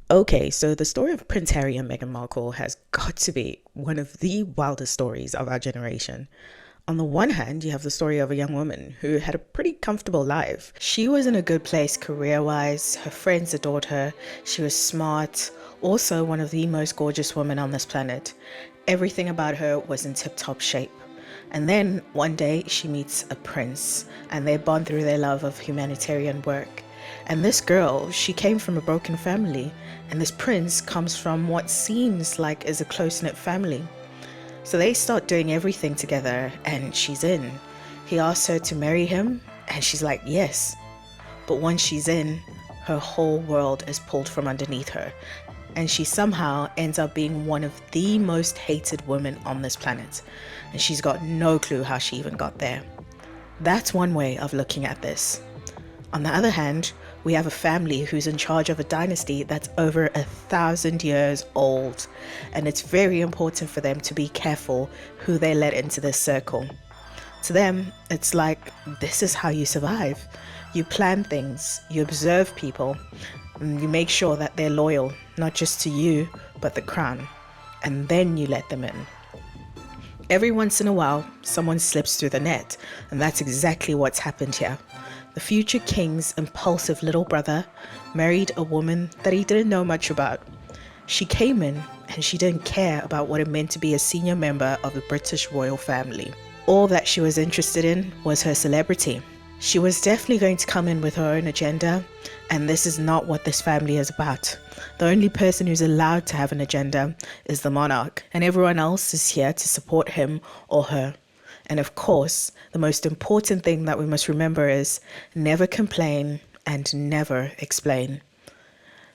Okay, so the story of Prince Harry and Meghan Markle has got to be one of the wildest stories of our generation. On the one hand, you have the story of a young woman who had a pretty comfortable life. She was in a good place career-wise, her friends adored her, she was smart, also one of the most gorgeous women on this planet. Everything about her was in tip-top shape. And then one day she meets a prince and they bond through their love of humanitarian work. And this girl, she came from a broken family, and this prince comes from what seems like is a close-knit family. So they start doing everything together and she's in. He asks her to marry him and she's like, yes. But once she's in, her whole world is pulled from underneath her. And she somehow ends up being one of the most hated women on this planet. And she's got no clue how she even got there. That's one way of looking at this. On the other hand, we have a family who's in charge of a dynasty that's over 1,000 years old, and it's very important for them to be careful who they let into this circle. To them, it's like, this is how you survive. You plan things, you observe people, and you make sure that they're loyal, not just to you, but the crown, and then you let them in. Every once in a while, someone slips through the net, and that's exactly what's happened here. The future king's impulsive little brother married a woman that he didn't know much about. She came in and she didn't care about what it meant to be a senior member of the British royal family. All that she was interested in was her celebrity. She was definitely going to come in with her own agenda, and this is not what this family is about. The only person who's allowed to have an agenda is the monarch, and everyone else is here to support him or her. And of course, the most important thing that we must remember is never complain and never explain.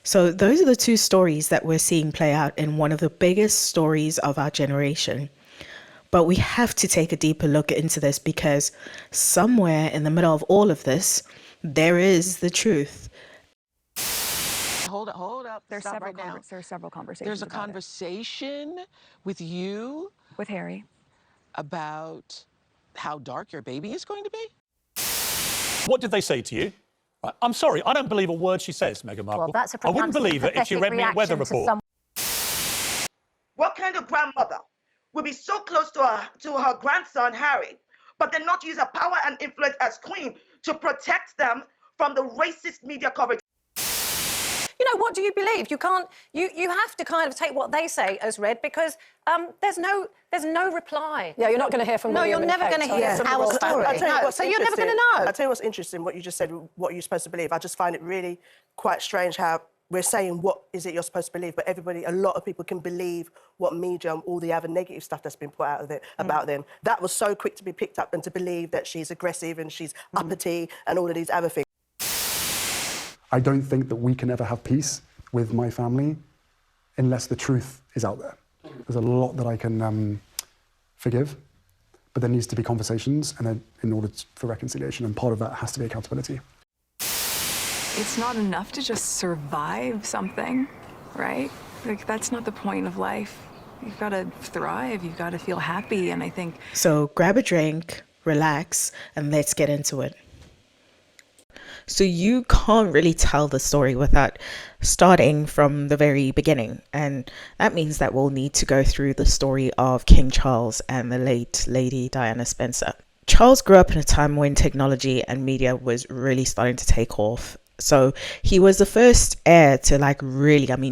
So those are the two stories that we're seeing play out in one of the biggest stories of our generation. But we have to take a deeper look into this because somewhere in the middle of all of this, there is the truth. Hold up. There are several conversations. There's a conversation with you, with Harry, about how dark your baby is going to be? What did they say to you? I'm sorry, I don't believe a word she says, Meghan Markle. Well, that's a I wouldn't believe it if she read me a weather report. What kind of grandmother will be so close to her grandson, Harry, but then not use her power and influence as queen to protect them from the racist media coverage? You know, what do you believe? You can't. You have to kind of take what they say as read because there's no reply. Yeah, you're not going to hear from. No, you're never going to hear from our story. So you're never going to know. I'll tell you what's interesting. What you just said, what you're supposed to believe. I just find it really quite strange how we're saying what is it you're supposed to believe, but a lot of people can believe what media and all the other negative stuff that's been put out of it about them. That was so quick to be picked up and to believe that she's aggressive and she's uppity and all of these other things. I don't think that we can ever have peace with my family unless the truth is out there. There's a lot that I can forgive, but there needs to be conversations and then in order for reconciliation, and part of that has to be accountability. It's not enough to just survive something, right? Like, that's not the point of life. You've got to thrive, you've got to feel happy, and I think... So grab a drink, relax, and let's get into it. So you can't really tell the story without starting from the very beginning. And that means that we'll need to go through the story of King Charles and the late Lady Diana Spencer. Charles grew up in a time when technology and media was really starting to take off. So he was the first heir to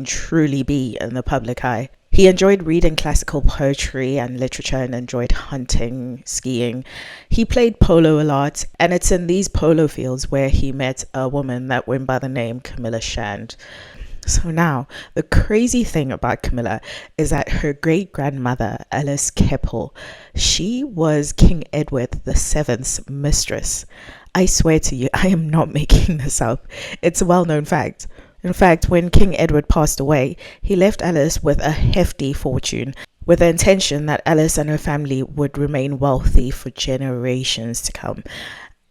truly be in the public eye. He enjoyed reading classical poetry and literature and enjoyed hunting, skiing. He played polo a lot, and it's in these polo fields where he met a woman that went by the name Camilla Shand. So now, the crazy thing about Camilla is that her great-grandmother, Alice Keppel, she was King Edward VII's mistress. I swear to you, I am not making this up. It's a well-known fact. In fact, when King Edward passed away, he left Alice with a hefty fortune, with the intention that Alice and her family would remain wealthy for generations to come.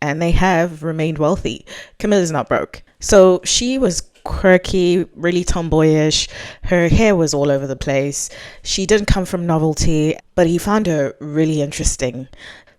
And they have remained wealthy. Camilla's not broke. So she was quirky, really tomboyish. Her hair was all over the place. She didn't come from novelty, but he found her really interesting.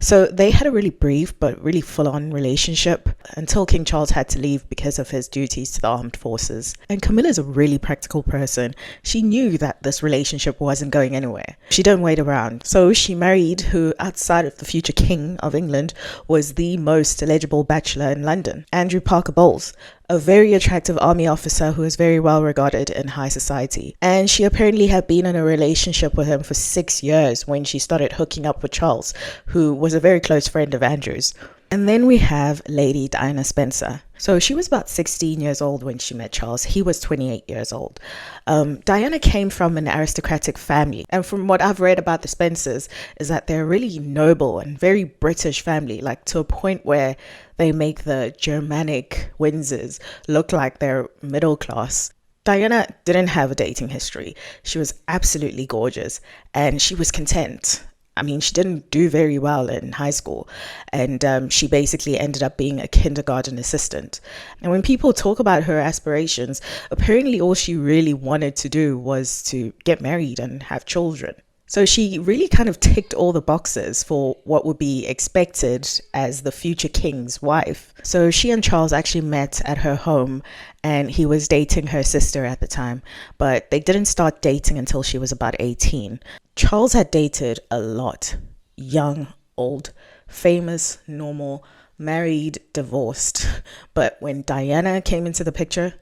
So they had a really brief but really full-on relationship until King Charles had to leave because of his duties to the armed forces. And Camilla's a really practical person. She knew that this relationship wasn't going anywhere. She didn't wait around. So she married who, outside of the future King of England, was the most eligible bachelor in London, Andrew Parker Bowles, a very attractive army officer who is very well regarded in high society. And she apparently had been in a relationship with him for 6 years when she started hooking up with Charles, who was a very close friend of Andrew's. And then we have Lady Diana Spencer. So she was about 16 years old when she met Charles. He was 28 years old. Diana came from an aristocratic family. And from what I've read about the Spencers is that they're a really noble and very British family, like to a point where they make the Germanic Windsors look like they're middle class. Diana didn't have a dating history. She was absolutely gorgeous and she was content. I mean, she didn't do very well in high school, and she basically ended up being a kindergarten assistant. And when people talk about her aspirations, apparently all she really wanted to do was to get married and have children. So she really kind of ticked all the boxes for what would be expected as the future king's wife. So she and Charles actually met at her home, and he was dating her sister at the time, but they didn't start dating until she was about 18. Charles had dated a lot. Young, old, famous, normal, married, divorced. But when Diana came into the picture,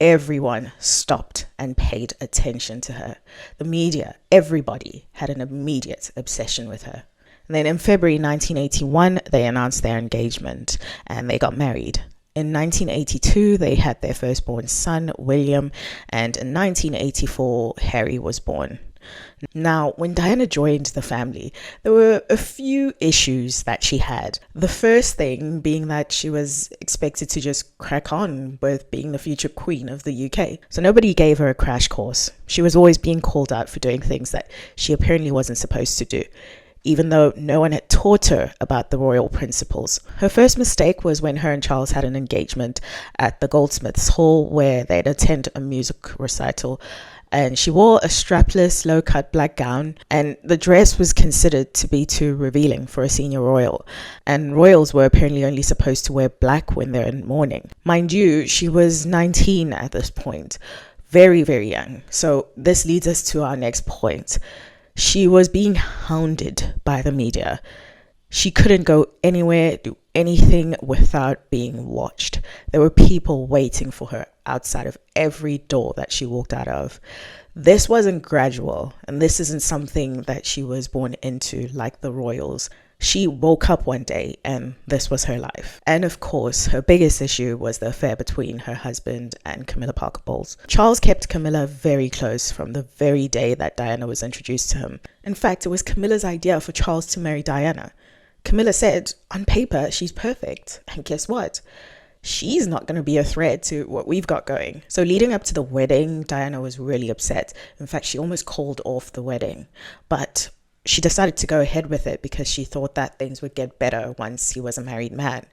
everyone stopped and paid attention to her. The media, everybody had an immediate obsession with her. And then in February 1981, they announced their engagement and they got married. In 1982, they had their firstborn son, William, and in 1984, Harry was born. Now, when Diana joined the family, there were a few issues that she had. The first thing being that she was expected to just crack on with being the future queen of the UK. So nobody gave her a crash course. She was always being called out for doing things that she apparently wasn't supposed to do, even though no one had taught her about the royal principles. Her first mistake was when her and Charles had an engagement at the Goldsmiths Hall where they'd attend a music recital. And she wore a strapless, low-cut black gown, and the dress was considered to be too revealing for a senior royal. And royals were apparently only supposed to wear black when they're in mourning. Mind you, she was 19 at this point. Very, very young. So this leads us to our next point. She was being hounded by the media. She couldn't go anywhere, do anything without being watched. There were people waiting for her outside of every door that she walked out of. This wasn't gradual, and this isn't something that she was born into like the royals. She woke up one day and this was her life. And of course, her biggest issue was the affair between her husband and Camilla Parker Bowles. Charles kept Camilla very close from the very day that Diana was introduced to him. In fact, it was Camilla's idea for Charles to marry Diana. Camilla said, on paper, she's perfect. And guess what? She's not going to be a threat to what we've got going. So leading up to the wedding, Diana was really upset. In fact, she almost called off the wedding. But she decided to go ahead with it because she thought that things would get better once he was a married man.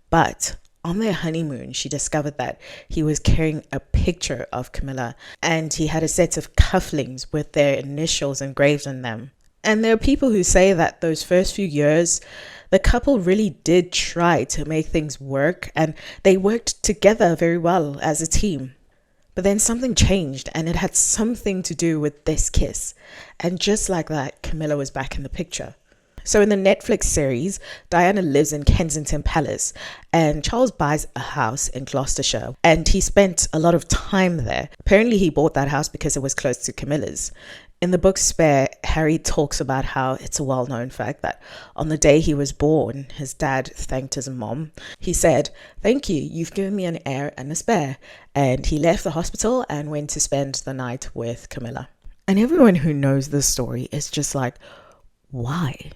But on their honeymoon, she discovered that he was carrying a picture of Camilla and he had a set of cufflinks with their initials engraved on them. And there are people who say that those first few years, the couple really did try to make things work and they worked together very well as a team. But then something changed and it had something to do with this kiss. And just like that, Camilla was back in the picture. So in the Netflix series, Diana lives in Kensington Palace and Charles buys a house in Gloucestershire and he spent a lot of time there. Apparently he bought that house because it was close to Camilla's. In the book Spare, Harry talks about how it's a well-known fact that on the day he was born, his dad thanked his mom. He said, "Thank you, you've given me an heir and a spare." And he left the hospital and went to spend the night with Camilla. And everyone who knows this story is just like, why?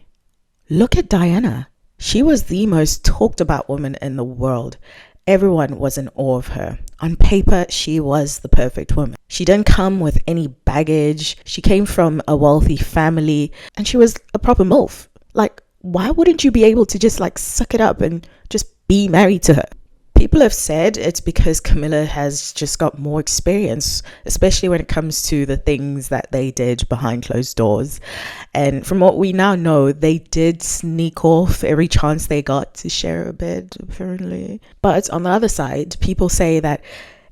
Look at Diana. She was the most talked about woman in the world. Everyone was in awe of her. On paper, she was the perfect woman. She didn't come with any baggage. She came from a wealthy family and she was a proper MILF. Like, why wouldn't you be able to just like suck it up and just be married to her? People have said it's because Camilla has just got more experience, especially when it comes to the things that they did behind closed doors. And from what we now know, they did sneak off every chance they got to share a bed, apparently. But on the other side, people say that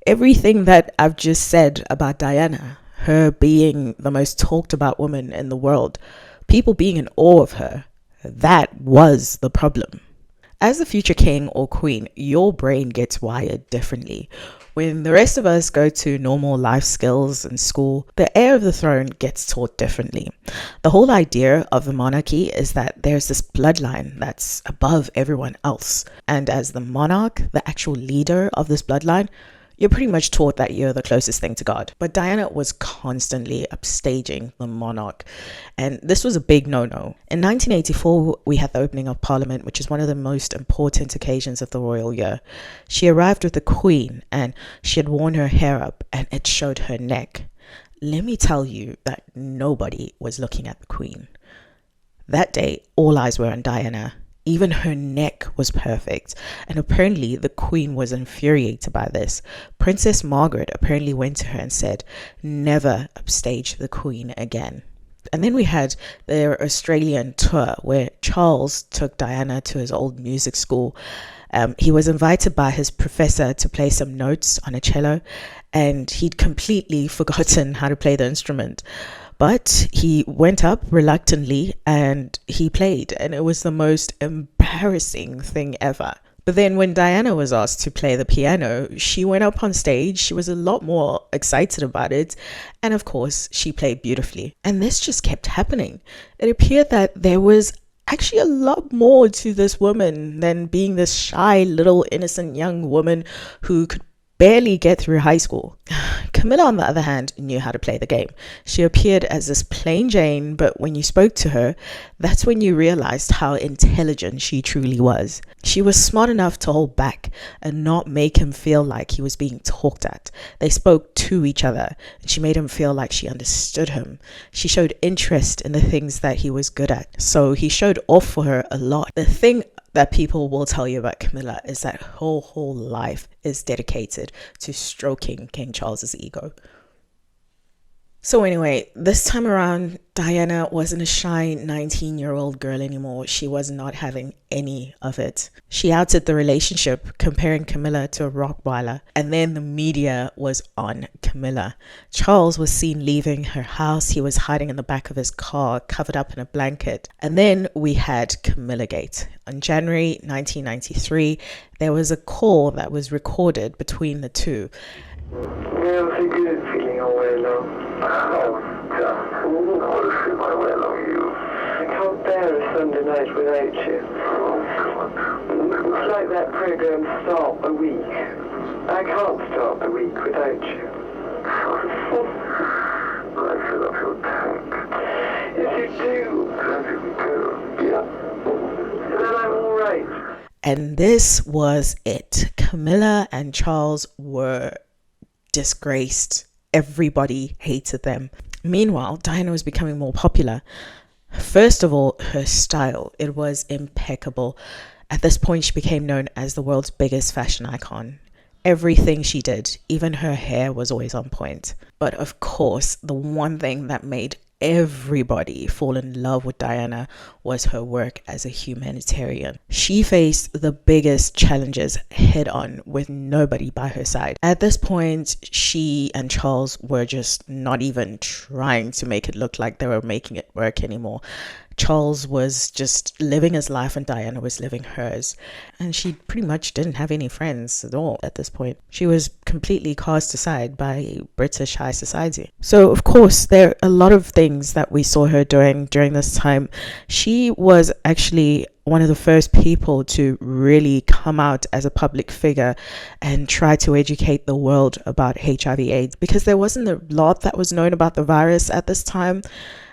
everything that I've just said about Diana, her being the most talked about woman in the world, people being in awe of her, that was the problem. As the future king or queen, your brain gets wired differently. When the rest of us go to normal life skills in school, the heir of the throne gets taught differently. The whole idea of the monarchy is that there's this bloodline that's above everyone else. And as the monarch, the actual leader of this bloodline, you're pretty much taught that you're the closest thing to God. But Diana was constantly upstaging the monarch, and this was a big no-no. In 1984, we had the opening of Parliament, which is one of the most important occasions of the royal year. She arrived with the Queen, and she had worn her hair up, and it showed her neck. Let me tell you that nobody was looking at the Queen. That day, all eyes were on Diana. Even her neck was perfect, and apparently the Queen was infuriated by this. Princess Margaret apparently went to her and said, "Never upstage the Queen again." And then we had their Australian tour where Charles took Diana to his old music school. He was invited by his professor to play some notes on a cello, and he'd completely forgotten how to play the instrument. But he went up reluctantly and he played, and it was the most embarrassing thing ever. But then when Diana was asked to play the piano, she went up on stage. She was a lot more excited about it. And of course, she played beautifully. And this just kept happening. It appeared that there was actually a lot more to this woman than being this shy, little, innocent young woman who could barely get through high school. Camilla, on the other hand, knew how to play the game. She appeared as this plain Jane, but when you spoke to her, that's when you realized how intelligent she truly was. She was smart enough to hold back and not make him feel like he was being talked at. They spoke to each other, and she made him feel like she understood him. She showed interest in the things that he was good at, so he showed off for her a lot. The thing that people will tell you about Camilla is that her whole life is dedicated to stroking King Charles's ego. So anyway, this time around, Diana wasn't a shy 19-year-old girl anymore. She was not having any of it. She outed the relationship, comparing Camilla to a Rottweiler, and then the media was on Camilla. Charles was seen leaving her house. He was hiding in the back of his car, covered up in a blanket. And then we had Camilla Gate. On January 1993, there was a call that was recorded between the two. Yeah, I think you're feeling all well now. Oh, just I want to feel my way along you. I can't bear a Sunday night without you. Oh, God. It's like that program Start a Week. I can't start a week without you. I fill up your tank. Yes, you do. Yes, you do. Yeah. Then I'm all right. And this was it. Camilla and Charles were disgraced. Everybody hated them. Meanwhile, Diana was becoming more popular. First of all, her style. It was impeccable. At this point, she became known as the world's biggest fashion icon. Everything she did, even her hair, was always on point. But of course, the one thing that made everybody fall in love with Diana was her work as a humanitarian. She faced the biggest challenges head on with nobody by her side. At this point, she and Charles were just not even trying to make it look like they were making it work anymore. Charles was just living his life and Diana was living hers. And she pretty much didn't have any friends at all at this point. She was completely cast aside by British high society. So, of course, there are a lot of things that we saw her doing during this time. She was actually one of the first people to really come out as a public figure and try to educate the world about HIV/AIDS, because there wasn't a lot that was known about the virus at this time.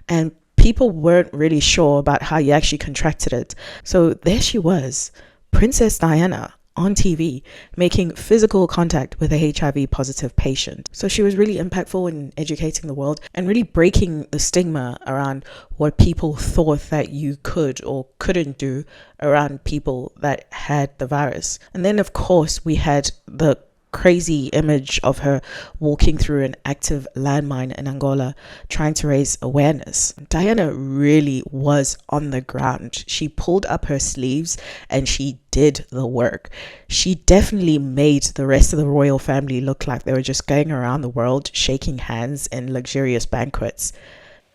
And people weren't really sure about how you actually contracted it. So there she was, Princess Diana, on TV, making physical contact with a HIV positive patient. So she was really impactful in educating the world and really breaking the stigma around what people thought that you could or couldn't do around people that had the virus. And then, of course, we had the crazy image of her walking through an active landmine in Angola trying to raise awareness. Diana really was on the ground. She pulled up her sleeves and she did the work. She definitely made the rest of the royal family look like they were just going around the world shaking hands in luxurious banquets.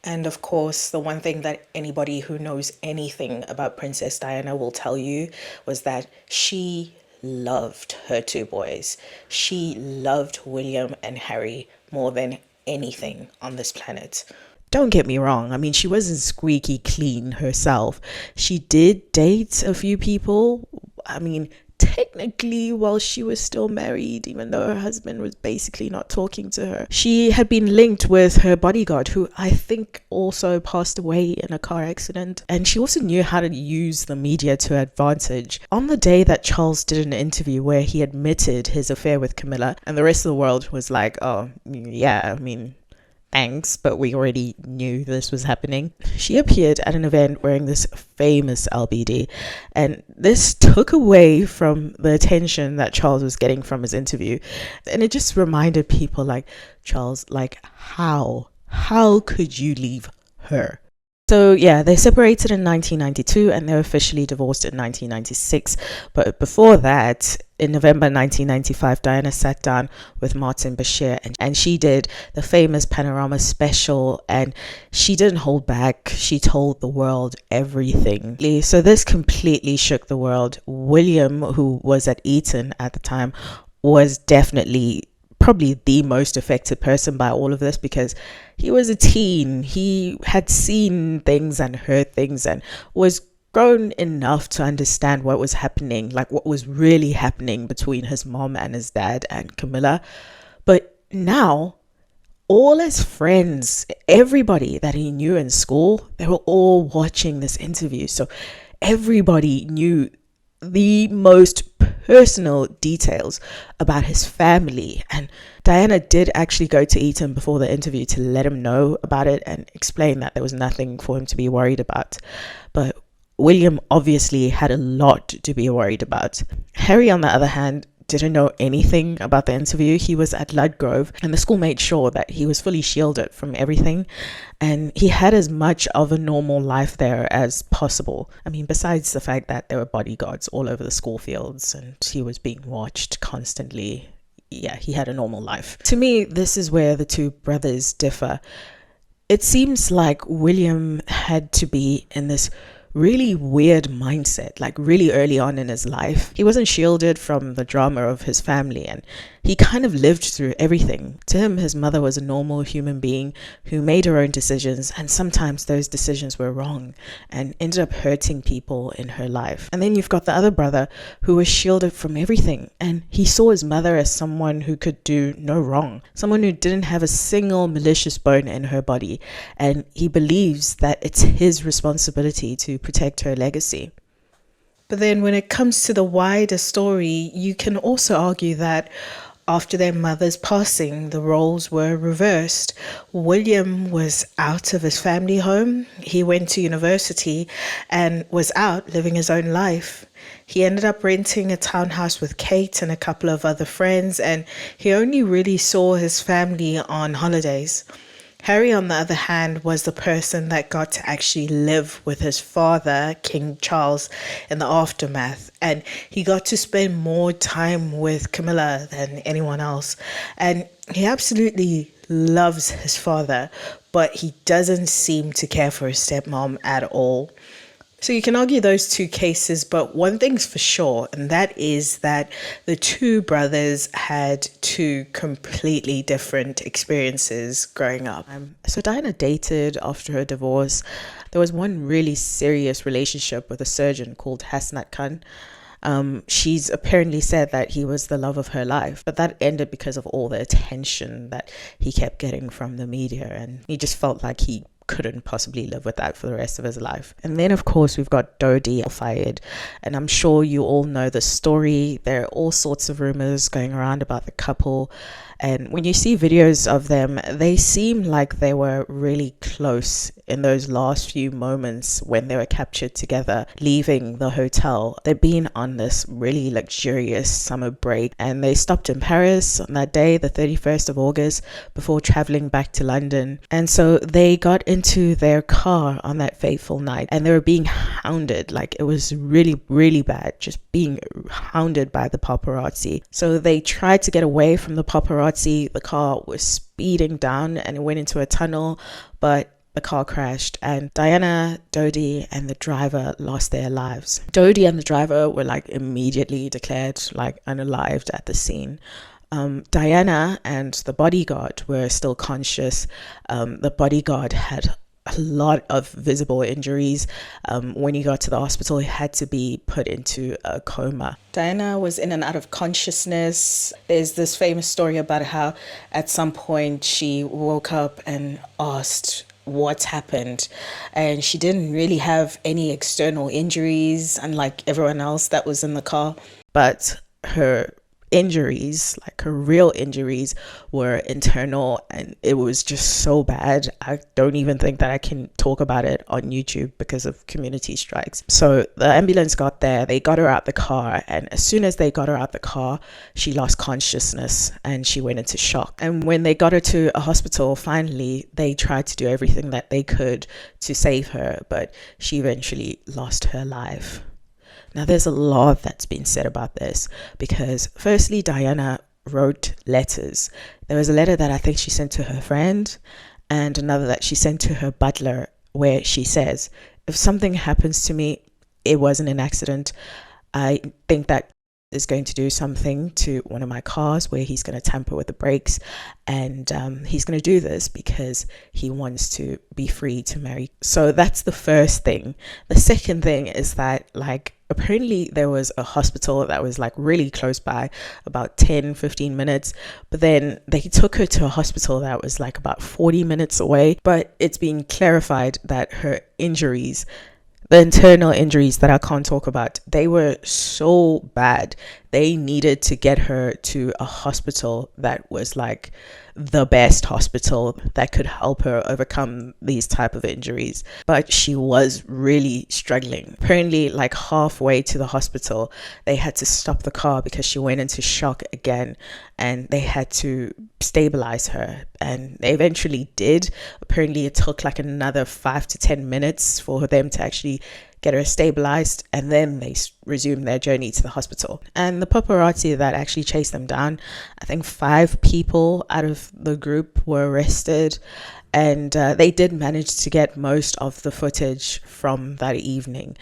And of course, the one thing that anybody who knows anything about Princess Diana will tell you was that she loved her two boys. She loved William and Harry more than anything on this planet. Don't get me wrong, I mean, she wasn't squeaky clean herself. She did date a few people. I mean, technically while she was still married, even though her husband was basically not talking to her. She had been linked with her bodyguard, who I think also passed away in a car accident. And she also knew how to use the media to advantage. On the day that Charles did an interview where he admitted his affair with Camilla, and the rest of the world was like, oh, yeah, I mean, thanks, but we already knew this was happening. She appeared at an event wearing this famous LBD, and this took away from the attention that Charles was getting from his interview. And it just reminded people like, Charles, like, how could you leave her? So yeah, they separated in 1992 and they're officially divorced in 1996. But before that, in November 1995, Diana sat down with Martin Bashir and she did the famous Panorama special, and she didn't hold back. She told the world everything. So this completely shook the world. William, who was at Eton at the time, was definitely probably the most affected person by all of this because he was a teen. He had seen things and heard things and was grown enough to understand what was happening, like what was really happening between his mom and his dad and Camilla. But now, all his friends, everybody that he knew in school, they were all watching this interview. So everybody knew the most personal details about his family. And Diana did actually go to Eton before the interview to let him know about it and explain that there was nothing for him to be worried about. But William obviously had a lot to be worried about. Harry, on the other hand, didn't know anything about the interview. He was at Ludgrove and the school made sure that he was fully shielded from everything, and he had as much of a normal life there as possible. I mean, besides the fact that there were bodyguards all over the school fields and he was being watched constantly. Yeah, he had a normal life. To me, this is where the two brothers differ. It seems like William had to be in this really weird mindset, like really early on in his life. He wasn't shielded from the drama of his family and he kind of lived through everything. To him, his mother was a normal human being who made her own decisions, and sometimes those decisions were wrong and ended up hurting people in her life. And then you've got the other brother who was shielded from everything, and he saw his mother as someone who could do no wrong, someone who didn't have a single malicious bone in her body, and he believes that it's his responsibility to protect her legacy. But then when it comes to the wider story, you can also argue that after their mother's passing, the roles were reversed. William was out of his family home. He went to university and was out living his own life. He ended up renting a townhouse with Kate and a couple of other friends, and he only really saw his family on holidays. Harry, on the other hand, was the person that got to actually live with his father, King Charles, in the aftermath. And he got to spend more time with Camilla than anyone else. And he absolutely loves his father, but he doesn't seem to care for his stepmom at all. So you can argue those two cases, but one thing's for sure, and that is that the two brothers had two completely different experiences growing up. So Diana dated after her divorce. There was one really serious relationship with a surgeon called Hasnat Khan. She's apparently said that he was the love of her life, but that ended because of all the attention that he kept getting from the media, and he just felt like he couldn't possibly live with that for the rest of his life. And then, of course, we've got Dodi Al-Fayed, and I'm sure you all know the story. There are all sorts of rumors going around about the couple, and when you see videos of them, they seem like they were really close in those last few moments when they were captured together, leaving the hotel. They'd been on this really luxurious summer break, and they stopped in Paris on that day, the 31st of August, before traveling back to London. And so they got into their car on that fateful night, and they were being hounded. Like, it was really, really bad, just being hounded by the paparazzi. So they tried to get away from the paparazzi. The car was speeding down and it went into a tunnel, but the car crashed, and Diana, Dodi, and the driver lost their lives. Dodi and the driver were like immediately declared like unalived at the scene. Diana and the bodyguard were still conscious. The bodyguard had a lot of visible injuries. When he got to the hospital, he had to be put into a coma. Diana was in and out of consciousness. There's this famous story about how at some point she woke up and asked what's happened, and she didn't really have any external injuries, unlike everyone else that was in the car, but her injuries, like her real injuries, were internal, and it was just so bad. I don't even think that I can talk about it on YouTube because of community strikes. So the ambulance got there, they got her out the car, and as soon as they got her out the car, she lost consciousness and she went into shock. And when they got her to a hospital, finally, they tried to do everything that they could to save her, but she eventually lost her life. Now, there's a lot that's been said about this because, firstly, Diana wrote letters. There was a letter that I think she sent to her friend and another that she sent to her butler where she says, if something happens to me, it wasn't an accident. I think that is going to do something to one of my cars where he's going to tamper with the brakes, and he's going to do this because he wants to be free to marry. So that's the first thing. The second thing is that, like, apparently there was a hospital that was like really close by, about 10-15 minutes, but then they took her to a hospital that was like about 40 minutes away. But it's been clarified that her injuries, the internal injuries that I can't talk about, they were so bad. They needed to get her to a hospital that was like the best hospital that could help her overcome these type of injuries. But she was really struggling. Apparently, like halfway to the hospital, they had to stop the car because she went into shock again, and they had to stabilize her, and they eventually did. Apparently it took like another 5 to 10 minutes for them to actually get her stabilized, and then they resumed their journey to the hospital. And the paparazzi that actually chased them down, I think 5 people out of the group were arrested, and they did manage to get most of the footage from that evening.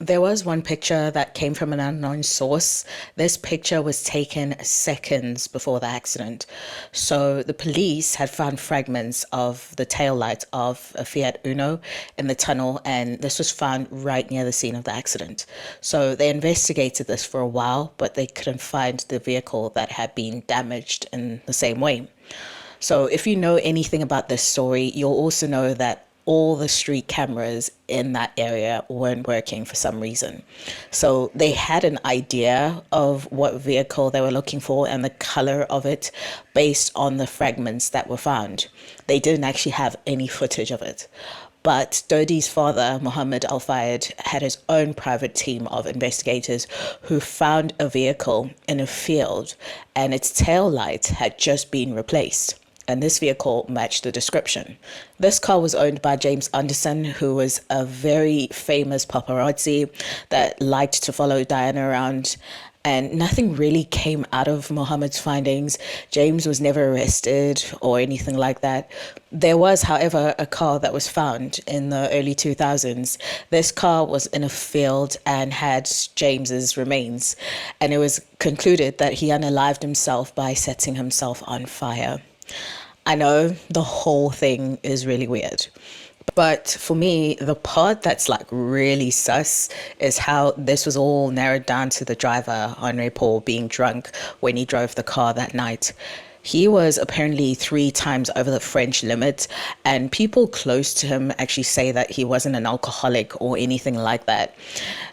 There was one picture that came from an unknown source. This picture was taken seconds before the accident. So the police had found fragments of the taillight of a Fiat Uno in the tunnel, and this was found right near the scene of the accident. So they investigated this for a while, but they couldn't find the vehicle that had been damaged in the same way. So if you know anything about this story, you'll also know that all the street cameras in that area weren't working for some reason. So they had an idea of what vehicle they were looking for and the color of it based on the fragments that were found. They didn't actually have any footage of it. But Dodi's father, Mohammed Al-Fayed, had his own private team of investigators who found a vehicle in a field, and its tail light had just been replaced. And this vehicle matched the description. This car was owned by James Anderson, who was a very famous paparazzi that liked to follow Diana around. And nothing really came out of Mohammed's findings. James was never arrested or anything like that. There was, however, a car that was found in the early 2000s. This car was in a field and had James's remains. And it was concluded that he unalived himself by setting himself on fire. I know the whole thing is really weird, but for me, the part that's like really sus is how this was all narrowed down to the driver, Henri Paul, being drunk when he drove the car that night. He was apparently 3 times over the French limit, and people close to him actually say that he wasn't an alcoholic or anything like that.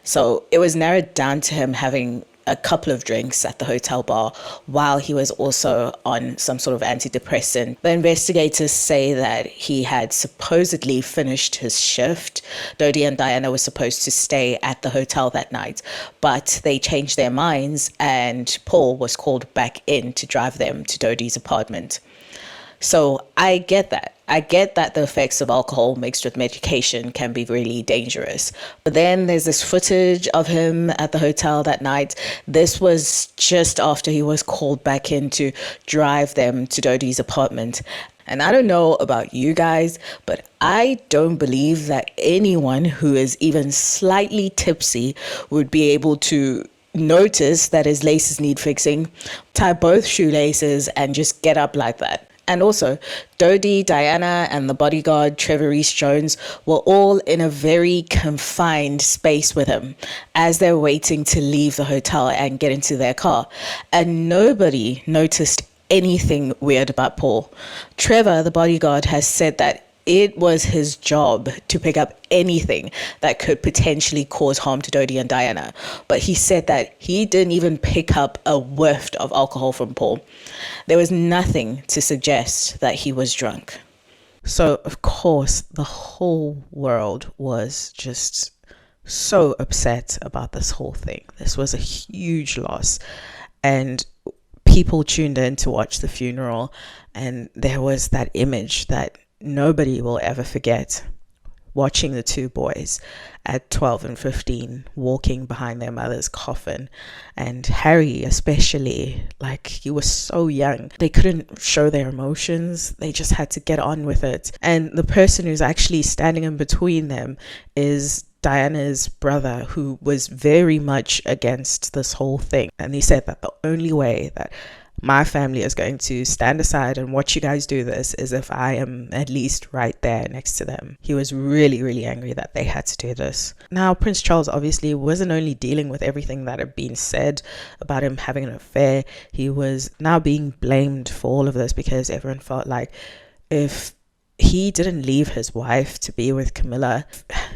So it was narrowed down to him having a couple of drinks at the hotel bar while he was also on some sort of antidepressant. The investigators say that he had supposedly finished his shift. Dodie and Diana were supposed to stay at the hotel that night, but they changed their minds and Paul was called back in to drive them to Dodie's apartment. So I get that. I get that the effects of alcohol mixed with medication can be really dangerous. But then there's this footage of him at the hotel that night. This was just after he was called back in to drive them to Dodie's apartment. And I don't know about you guys, but I don't believe that anyone who is even slightly tipsy would be able to notice that his laces need fixing, tie both shoelaces, and just get up like that. And also, Dodie, Diana, and the bodyguard, Trevor Rees-Jones, were all in a very confined space with him as they're waiting to leave the hotel and get into their car. And nobody noticed anything weird about Paul. Trevor, the bodyguard, has said that it was his job to pick up anything that could potentially cause harm to Dodie and Diana. But he said that he didn't even pick up a whiff of alcohol from Paul. There was nothing to suggest that he was drunk. So, of course, the whole world was just so upset about this whole thing. This was a huge loss. And people tuned in to watch the funeral. And there was that image that nobody will ever forget, watching the two boys at 12 and 15 walking behind their mother's coffin, and Harry especially, like, he was so young. They couldn't show their emotions, they just had to get on with it. And the person who's actually standing in between them is Diana's brother, who was very much against this whole thing. And he said that the only way that my family is going to stand aside and watch you guys do this is if I am at least right there next to them. He was really, really angry that they had to do this. Now, Prince Charles obviously wasn't only dealing with everything that had been said about him having an affair, he was now being blamed for all of this because everyone felt like if he didn't leave his wife to be with Camilla,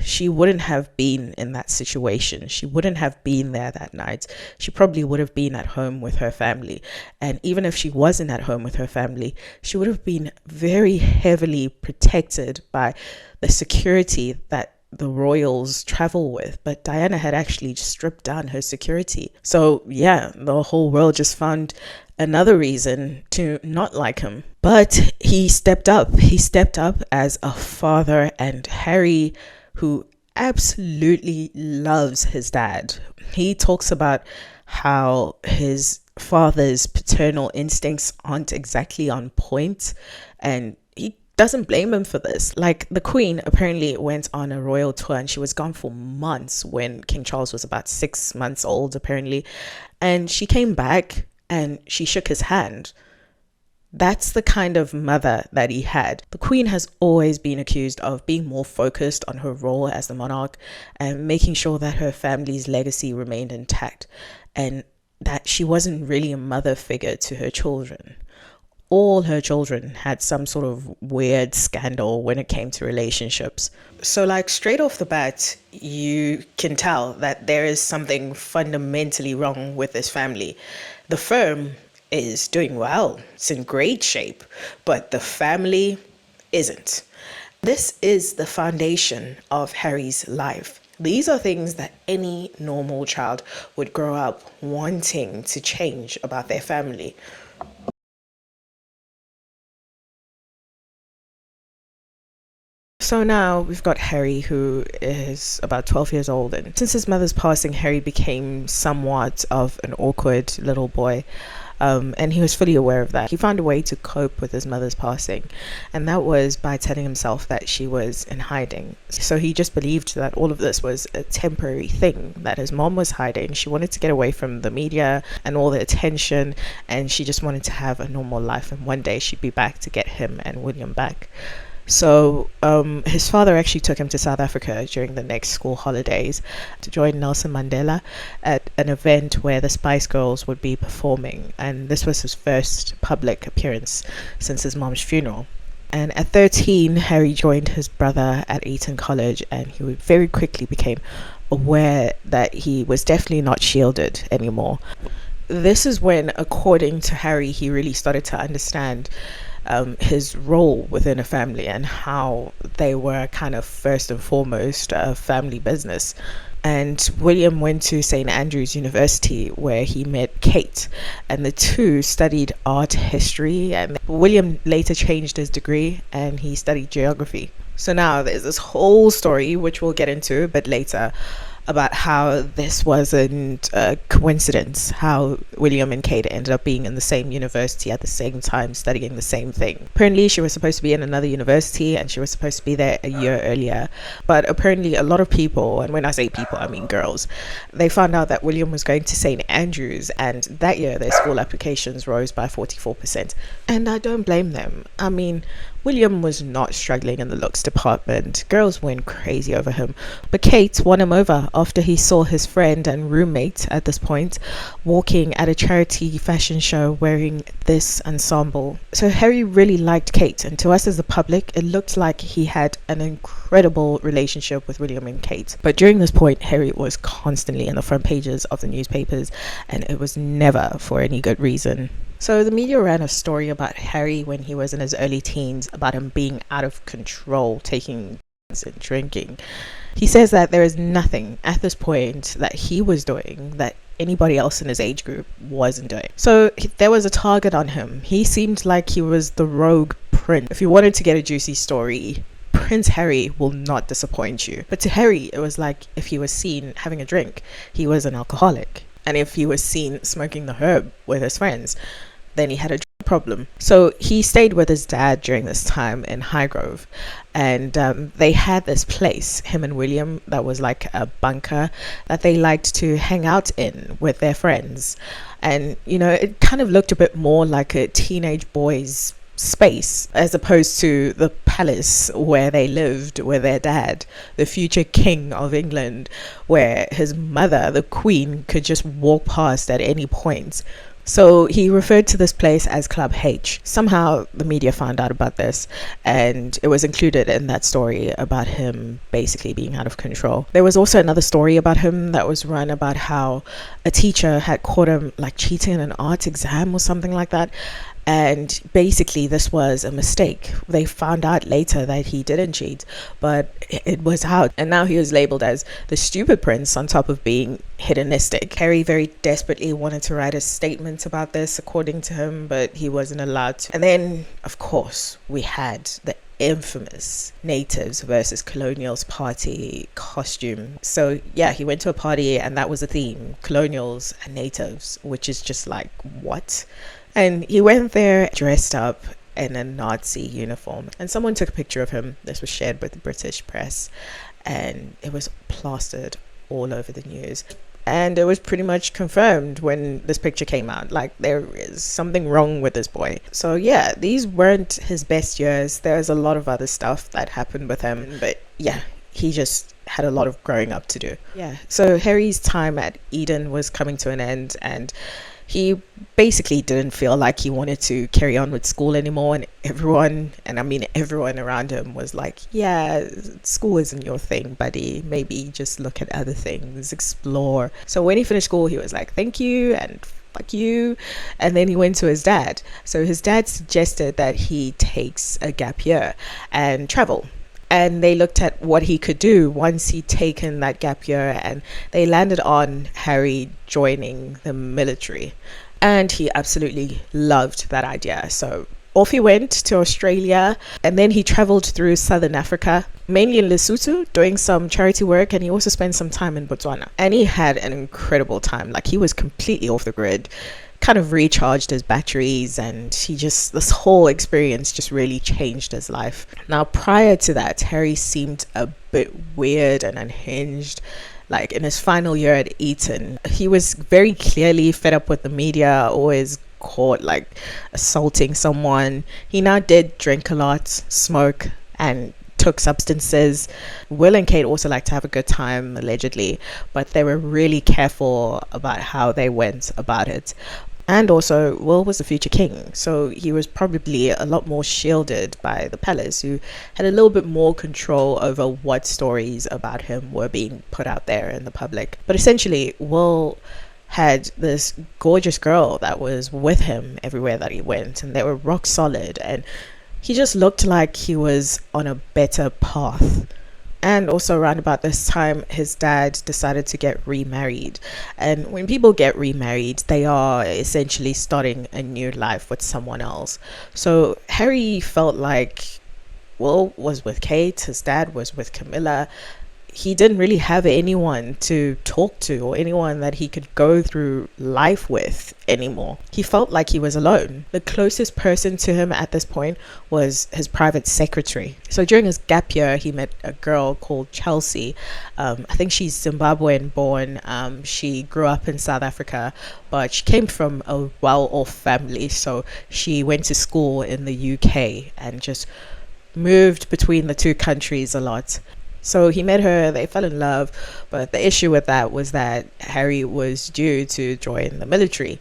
she wouldn't have been in that situation. She wouldn't have been there that night. She probably would have been at home with her family. And even if she wasn't at home with her family, she would have been very heavily protected by the security that the royals travel with. But Diana had actually stripped down her security. So yeah, the whole world just found another reason to not like him. But he stepped up. He stepped up as a father, and Harry, who absolutely loves his dad, he talks about how his father's paternal instincts aren't exactly on point, and he doesn't blame him for this. Like, the Queen apparently went on a royal tour and she was gone for months when King Charles was about 6 months old apparently, and she came back and she shook his hand. That's the kind of mother that he had. The Queen has always been accused of being more focused on her role as the monarch and making sure that her family's legacy remained intact, and that she wasn't really a mother figure to her children. All her children had some sort of weird scandal when it came to relationships. So, like, straight off the bat, you can tell that there is something fundamentally wrong with this family. The firm is doing well, it's in great shape, but the family isn't. This is the foundation of Harry's life. These are things that any normal child would grow up wanting to change about their family. So now we've got Harry, who is about 12 years old, and since his mother's passing, Harry became somewhat of an awkward little boy. And he was fully aware of that. He found a way to cope with his mother's passing, and that was by telling himself that she was in hiding. So he just believed that all of this was a temporary thing, that his mom was hiding. She wanted to get away from the media and all the attention, and she just wanted to have a normal life, and one day she'd be back to get him and William back. So his father actually took him to South Africa during the next school holidays to join Nelson Mandela at an event where the Spice Girls would be performing. And this was his first public appearance since his mom's funeral. And at 13, Harry joined his brother at Eton College, and he very quickly became aware that he was definitely not shielded anymore. This is when, according to Harry, he really started to understand his role within a family and how they were kind of first and foremost a family business. And William went to St. Andrews University where he met Kate, and the two studied art history, and William later changed his degree and he studied geography. So now there's this whole story, which we'll get into a bit later, about how this wasn't a coincidence, how William and Kate ended up being in the same university at the same time, studying the same thing. Apparently, she was supposed to be in another university and she was supposed to be there a year earlier. But apparently, a lot of people, and when I say people, I mean girls, they found out that William was going to St. Andrews, and that year their school applications rose by 44%. And I don't blame them. I mean, William was not struggling in the looks department. Girls went crazy over him. But Kate won him over after he saw his friend and roommate at this point walking at a charity fashion show wearing this ensemble. So Harry really liked Kate, and to us as the public, it looked like he had an incredible relationship with William and Kate. But during this point, Harry was constantly in the front pages of the newspapers, and it was never for any good reason. So the media ran a story about Harry when he was in his early teens, about him being out of control, taking drugs and drinking. He says that there is nothing at this point that he was doing that anybody else in his age group wasn't doing. So there was a target on him. He seemed like he was the rogue prince. If you wanted to get a juicy story, Prince Harry will not disappoint you. But to Harry, it was like if he was seen having a drink, he was an alcoholic. And if he was seen smoking the herb with his friends, then he had a drug problem. So he stayed with his dad during this time in Highgrove, and they had this place, him and William, that was like a bunker that they liked to hang out in with their friends. And you know, it kind of looked a bit more like a teenage boy's space as opposed to the palace where they lived with their dad, the future king of England, where his mother, the queen, could just walk past at any point. So he referred to this place as Club H. Somehow the media found out about this, and it was included in that story about him basically being out of control. There was also another story about him that was run about how a teacher had caught him like cheating in an art exam or something like that. And basically this was a mistake. They found out later that he didn't cheat, but it was out. And now he was labeled as the stupid prince on top of being hedonistic. Harry very desperately wanted to write a statement about this, according to him, but he wasn't allowed to. And then, of course, we had the infamous natives versus colonials party costume. So yeah, he went to a party and that was the theme, colonials and natives, which is just like, what? And he went there dressed up in a Nazi uniform, and someone took a picture of him. This was shared with the British press, and it was plastered all over the news. And it was pretty much confirmed when this picture came out, like there is something wrong with this boy. So yeah, these weren't his best years. There's a lot of other stuff that happened with him, but yeah, he just had a lot of growing up to do. Yeah, so Harry's time at Eden was coming to an end, and he basically didn't feel like he wanted to carry on with school anymore, and everyone around him was like, yeah, school isn't your thing, buddy. Maybe just look at other things, explore. So when he finished school, he was like, thank you and fuck you. And then he went to his dad. So his dad suggested that he takes a gap year and travel. And they looked at what he could do once he'd taken that gap year, and they landed on Harry joining the military. And he absolutely loved that idea. So off he went to Australia, and then he traveled through southern Africa, mainly in Lesotho, doing some charity work, and he also spent some time in Botswana. And he had an incredible time. Like, he was completely off the grid, kind of recharged his batteries, and this whole experience just really changed his life. Now, prior to that, Harry seemed a bit weird and unhinged. Like, in his final year at Eton, he was very clearly fed up with the media, always caught like assaulting someone. He now did drink a lot, smoke, and took substances. Will and Kate also liked to have a good time, allegedly, but they were really careful about how they went about it. And also, Will was the future king, so he was probably a lot more shielded by the palace, who had a little bit more control over what stories about him were being put out there in the public. But essentially, Will had this gorgeous girl that was with him everywhere that he went, and they were rock solid, and he just looked like he was on a better path. And also around about this time, his dad decided to get remarried. And when people get remarried, they are essentially starting a new life with someone else. So Harry felt like Will was with Kate, his dad was with Camilla. He didn't really have anyone to talk to or anyone that he could go through life with anymore. He felt like he was alone. The closest person to him at this point was his private secretary. So during his gap year, he met a girl called Chelsea. I think she's Zimbabwean born. She grew up in South Africa, but she came from a well-off family. So she went to school in the UK and just moved between the two countries a lot. So he met her, they fell in love, but the issue with that was that Harry was due to join the military.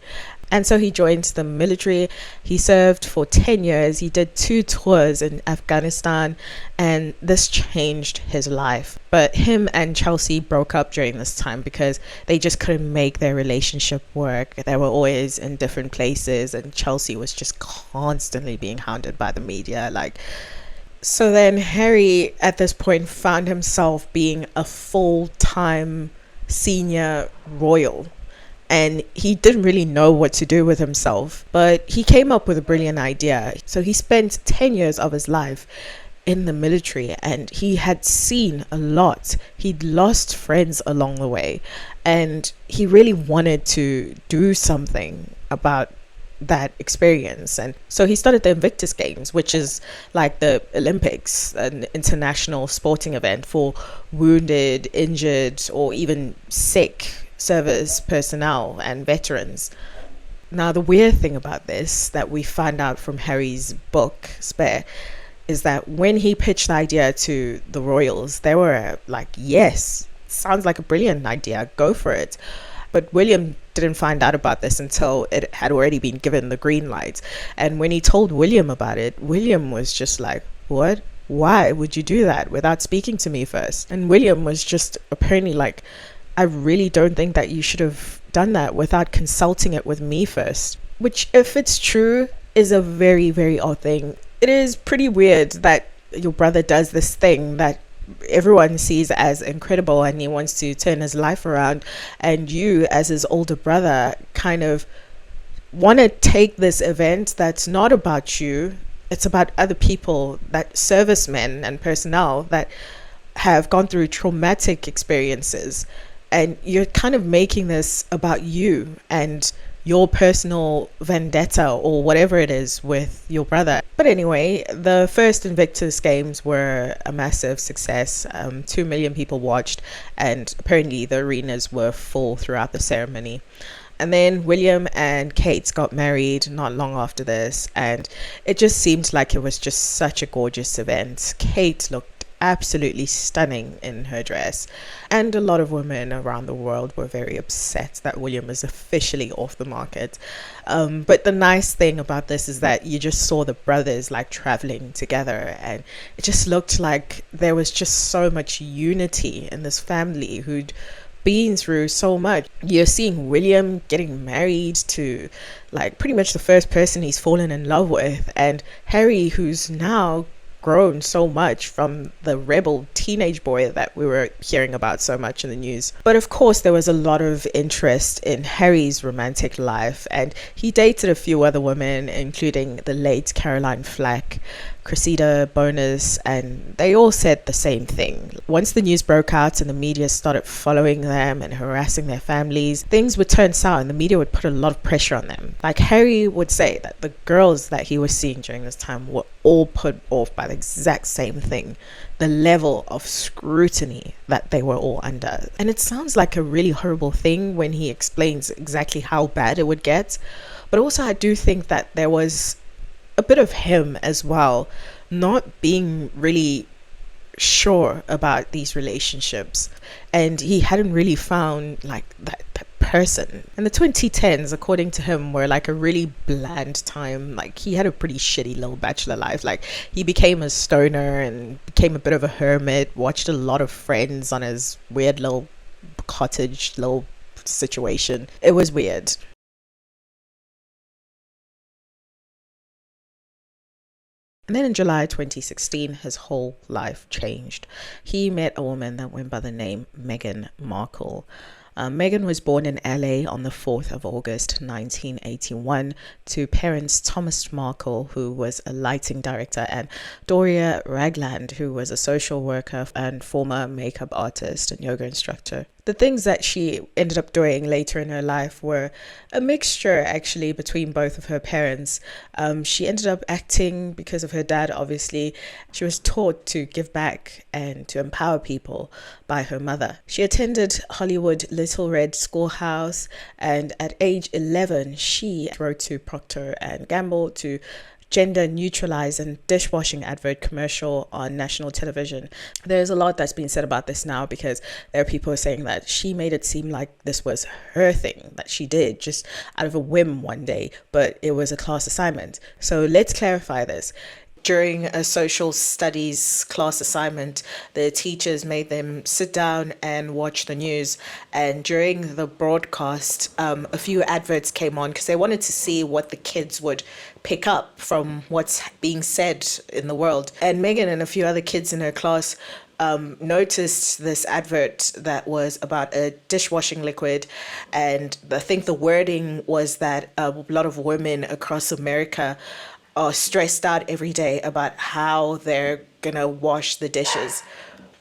And so he joined the military. He served for 10 years. He did 2 tours in Afghanistan, and this changed his life. But him and Chelsea broke up during this time because they just couldn't make their relationship work. They were always in different places, and Chelsea was just constantly being hounded by the media. So then Harry at this point found himself being a full-time senior royal, and he didn't really know what to do with himself, but he came up with a brilliant idea. So he spent 10 years of his life in the military, and he had seen a lot. He'd lost friends along the way, and he really wanted to do something about that experience. And so he started the Invictus Games, which is like the Olympics, an international sporting event for wounded, injured, or even sick service personnel and veterans. Now, the weird thing about this that we find out from Harry's book, Spare, is that when he pitched the idea to the royals, they were like, yes, sounds like a brilliant idea, go for it. But William didn't find out about this until it had already been given the green light. And when he told William about it, William was just like, what? Why would you do that without speaking to me first? And William was just apparently like, I really don't think that you should have done that without consulting it with me first. Which, if it's true, is a very, very odd thing. It is pretty weird that your brother does this thing that everyone sees as incredible and he wants to turn his life around, and you as his older brother kind of want to take this event that's not about you, it's about other people, that servicemen and personnel that have gone through traumatic experiences, and you're kind of making this about you and your personal vendetta or whatever it is with your brother. But anyway, the first Invictus Games were a massive success. 2 million people watched, and apparently the arenas were full throughout the ceremony. And then William and Kate got married not long after this, and it just seemed like it was just such a gorgeous event. Kate looked absolutely stunning in her dress, and a lot of women around the world were very upset that William is officially off the market. But the nice thing about this is that you just saw the brothers like traveling together, and it just looked like there was just so much unity in this family who'd been through so much. You're seeing William getting married to like pretty much the first person he's fallen in love with, and Harry, who's now grown so much from the rebel teenage boy that we were hearing about so much in the news. But of course, there was a lot of interest in Harry's romantic life, and he dated a few other women, including the late Caroline Flack, Cressida Bonus, and they all said the same thing. Once the news broke out and the media started following them and harassing their families, things would turn sour and the media would put a lot of pressure on them. Like Harry would say that the girls that he was seeing during this time were all put off by the exact same thing, the level of scrutiny that they were all under. And it sounds like a really horrible thing when he explains exactly how bad it would get, but also I do think that there was a bit of him as well not being really sure about these relationships, and he hadn't really found like that person. And the 2010s, according to him, were like a really bland time. Like, he had a pretty shitty little bachelor life. Like, he became a stoner and became a bit of a hermit, watched a lot of Friends on his weird little cottage little situation. It was weird. And then in July 2016, his whole life changed. He met a woman that went by the name Meghan Markle. Meghan was born in LA on the 4th of August 1981 to parents Thomas Markle, who was a lighting director, and Doria Ragland, who was a social worker and former makeup artist and yoga instructor. The things that she ended up doing later in her life were a mixture, actually, between both of her parents. She ended up acting because of her dad, obviously. She was taught to give back and to empower people by her mother. She attended Hollywood Little Red Schoolhouse, and at age 11, she wrote to Procter & Gamble to gender neutralize and dishwashing advert commercial on national television. There's a lot that's been said about this now, because there are people saying that she made it seem like this was her thing that she did just out of a whim one day, but it was a class assignment. So let's clarify this. During a social studies class assignment, the teachers made them sit down and watch the news. And during the broadcast, a few adverts came on because they wanted to see what the kids would pick up from what's being said in the world. And Meghan and a few other kids in her class noticed this advert that was about a dishwashing liquid, and I think the wording was that a lot of women across America are stressed out every day about how they're gonna wash the dishes.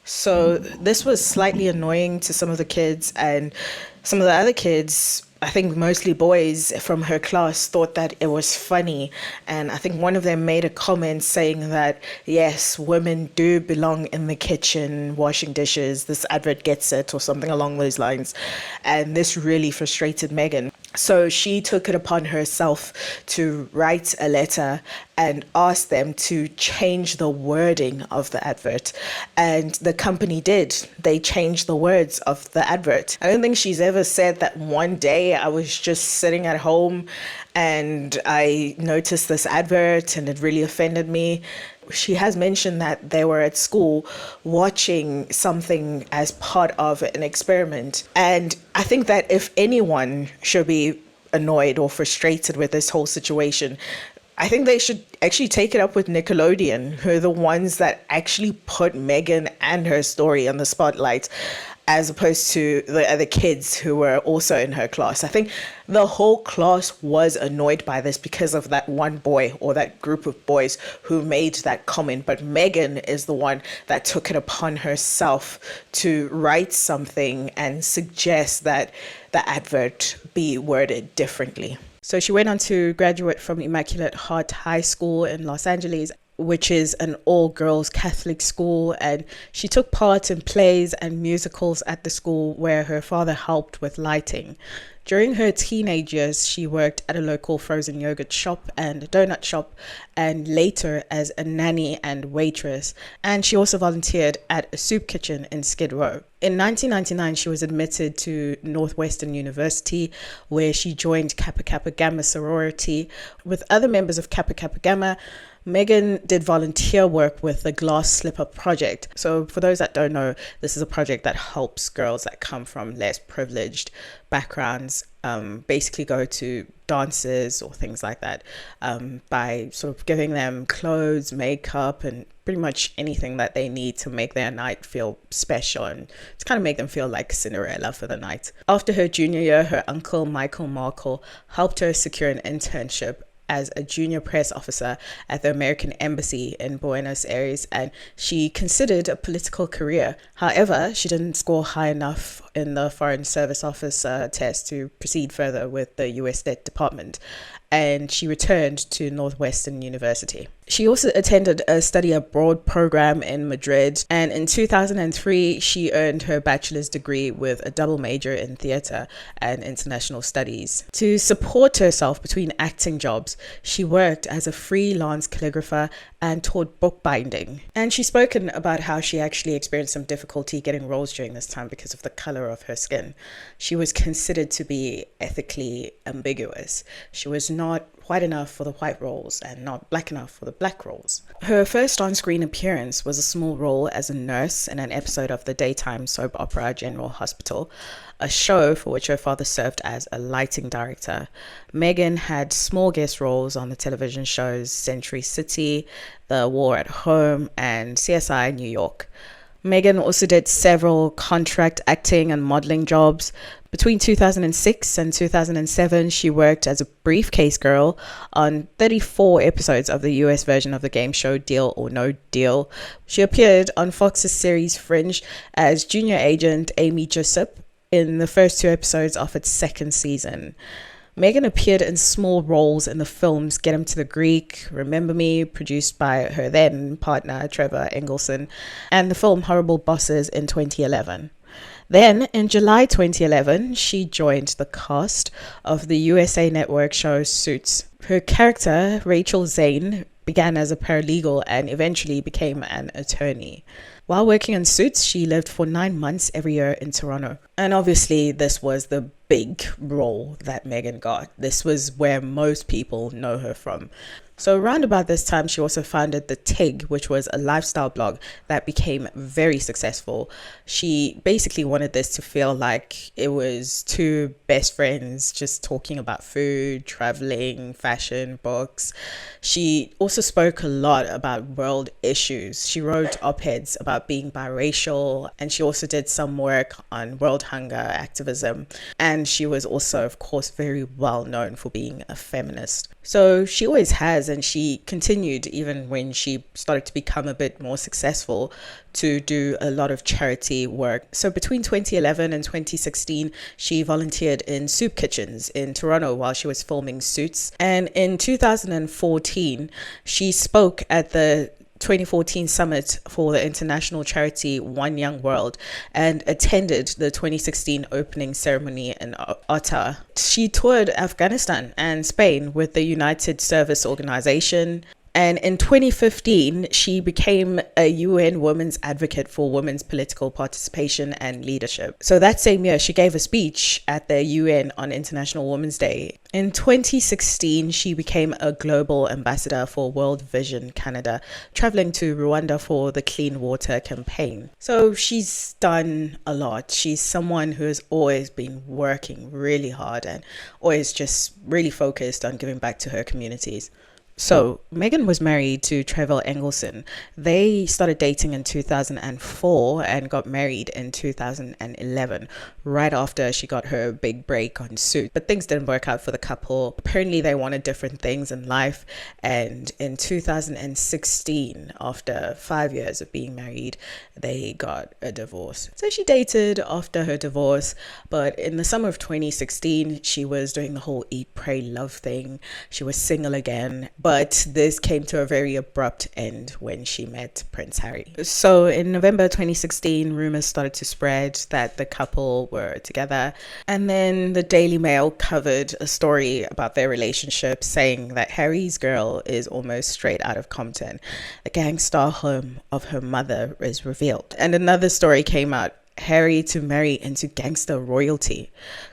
So this was slightly annoying to some of the kids, and some of the other kids, I think mostly boys from her class, thought that it was funny. And I think one of them made a comment saying that, yes, women do belong in the kitchen washing dishes. This advert gets it, or something along those lines. And this really frustrated Meghan. So she took it upon herself to write a letter and ask them to change the wording of the advert. And the company did. They changed the words of the advert. I don't think she's ever said that one day I was just sitting at home and I noticed this advert and it really offended me. She has mentioned that they were at school watching something as part of an experiment. And I think that if anyone should be annoyed or frustrated with this whole situation, I think they should actually take it up with Nickelodeon, who are the ones that actually put Meghan and her story on the spotlight, as opposed to the other kids who were also in her class. I think the whole class was annoyed by this because of that one boy, or that group of boys who made that comment. But Meghan is the one that took it upon herself to write something and suggest that the advert be worded differently. So she went on to graduate from Immaculate Heart High School in Los Angeles, which is an all-girls Catholic school, and she took part in plays and musicals at the school where her father helped with lighting. During her teenage years, she worked at a local frozen yogurt shop and a donut shop, and later as a nanny and waitress. And she also volunteered at a soup kitchen in Skid Row. In 1999, she was admitted to Northwestern University, where she joined Kappa Kappa Gamma sorority. With other members of Kappa Kappa Gamma, Meghan did volunteer work with the Glass Slipper Project. So for those that don't know, this is a project that helps girls that come from less privileged backgrounds basically go to dances or things like that by sort of giving them clothes, makeup, and pretty much anything that they need to make their night feel special and to kind of make them feel like Cinderella for the night. After her junior year, her uncle Michael Markle helped her secure an internship as a junior press officer at the American Embassy in Buenos Aires, and she considered a political career. However, she didn't score high enough in the Foreign Service Office test to proceed further with the US State Department. and she returned to Northwestern University. She also attended a study abroad program in Madrid, and in 2003, she earned her bachelor's degree with a double major in theatre and international studies. To support herself between acting jobs, she worked as a freelance calligrapher and taught bookbinding. And she's spoken about how she actually experienced some difficulty getting roles during this time because of the color of her skin. She was considered to be ethically ambiguous. She was not white enough for the white roles and not black enough for the black roles. Her first on-screen appearance was a small role as a nurse in an episode of the daytime soap opera General Hospital, a show for which her father served as a lighting director. Meghan had small guest roles on the television shows Century City, The War at Home, and CSI New York. Meghan also did several contract acting and modeling jobs. Between 2006 and 2007, she worked as a briefcase girl on 34 episodes of the US version of the game show Deal or No Deal. She appeared on Fox's series Fringe as junior agent Amy Jessup in the first 2 episodes of its 2nd season. Meghan appeared in small roles in the films Get Him to the Greek, Remember Me, produced by her then partner Trevor Engelson, and the film Horrible Bosses in 2011. Then, in July 2011, she joined the cast of the USA Network show Suits. Her character, Rachel Zane, began as a paralegal and eventually became an attorney. While working on Suits, she lived for 9 months every year in Toronto. And obviously, this was the big role that Meghan got. This was where most people know her from. So around about this time, she also founded The Tig, which was a lifestyle blog that became very successful. She basically wanted this to feel like it was 2 best friends just talking about food, traveling, fashion, books. She also spoke a lot about world issues. She wrote op-eds about being biracial, and she also did some work on world hunger activism. And she was also, of course, very well known for being a feminist. So she always has, and she continued even when she started to become a bit more successful, to do a lot of charity work. So between 2011 and 2016, she volunteered in soup kitchens in Toronto while she was filming Suits. And in 2014, she spoke at the 2014 summit for the international charity One Young World and attended the 2016 opening ceremony in Ottawa. She toured Afghanistan and Spain with the United Service Organization. And in 2015, she became a UN Women's Advocate for women's political participation and leadership. So that same year, she gave a speech at the UN on International Women's Day. In 2016, she became a global ambassador for World Vision Canada, traveling to Rwanda for the Clean Water campaign. So she's done a lot. She's someone who has always been working really hard and always just really focused on giving back to her communities. So Meghan was married to Trevor Engelson. They started dating in 2004 and got married in 2011, right after she got her big break on Suits. But things didn't work out for the couple. Apparently they wanted different things in life. And in 2016, after 5 years of being married, they got a divorce. So she dated after her divorce, but in the summer of 2016, she was doing the whole eat, pray, love thing. She was single again. But this came to a very abrupt end when she met Prince Harry. So in November 2016, rumors started to spread that the couple were together. And then the Daily Mail covered a story about their relationship, saying that Harry's girl is almost straight out of Compton. The gangster home of her mother is revealed. And another story came out, Harry to marry into gangster royalty.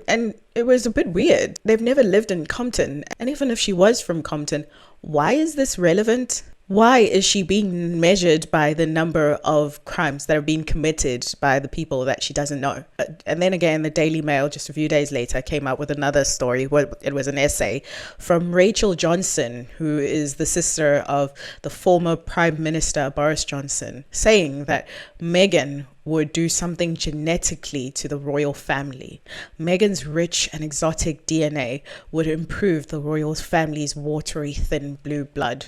And it was a bit weird. They've never lived in Compton. And even if she was from Compton, why is this relevant? Why is she being measured by the number of crimes that are being committed by the people that she doesn't know? And then again, the Daily Mail, just a few days later, came out with another story. It was an essay from Rachel Johnson, who is the sister of the former Prime Minister Boris Johnson, saying that Meghan would do something genetically to the royal family. Meghan's rich and exotic DNA would improve the royal family's watery, thin blue blood.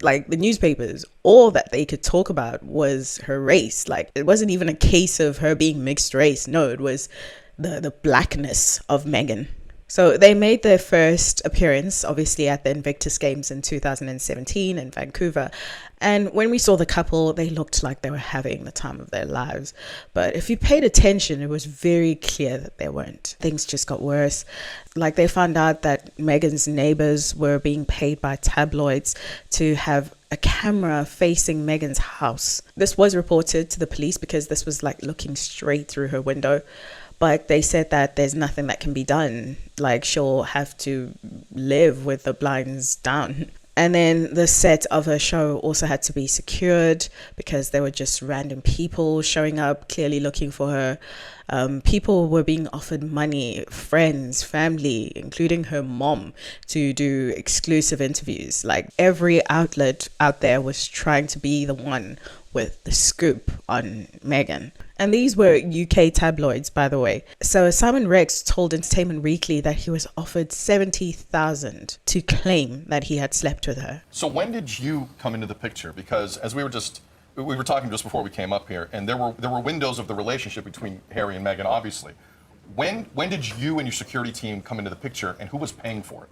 Like the newspapers, all that they could talk about was her race. Like it wasn't even a case of her being mixed race. No, it was the blackness of Meghan. So they made their first appearance, obviously, at the Invictus Games in 2017 in Vancouver. And when we saw the couple, they looked like they were having the time of their lives. But if you paid attention, it was very clear that they weren't. Things just got worse. Like, they found out that Meghan's neighbors were being paid by tabloids to have a camera facing Meghan's house. This was reported to the police because this was like looking straight through her window. But they said that there's nothing that can be done. Like, she'll have to live with the blinds down. And then the set of her show also had to be secured because there were just random people showing up, clearly looking for her. People were being offered money, friends, family, including her mom, to do exclusive interviews. Like, every outlet out there was trying to be the one with the scoop on Meghan. And these were UK tabloids, by the way. So Simon Rex told Entertainment Weekly that he was offered $70,000 to claim that he had slept with her. So when did you come into the picture? Because as we were talking just before we came up here, and there were windows of the relationship between Harry and Meghan, obviously. When did you and your security team come into the picture, and who was paying for it?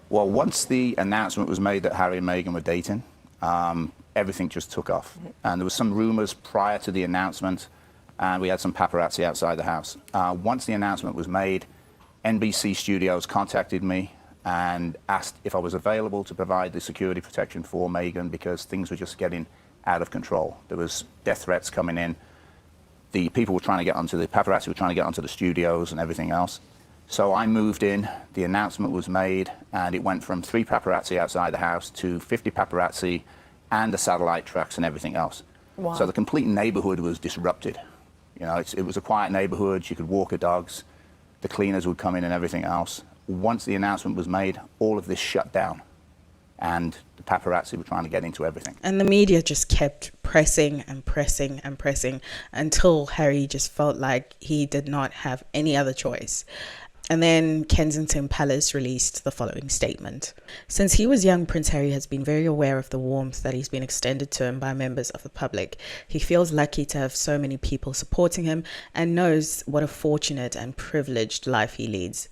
Well, once the announcement was made that Harry and Meghan were dating, everything just took off. And there was some rumors prior to the announcement, and we had some paparazzi outside the house. Once the announcement was made, NBC Studios contacted me and asked if I was available to provide the security protection for Meghan because things were just getting out of control. There was death threats coming in. The paparazzi were trying to get onto the studios and everything else. So I moved in, the announcement was made, and it went from 3 paparazzi outside the house to 50 paparazzi and the satellite trucks and everything else. Wow. So the complete neighborhood was disrupted. You know, it was a quiet neighborhood. You could walk your dogs. The cleaners would come in and everything else. Once the announcement was made, all of this shut down. And the paparazzi were trying to get into everything. And the media just kept pressing and pressing and pressing until Harry just felt like he did not have any other choice. And then Kensington Palace released the following statement. Since he was young, Prince Harry has been very aware of the warmth that he's been extended to him by members of the public. He feels lucky to have so many people supporting him and knows what a fortunate and privileged life he leads.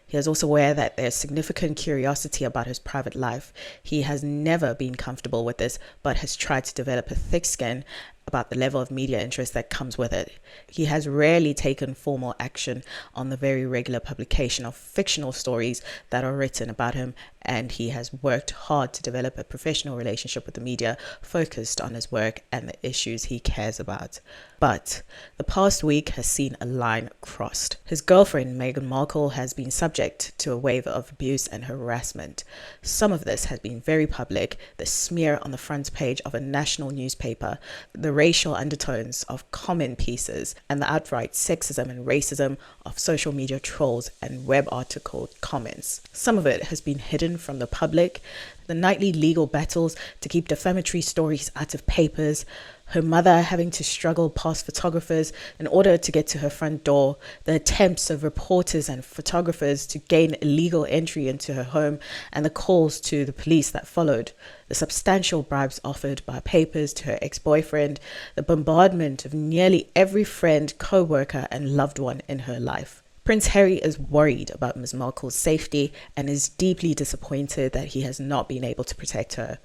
He is also aware that there's significant curiosity about his private life. He has never been comfortable with this, but has tried to develop a thick skin about the level of media interest that comes with it. He has rarely taken formal action on the very regular publication of fictional stories that are written about him, and he has worked hard to develop a professional relationship with the media focused on his work and the issues he cares about. But the past week has seen a line crossed. His girlfriend, Meghan Markle, has been subject to a wave of abuse and harassment. Some of this has been very public, the smear on the front page of a national newspaper, the racial undertones of comment pieces, and the outright sexism and racism of social media trolls and web article comments. Some of it has been hidden from the public, the nightly legal battles to keep defamatory stories out of papers, her mother having to struggle past photographers in order to get to her front door, the attempts of reporters and photographers to gain illegal entry into her home, and the calls to the police that followed, the substantial bribes offered by papers to her ex-boyfriend, the bombardment of nearly every friend, co-worker and loved one in her life. Prince Harry is worried about Ms. Markle's safety and is deeply disappointed that he has not been able to protect her.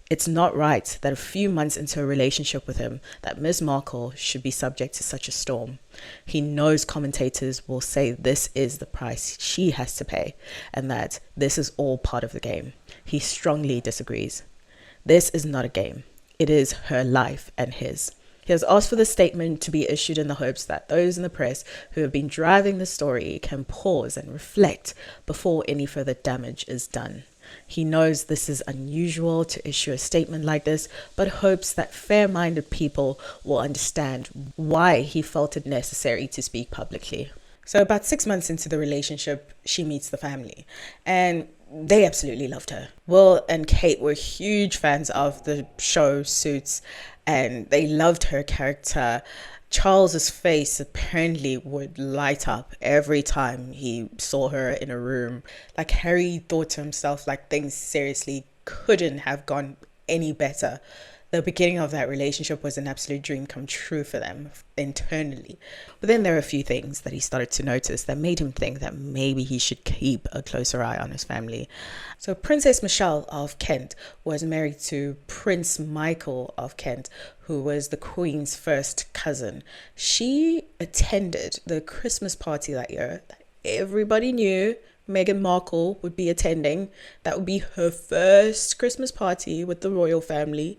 It's not right that a few months into a relationship with him that Ms. Markle should be subject to such a storm. He knows commentators will say this is the price she has to pay and that this is all part of the game. He strongly disagrees. This is not a game. It is her life and his. He has asked for the statement to be issued in the hopes that those in the press who have been driving the story can pause and reflect before any further damage is done. He knows this is unusual to issue a statement like this, but hopes that fair-minded people will understand why he felt it necessary to speak publicly. So about 6 months into the relationship, she meets the family, and they absolutely loved her. Will and Kate were huge fans of the show Suits, and they loved her character. Charles's face apparently would light up every time he saw her in a room. Like, Harry thought to himself, like, things seriously couldn't have gone any better. The beginning of that relationship was an absolute dream come true for them internally. But then there are a few things that he started to notice that made him think that maybe he should keep a closer eye on his family. So Princess Michelle of Kent was married to Prince Michael of Kent, who was the Queen's first cousin. She attended the Christmas party that year that everybody knew Meghan Markle would be attending. That would be her first Christmas party with the royal family.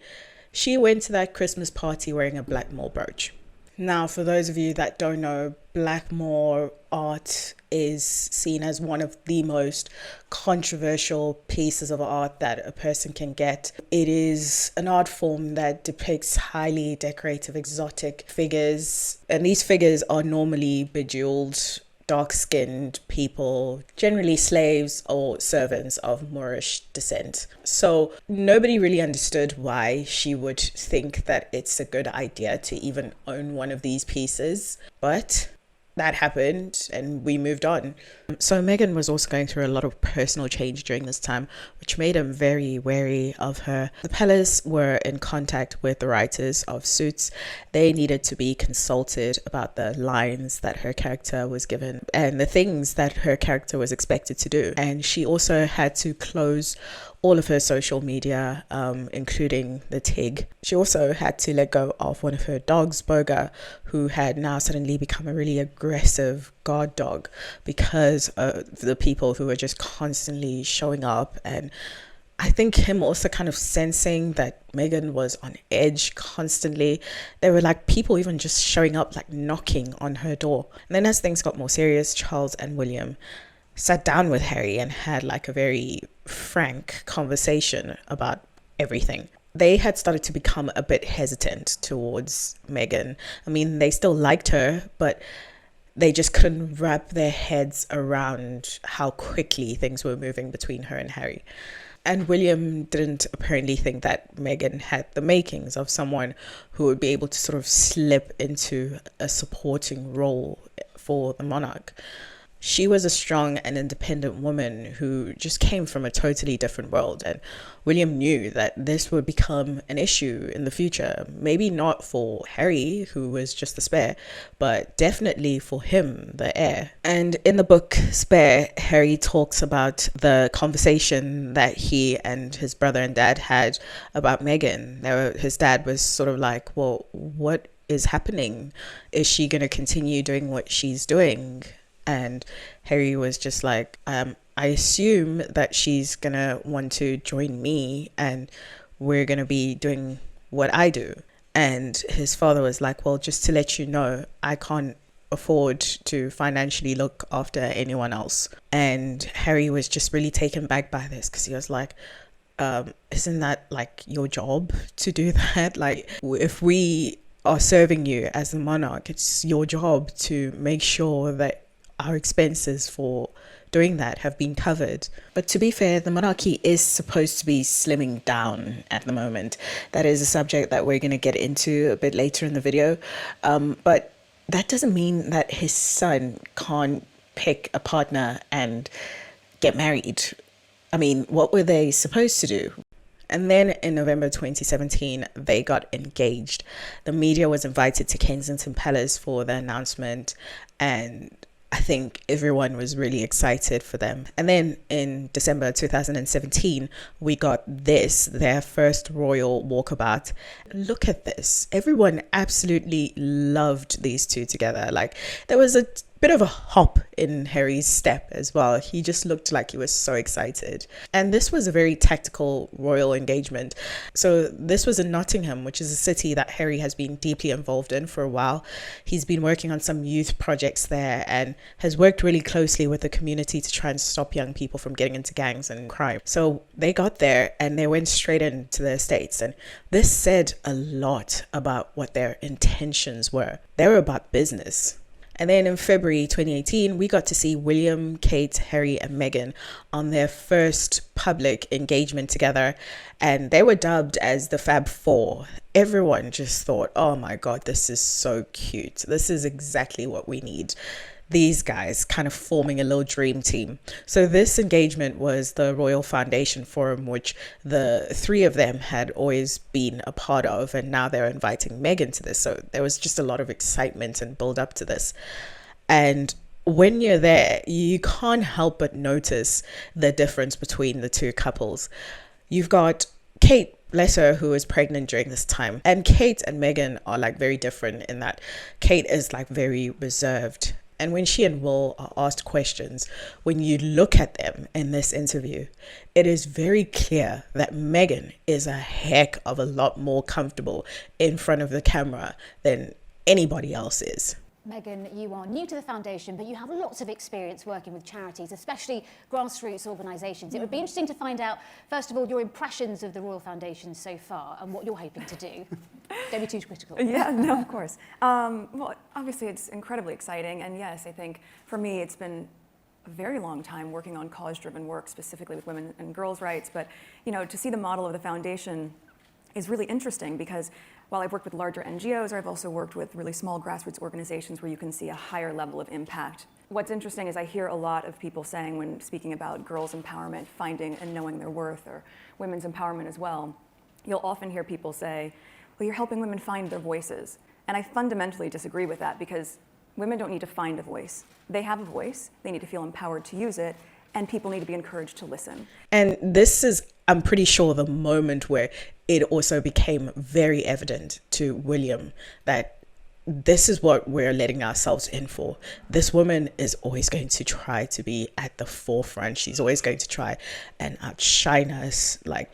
She went to that Christmas party wearing a Blackmore brooch. Now, for those of you that don't know, Blackmore art is seen as one of the most controversial pieces of art that a person can get. It is an art form that depicts highly decorative, exotic figures, and these figures are normally bejeweled, dark-skinned people, generally slaves or servants of Moorish descent. So nobody really understood why she would think that it's a good idea to even own one of these pieces, but that happened and we moved on. So Meghan was also going through a lot of personal change during this time, which made him very wary of her. The palace were in contact with the writers of Suits. They needed to be consulted about the lines that her character was given and the things that her character was expected to do. And she also had to close all of her social media, including the TIG. She also had to let go of one of her dogs, Boga, who had now suddenly become a really aggressive guard dog because of the people who were just constantly showing up. And I think him also kind of sensing that Meghan was on edge constantly. There were like people even just showing up, like knocking on her door. And then as things got more serious, Charles and William sat down with Harry and had like a very frank conversation about everything. They had started to become a bit hesitant towards Meghan. I mean, they still liked her, but they just couldn't wrap their heads around how quickly things were moving between her and Harry. And William didn't apparently think that Meghan had the makings of someone who would be able to sort of slip into a supporting role for the monarch. She was a strong and independent woman who just came from a totally different world. And William knew that this would become an issue in the future. Maybe not for Harry, who was just the spare, but definitely for him, the heir. And in the book Spare, Harry talks about the conversation that he and his brother and dad had about Meghan. His dad was sort of like, well, what is happening? Is she going to continue doing what she's doing? And Harry was just like, I assume that she's gonna want to join me and we're gonna be doing what I do. And his father was like, well, just to let you know, I can't afford to financially look after anyone else. And Harry was just really taken back by this because he was like, isn't that like your job to do that? Like, if we are serving you as the monarch, it's your job to make sure that our expenses for doing that have been covered. But to be fair, the monarchy is supposed to be slimming down at the moment. That is a subject that we're going to get into a bit later in the video. But that doesn't mean that his son can't pick a partner and get married. I mean, what were they supposed to do? And then in November 2017, they got engaged. The media was invited to Kensington Palace for the announcement, and I think everyone was really excited for them. And then in December 2017, we got their first royal walkabout. Look at this. Everyone absolutely loved these two together. Like, there was a bit of a hop in Harry's step as well. He just looked like he was so excited. And this was a very tactical royal engagement. So this was in Nottingham, which is a city that Harry has been deeply involved in for a while. He's been working on some youth projects there and has worked really closely with the community to try and stop young people from getting into gangs and crime. So they got there and they went straight into the estates. And this said a lot about what their intentions were. They were about business. And then in February 2018, we got to see William, Kate, Harry and Meghan on their first public engagement together. And they were dubbed as the Fab Four. Everyone just thought, oh my God, this is so cute. This is exactly what we need. these guys kind of forming a little dream team. So this engagement was the Royal Foundation Forum, which the three of them had always been a part of, and now they're inviting Meghan to this. So there was just a lot of excitement and build up to this. And when you're there, you can't help but notice the difference between the two couples. You've got Kate, bless her, who is pregnant during this time. And Kate and Meghan are like very different in that Kate is like very reserved. And when she and Will are asked questions, when you look at them in this interview, it is very clear that Meghan is a heck of a lot more comfortable in front of the camera than anybody else is. Meghan, you are new to the foundation, but you have lots of experience working with charities, especially grassroots organisations. It would be interesting to find out, first of all, your impressions of the Royal Foundation so far and what you're hoping to do. Don't be too critical. Yeah, no, of course. Well, obviously, it's incredibly exciting. And yes, I think for me, it's been a very long time working on cause-driven work, specifically with women and girls' rights. But, you know, to see the model of the foundation is really interesting because while I've worked with larger NGOs, I've also worked with really small grassroots organizations where you can see a higher level of impact. What's interesting is I hear a lot of people saying when speaking about girls' empowerment, finding and knowing their worth, or women's empowerment as well, you'll often hear people say, well, you're helping women find their voices. And I fundamentally disagree with that because women don't need to find a voice. They have a voice, they need to feel empowered to use it, and people need to be encouraged to listen. And this is, I'm pretty sure, the moment where it also became very evident to William that this is what we're letting ourselves in for. This woman is always going to try to be at the forefront. She's always going to try and outshine us. Like,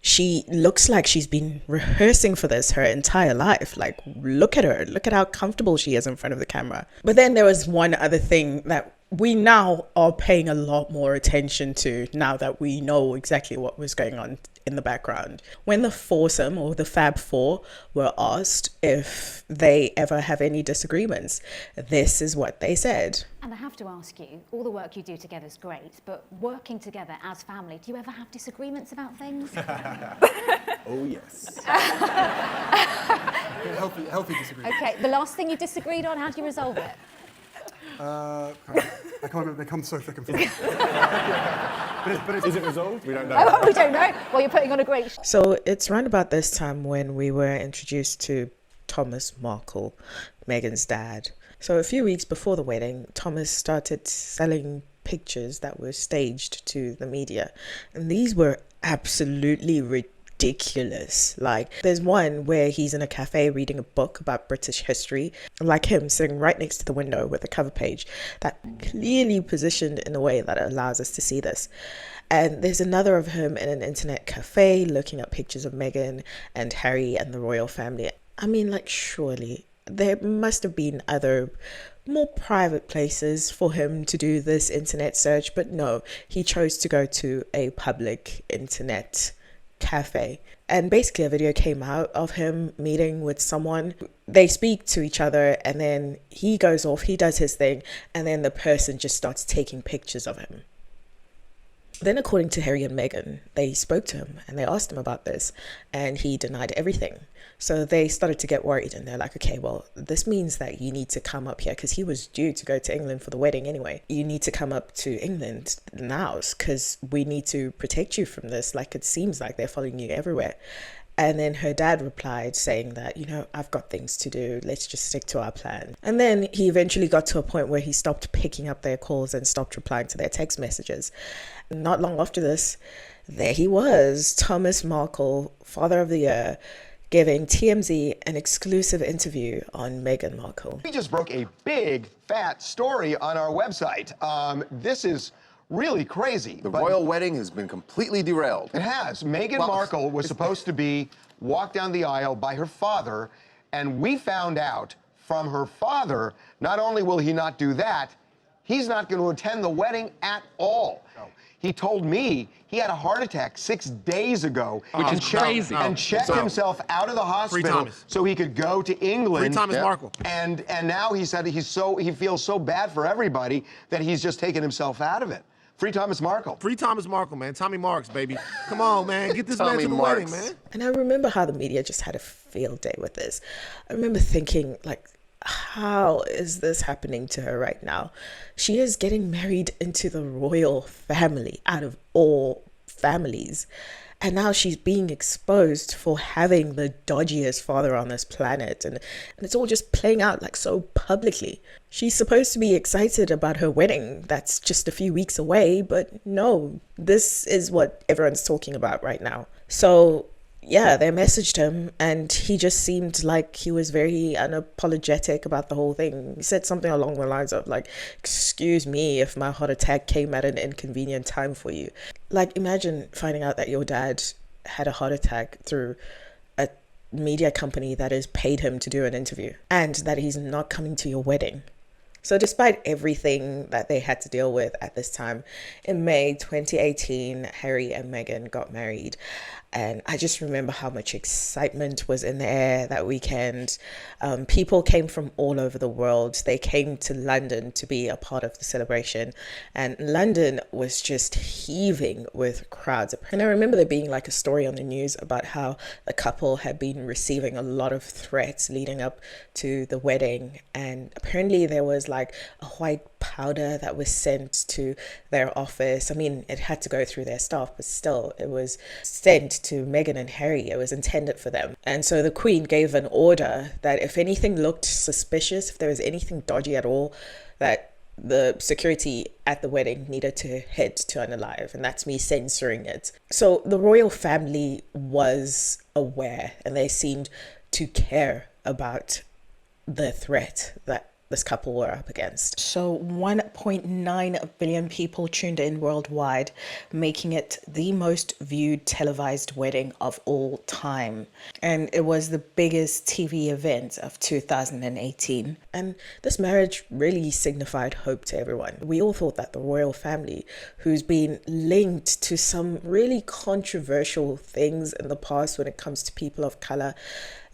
she looks like she's been rehearsing for this her entire life. Like, look at her. Look at how comfortable she is in front of the camera. But then there was one other thing that we now are paying a lot more attention to now that we know exactly what was going on in the background. When the foursome or the Fab Four were asked if they ever have any disagreements, this is what they said. And I have to ask you, all the work you do together is great, but working together as family, do you ever have disagreements about things? Oh, yes. healthy disagreement. Okay, the last thing you disagreed on, how do you resolve it? I can't remember, they come so thick and fast. But is it resolved? We don't know. Oh, we don't know. Well, you're putting on a great show. So it's around about this time when we were introduced to Thomas Markle, Meghan's dad. So a few weeks before the wedding, Thomas started selling pictures that were staged to the media. And these were absolutely ridiculous. Like, there's one where he's in a cafe reading a book about British history, like him sitting right next to the window with a cover page that clearly positioned in a way that allows us to see this. And there's another of him in an internet cafe looking at pictures of Meghan and Harry and the royal family. I mean, like, surely there must have been other more private places for him to do this internet search, but no, he chose to go to a public internet cafe. And basically a video came out of him meeting with someone. They speak to each other and then he goes off, he does his thing, and then the person just starts taking pictures of him. Then, according to Harry and Meghan, they spoke to him and they asked him about this and he denied everything. So they started to get worried and they're like, okay, well, this means that you need to come up here, because he was due to go to England for the wedding anyway. You need to come up to England now because we need to protect you from this. Like, it seems like they're following you everywhere. And then her dad replied saying that, you know, I've got things to do. Let's just stick to our plan. And then he eventually got to a point where he stopped picking up their calls and stopped replying to their text messages. Not long after this, there he was, Thomas Markle, Father of the Year, giving TMZ an exclusive interview on Meghan Markle. We just broke a big, fat story on our website. This is really crazy. The royal wedding has been completely derailed. It has. Meghan Markle was supposed to be walked down the aisle by her father, and we found out from her father, not only will he not do that, he's not going to attend the wedding at all. No. He told me he had a heart attack 6 days ago, which is crazy, and checked himself out of the hospital so he could go to England. Free Thomas Markle. And now he said he feels so bad for everybody that he's just taken himself out of it. Free Thomas Markle. Free Thomas Markle, man. Tommy Marks, baby. Come on, man. Get this man to the wedding, man. And I remember how the media just had a field day with this. I remember thinking, like, how is this happening to her right now? She is getting married into the royal family out of all families. And now she's being exposed for having the dodgiest father on this planet. And it's all just playing out like so publicly. She's supposed to be excited about her wedding that's just a few weeks away, but no, this is what everyone's talking about right now. So yeah, they messaged him and he just seemed like he was very unapologetic about the whole thing. He said something along the lines of like, excuse me if my heart attack came at an inconvenient time for you. Like, imagine finding out that your dad had a heart attack through a media company that has paid him to do an interview and that he's not coming to your wedding. So despite everything that they had to deal with at this time, in May 2018, Harry and Meghan got married. And I just remember how much excitement was in the air that weekend. People came from all over the world. They came to London to be a part of the celebration. And London was just heaving with crowds. And I remember there being like a story on the news about how the couple had been receiving a lot of threats leading up to the wedding. And apparently there was like a white powder that was sent to their office. I mean, it had to go through their staff, but still, it was sent to Meghan and Harry. It was intended for them. And so the Queen gave an order that if anything looked suspicious, if there was anything dodgy at all, that the security at the wedding needed to head to Unalive, and that's me censoring it. So the royal family was aware and they seemed to care about the threat that this couple were up against. So 1.9 billion people tuned in worldwide, making it the most viewed televised wedding of all time. And it was the biggest TV event of 2018. And this marriage really signified hope to everyone. We all thought that the royal family, who's been linked to some really controversial things in the past when it comes to people of color,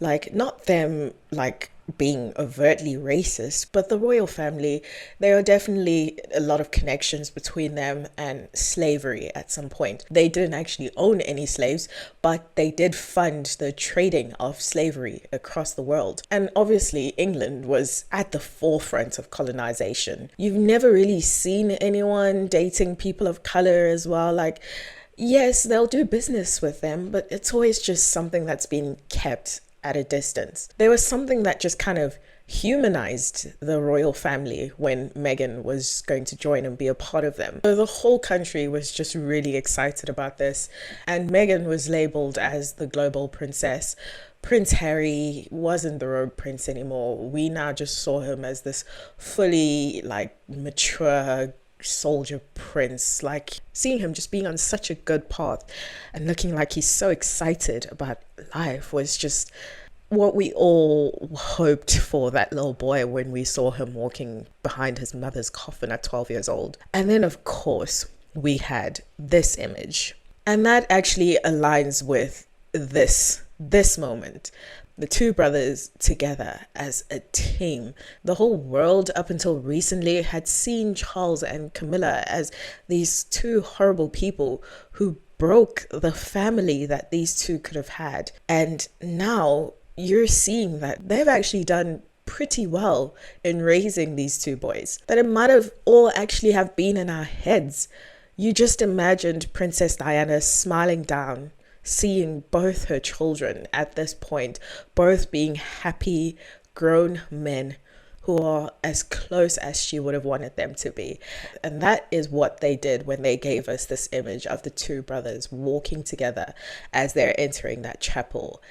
like not them like being overtly racist, but the royal family, there are definitely a lot of connections between them and slavery at some point. They didn't actually own any slaves, but they did fund the trading of slavery across the world. And obviously England was at the forefront of colonization. You've never really seen anyone dating people of color as well. Like, yes, they'll do business with them, but it's always just something that's been kept at a distance. There was something that just kind of humanized the royal family when Meghan was going to join and be a part of them. So the whole country was just really excited about this, and Meghan was labeled as the global princess. Prince Harry wasn't the rogue prince anymore. We now just saw him as this fully like mature soldier prince. Like seeing him just being on such a good path and looking like he's so excited about life was just what we all hoped for that little boy when we saw him walking behind his mother's coffin at 12 years old. And then of course we had this image, and that actually aligns with this moment. The two brothers together as a team. The whole world up until recently had seen Charles and Camilla as these two horrible people who broke the family that these two could have had. And now you're seeing that they've actually done pretty well in raising these two boys. That it might have all actually have been in our heads. You just imagined Princess Diana smiling down, seeing both her children at this point, both being happy grown men who are as close as she would have wanted them to be. And that is what they did when they gave us this image of the two brothers walking together as they're entering that chapel.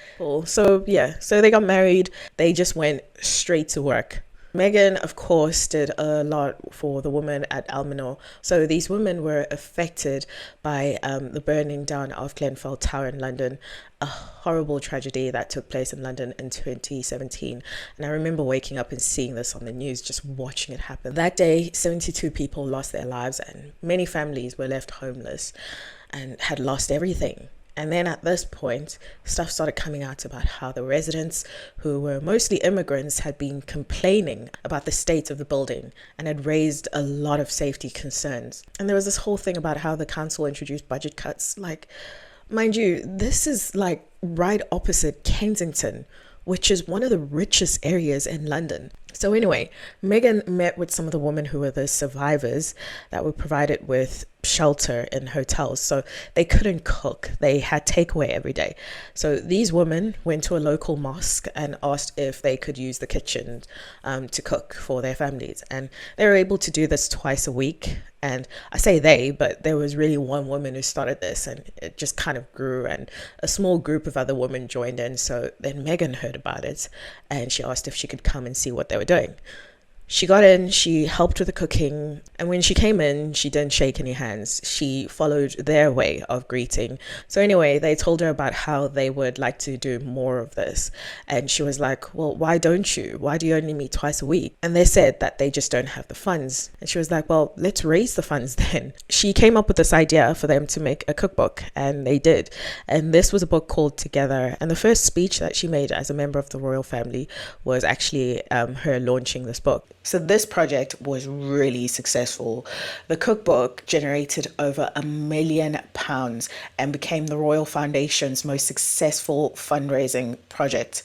So yeah, so they got married. They just went straight to work. Meghan, of course, did a lot for the women at Almanor. So these women were affected by the burning down of Grenfell Tower in London, a horrible tragedy that took place in London in 2017. And I remember waking up and seeing this on the news, just watching it happen. That day, 72 people lost their lives and many families were left homeless and had lost everything. And then at this point, stuff started coming out about how the residents, who were mostly immigrants, had been complaining about the state of the building and had raised a lot of safety concerns. And there was this whole thing about how the council introduced budget cuts. Like, mind you, this is like right opposite Kensington, which is one of the richest areas in London. So anyway, Meghan met with some of the women who were the survivors that were provided with shelter in hotels. So they couldn't cook. They had takeaway every day. So these women went to a local mosque and asked if they could use the kitchen to cook for their families. And they were able to do this twice a week. And I say they, but there was really one woman who started this, and it just kind of grew, and a small group of other women joined in. So then Meghan heard about it, and she asked if she could come and see what they were doing. She got in, she helped with the cooking, and when she came in, she didn't shake any hands. She followed their way of greeting. So anyway, they told her about how they would like to do more of this. And she was like, well, why don't you? Why do you only meet twice a week? And they said that they just don't have the funds. And she was like, well, let's raise the funds then. She came up with this idea for them to make a cookbook, and they did. And this was a book called Together. And the first speech that she made as a member of the royal family was actually her launching this book. So this project was really successful. The cookbook generated over £1 million and became the Royal Foundation's most successful fundraising project.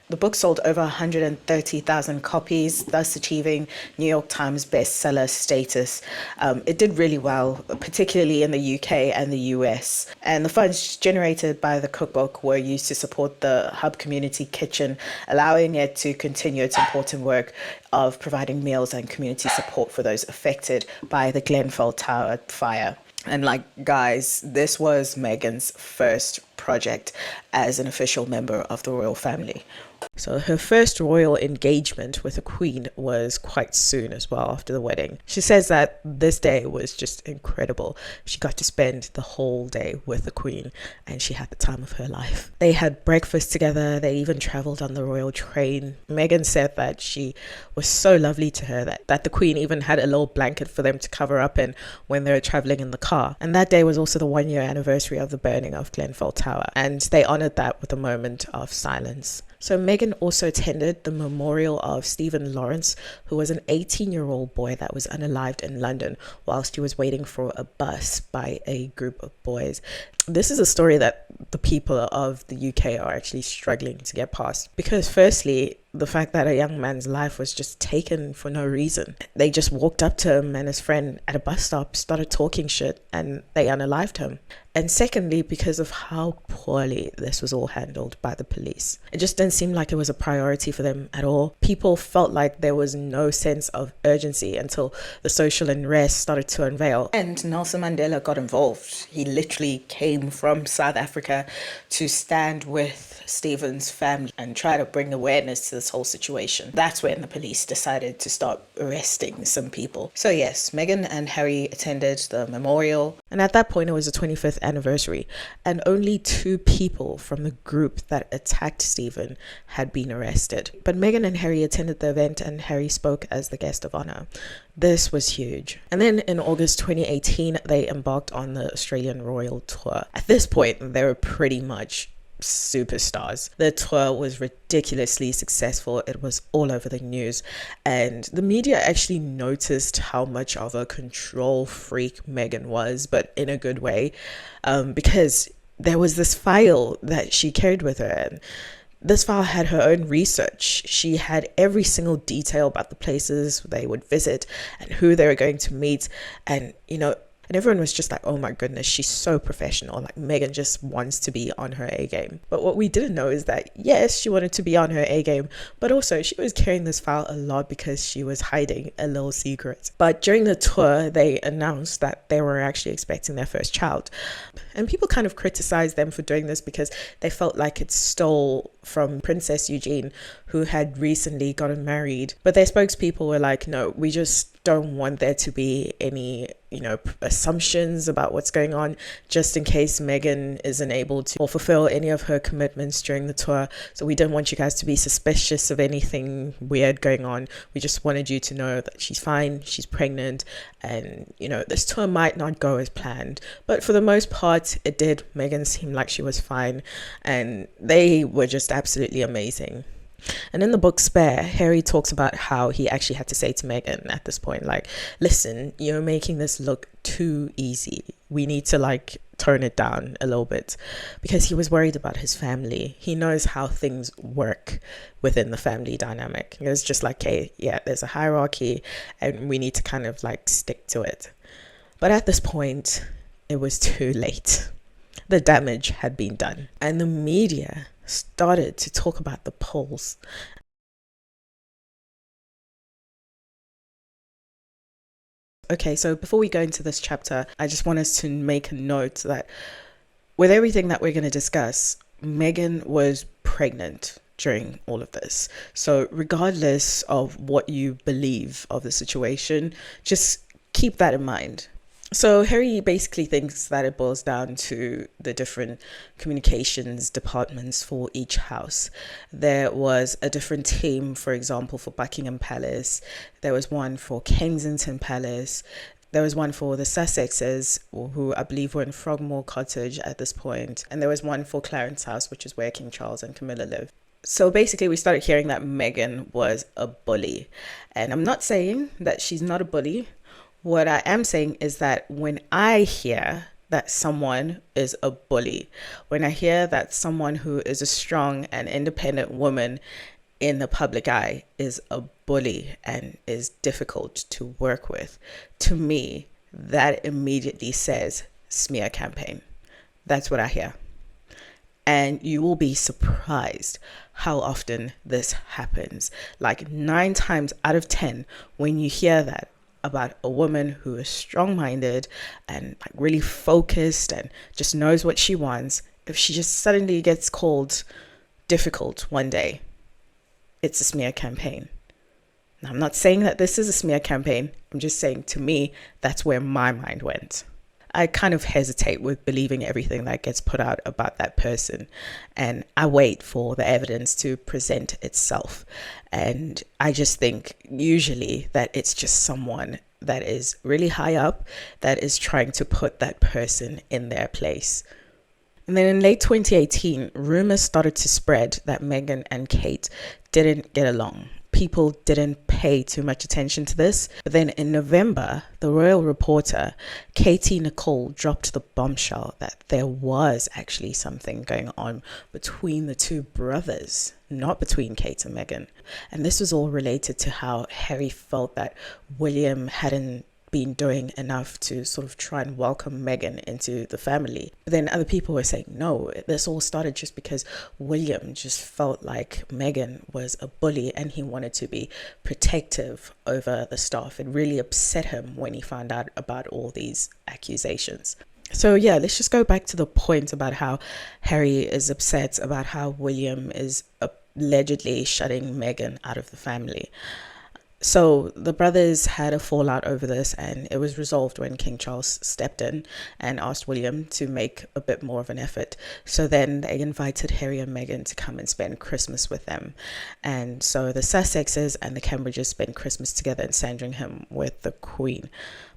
The book sold over 130,000 copies, thus achieving New York Times bestseller status. It did really well, particularly in the UK and the US. And the funds generated by the cookbook were used to support the Hub Community Kitchen, allowing it to continue its important work of providing meals and community support for those affected by the Grenfell Tower fire. And guys, this was Meghan's first project as an official member of the royal family. So her first royal engagement with the Queen was quite soon as well after the wedding. She says that this day was just incredible. She got to spend the whole day with the Queen, and she had the time of her life. They had breakfast together. They even traveled on the royal train. Meghan said that she was so lovely to her that the Queen even had a little blanket for them to cover up in when they were traveling in the car. And that day was also the 1-year anniversary of the burning of Grenfell Tower, and they honored that with a moment of silence. So Meghan also attended the memorial of Stephen Lawrence, who was an 18-year-old boy that was unalived in London whilst he was waiting for a bus by a group of boys. This is a story that the people of the UK are actually struggling to get past, because firstly, the fact that a young man's life was just taken for no reason. They just walked up to him and his friend at a bus stop, started talking shit, and they unalived him. And secondly, because of how poorly this was all handled by the police. It just didn't seem like it was a priority for them at all. People felt like there was no sense of urgency until the social unrest started to unveil. And Nelson Mandela got involved. He literally came from South Africa to stand with Stephen's family and try to bring awareness to this whole situation. That's when the police decided to start arresting some people. So yes, Meghan and Harry attended the memorial, and at that point it was the 25th anniversary, and only 2 people from the group that attacked Stephen had been arrested. But Meghan and Harry attended the event, and Harry spoke as the guest of honor. This was huge. And then in August 2018, they embarked on the Australian Royal Tour. At this point, they were pretty much superstars. The tour was ridiculously successful. It was all over the news, and the media actually noticed how much of a control freak Meghan was, but in a good way, because there was this file that she carried with her, and this file had her own research. She had every single detail about the places they would visit and who they were going to meet, and and everyone was just like, oh my goodness, she's so professional. Like, Meghan just wants to be on her A game. But what we didn't know is that, yes, she wanted to be on her A game, but also she was carrying this file a lot because she was hiding a little secret. But during the tour, they announced that they were actually expecting their first child. And people kind of criticized them for doing this because they felt like it stole from Princess Eugenie, who had recently gotten married. But their spokespeople were like, no, we just don't want there to be any, assumptions about what's going on, just in case Meghan isn't able to fulfill any of her commitments during the tour. So we don't want you guys to be suspicious of anything weird going on. We just wanted you to know that she's fine, she's pregnant, and, this tour might not go as planned. But for the most part, it did. Meghan seemed like she was fine, and they were just absolutely amazing. And in the book Spare, Harry talks about how he actually had to say to Meghan at this point, like, listen, you're making this look too easy. We need to tone it down a little bit because he was worried about his family. He knows how things work within the family dynamic. It was just like, hey, yeah, there's a hierarchy and we need to kind of like stick to it. But at this point, it was too late. The damage had been done. And the media started to talk about the polls. Okay, so before we go into this chapter, I just want us to make a note that with everything that we're going to discuss, Meghan was pregnant during all of this. So regardless of what you believe of the situation, just keep that in mind. So Harry basically thinks that it boils down to the different communications departments for each house. There was a different team, for example, for Buckingham Palace. There was one for Kensington Palace. There was one for the Sussexes, who I believe were in Frogmore Cottage at this point. And there was one for Clarence House, which is where King Charles and Camilla live. So basically, we started hearing that Meghan was a bully. And I'm not saying that she's not a bully. What I am saying is that when I hear that someone is a bully, when I hear that someone who is a strong and independent woman in the public eye is a bully and is difficult to work with, to me, that immediately says smear campaign. That's what I hear. And you will be surprised how often this happens. Like 9 times out of 10, when you hear that about a woman who is strong-minded and like really focused and just knows what she wants, if she just suddenly gets called difficult one day, it's a smear campaign. Now, I'm not saying that this is a smear campaign. I'm just saying, to me, that's where my mind went. I kind of hesitate with believing everything that gets put out about that person. And I wait for the evidence to present itself. And I just think usually that it's just someone that is really high up that is trying to put that person in their place. And then in late 2018, rumors started to spread that Meghan and Kate didn't get along. People didn't pay too much attention to this. But then in November, the royal reporter, Katie Nicole, dropped the bombshell that there was actually something going on between the two brothers, not between Kate and Meghan. And this was all related to how Harry felt that William hadn't been doing enough to sort of try and welcome Meghan into the family. But then other people were saying, no, this all started just because William just felt like Meghan was a bully and he wanted to be protective over the staff. It really upset him when he found out about all these accusations. So yeah, let's just go back to the point about how Harry is upset about how William is allegedly shutting Meghan out of the family. So the brothers had a fallout over this, and it was resolved when King Charles stepped in and asked William to make a bit more of an effort. So then they invited Harry and Meghan to come and spend Christmas with them. And so the Sussexes and the Cambridges spent Christmas together in Sandringham with the Queen.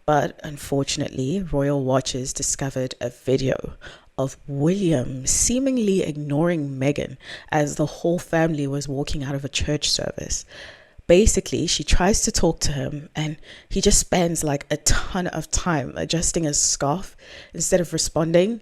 But unfortunately, royal watchers discovered a video of William seemingly ignoring Meghan as the whole family was walking out of a church service. Basically, she tries to talk to him and he just spends like a ton of time adjusting his scarf instead of responding.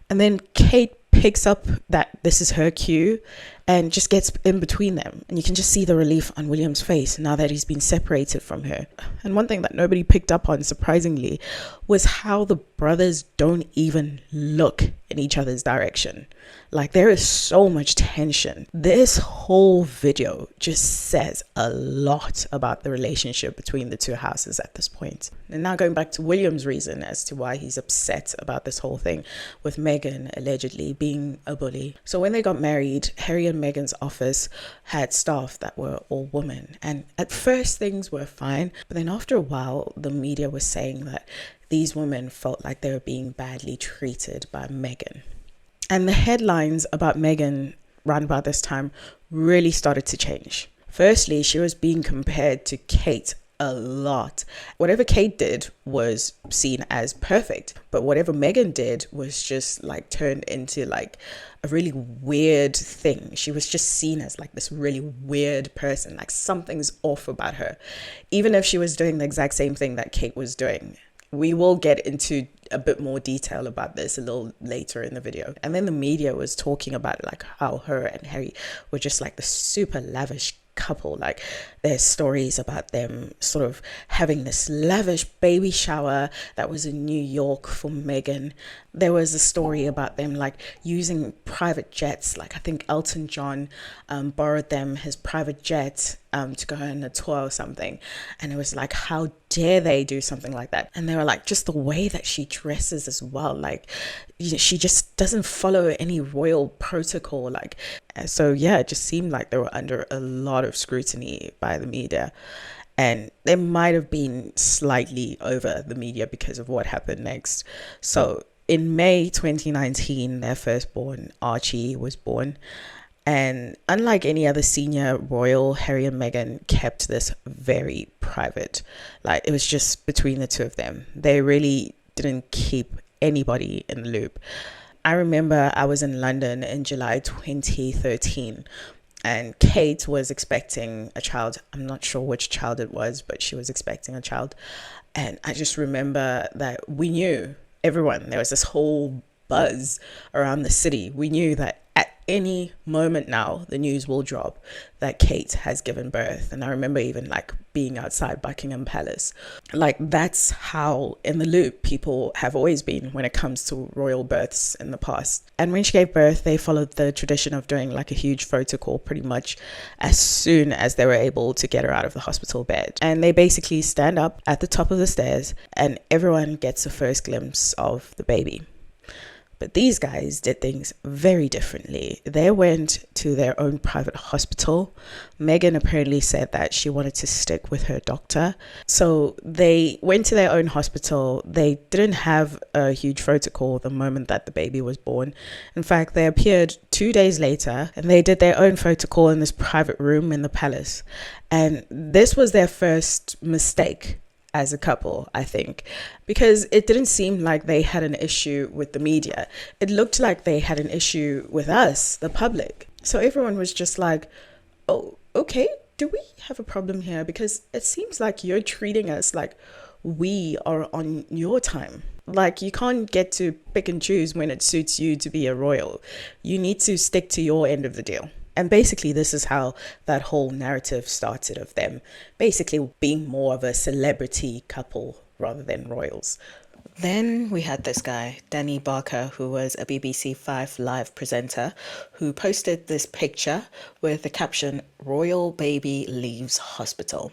And then Kate picks up that this is her cue and just gets in between them. And you can just see the relief on William's face now that he's been separated from her. And one thing that nobody picked up on, surprisingly, was how the brothers don't even look in each other's direction. Like, there is so much tension. This whole video just says a lot about the relationship between the two houses at this point. And now going back to William's reason as to why he's upset about this whole thing with Meghan allegedly being a bully. So when they got married, Harry and Meghan's office had staff that were all women. And at first things were fine, but then after a while, the media was saying that these women felt like they were being badly treated by Meghan. And the headlines about Meghan around about this time really started to change. Firstly, she was being compared to Kate a lot. Whatever Kate did was seen as perfect, but whatever Meghan did was just like turned into like a really weird thing. She was just seen as like this really weird person, like something's off about her, even if she was doing the exact same thing that Kate was doing. We will get into a bit more detail about this a little later in the video. And then the media was talking about like how her and Harry were just like the super lavish couple. Like there's stories about them sort of having this lavish baby shower that was in New York for Meghan. There was a story about them like using private jets. Like I think Elton John borrowed them his private jet to go on a tour or something. And it was like, how dare they do something like that? And they were like, just the way that she dresses as well. Like, you know, she just doesn't follow any royal protocol. Like, so yeah, it just seemed like they were under a lot of scrutiny by the media. And they might have been slightly over the media because of what happened next. So in May 2019, their firstborn, Archie, was born. And unlike any other senior royal, Harry and Meghan kept this very private. Like it was just between the two of them. They really didn't keep anybody in the loop. I remember I was in London in July 2013 and Kate was expecting a child. I'm not sure which child it was, but she was expecting a child. And I just remember that we knew, everyone, there was this whole buzz around the city. We knew that at any moment now, the news will drop that Kate has given birth. And I remember even like being outside Buckingham Palace. Like that's how in the loop people have always been when it comes to royal births in the past. And when she gave birth, they followed the tradition of doing like a huge photo call pretty much as soon as they were able to get her out of the hospital bed. And they basically stand up at the top of the stairs and everyone gets a first glimpse of the baby. But these guys did things very differently. They went to their own private hospital. Meghan apparently said that she wanted to stick with her doctor. So they went to their own hospital. They didn't have a huge protocol the moment that the baby was born. In fact, they appeared 2 days later and they did their own protocol in this private room in the palace. And this was their first mistake as a couple, I think, because it didn't seem like they had an issue with the media. It looked like they had an issue with us, the public. So everyone was just like, oh, okay, do we have a problem here? Because it seems like you're treating us like we are on your time. Like you can't get to pick and choose when it suits you to be a royal. You need to stick to your end of the deal. And basically, this is how that whole narrative started of them basically being more of a celebrity couple rather than royals. Then we had this guy, Danny Barker, who was a BBC 5 Live presenter, who posted this picture with the caption, "Royal baby leaves hospital."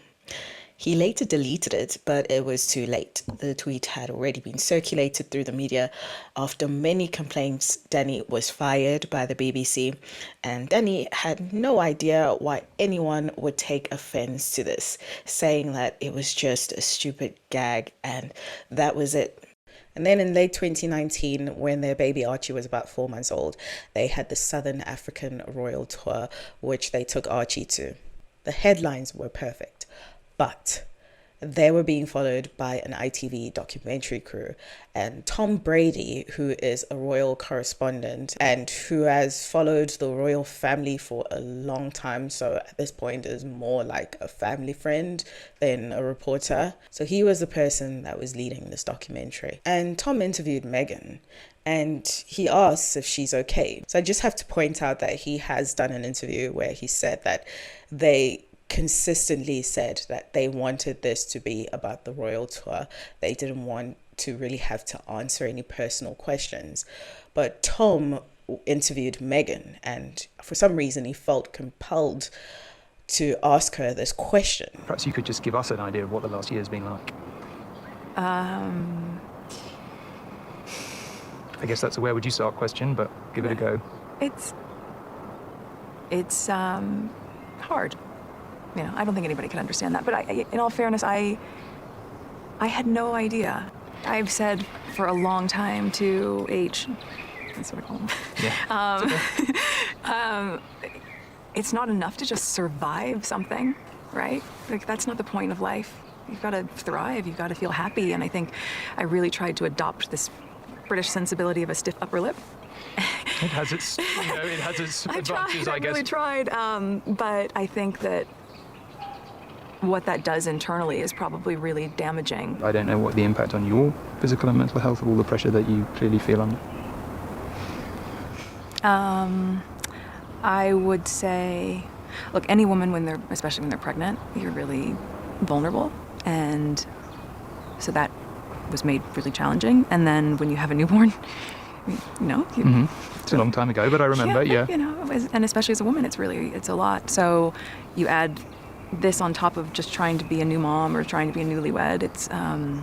He later deleted it, but it was too late. The tweet had already been circulated through the media. After many complaints, Danny was fired by the BBC, and Danny had no idea why anyone would take offense to this, saying that it was just a stupid gag, and that was it. And then in late 2019, when their baby Archie was about 4 months old, they had the Southern African Royal Tour, which they took Archie to. The headlines were perfect. But they were being followed by an ITV documentary crew. And Tom Brady, who is a royal correspondent and who has followed the royal family for a long time, so at this point is more like a family friend than a reporter. So he was the person that was leading this documentary. And Tom interviewed Meghan and he asks if she's okay. So I just have to point out that he has done an interview where he said that they consistently said that they wanted this to be about the royal tour. They didn't want to really have to answer any personal questions. But Tom interviewed Meghan, and for some reason he felt compelled to ask her this question. Perhaps you could just give us an idea of what the last year's been like. I guess that's a where would you start question, but give it a go. It's hard. You know, I don't think anybody can understand that. But in all fairness, I had no idea. I've said for a long time to H, that's what I call him. Yeah. It's not enough to just survive something, right? Like that's not the point of life. You've got to thrive. You've got to feel happy. And I think I really tried to adopt this British sensibility of a stiff upper lip. It has its, advantages, I guess. I really tried. But I think that what that does internally is probably really damaging. I don't know what the impact on your physical and mental health of all the pressure that you clearly feel under. I would say, look, any woman, especially when they're pregnant, you're really vulnerable. And so that was made really challenging. And then when you have a newborn, It's a long time ago, but I remember, yeah. And especially as a woman, it's a lot. So you add this on top of just trying to be a new mom or trying to be a newlywed. It's, I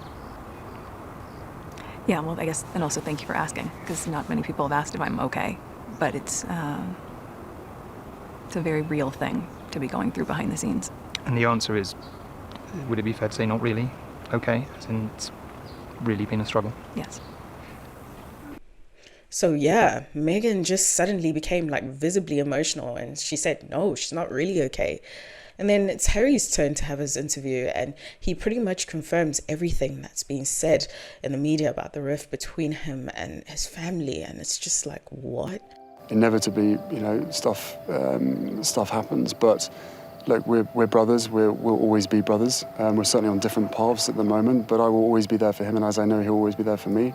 guess, and also thank you for asking, because not many people have asked if I'm okay. But it's a very real thing to be going through behind the scenes. And the answer is, would it be fair to say not really okay? As in, it's really been a struggle? Yes. So yeah, Meghan just suddenly became like visibly emotional, and she said, no, she's not really okay. And then it's Harry's turn to have his interview, and he pretty much confirms everything that's being said in the media about the rift between him and his family. And it's just like, what? Inevitably, stuff happens, but look, we're brothers. We'll always be brothers. We're certainly on different paths at the moment, but I will always be there for him, and as I know, he'll always be there for me.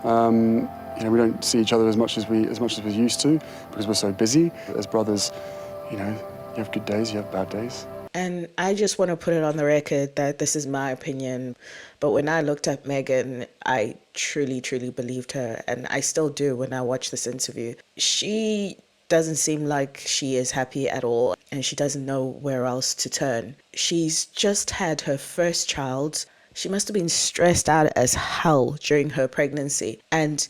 We don't see each other as much as we used to because we're so busy. As brothers, you have good days, you have bad days. And I just want to put it on the record that this is my opinion. But when I looked at Meghan, I truly, truly believed her. And I still do when I watch this interview. She doesn't seem like she is happy at all. And she doesn't know where else to turn. She's just had her first child. She must have been stressed out as hell during her pregnancy. And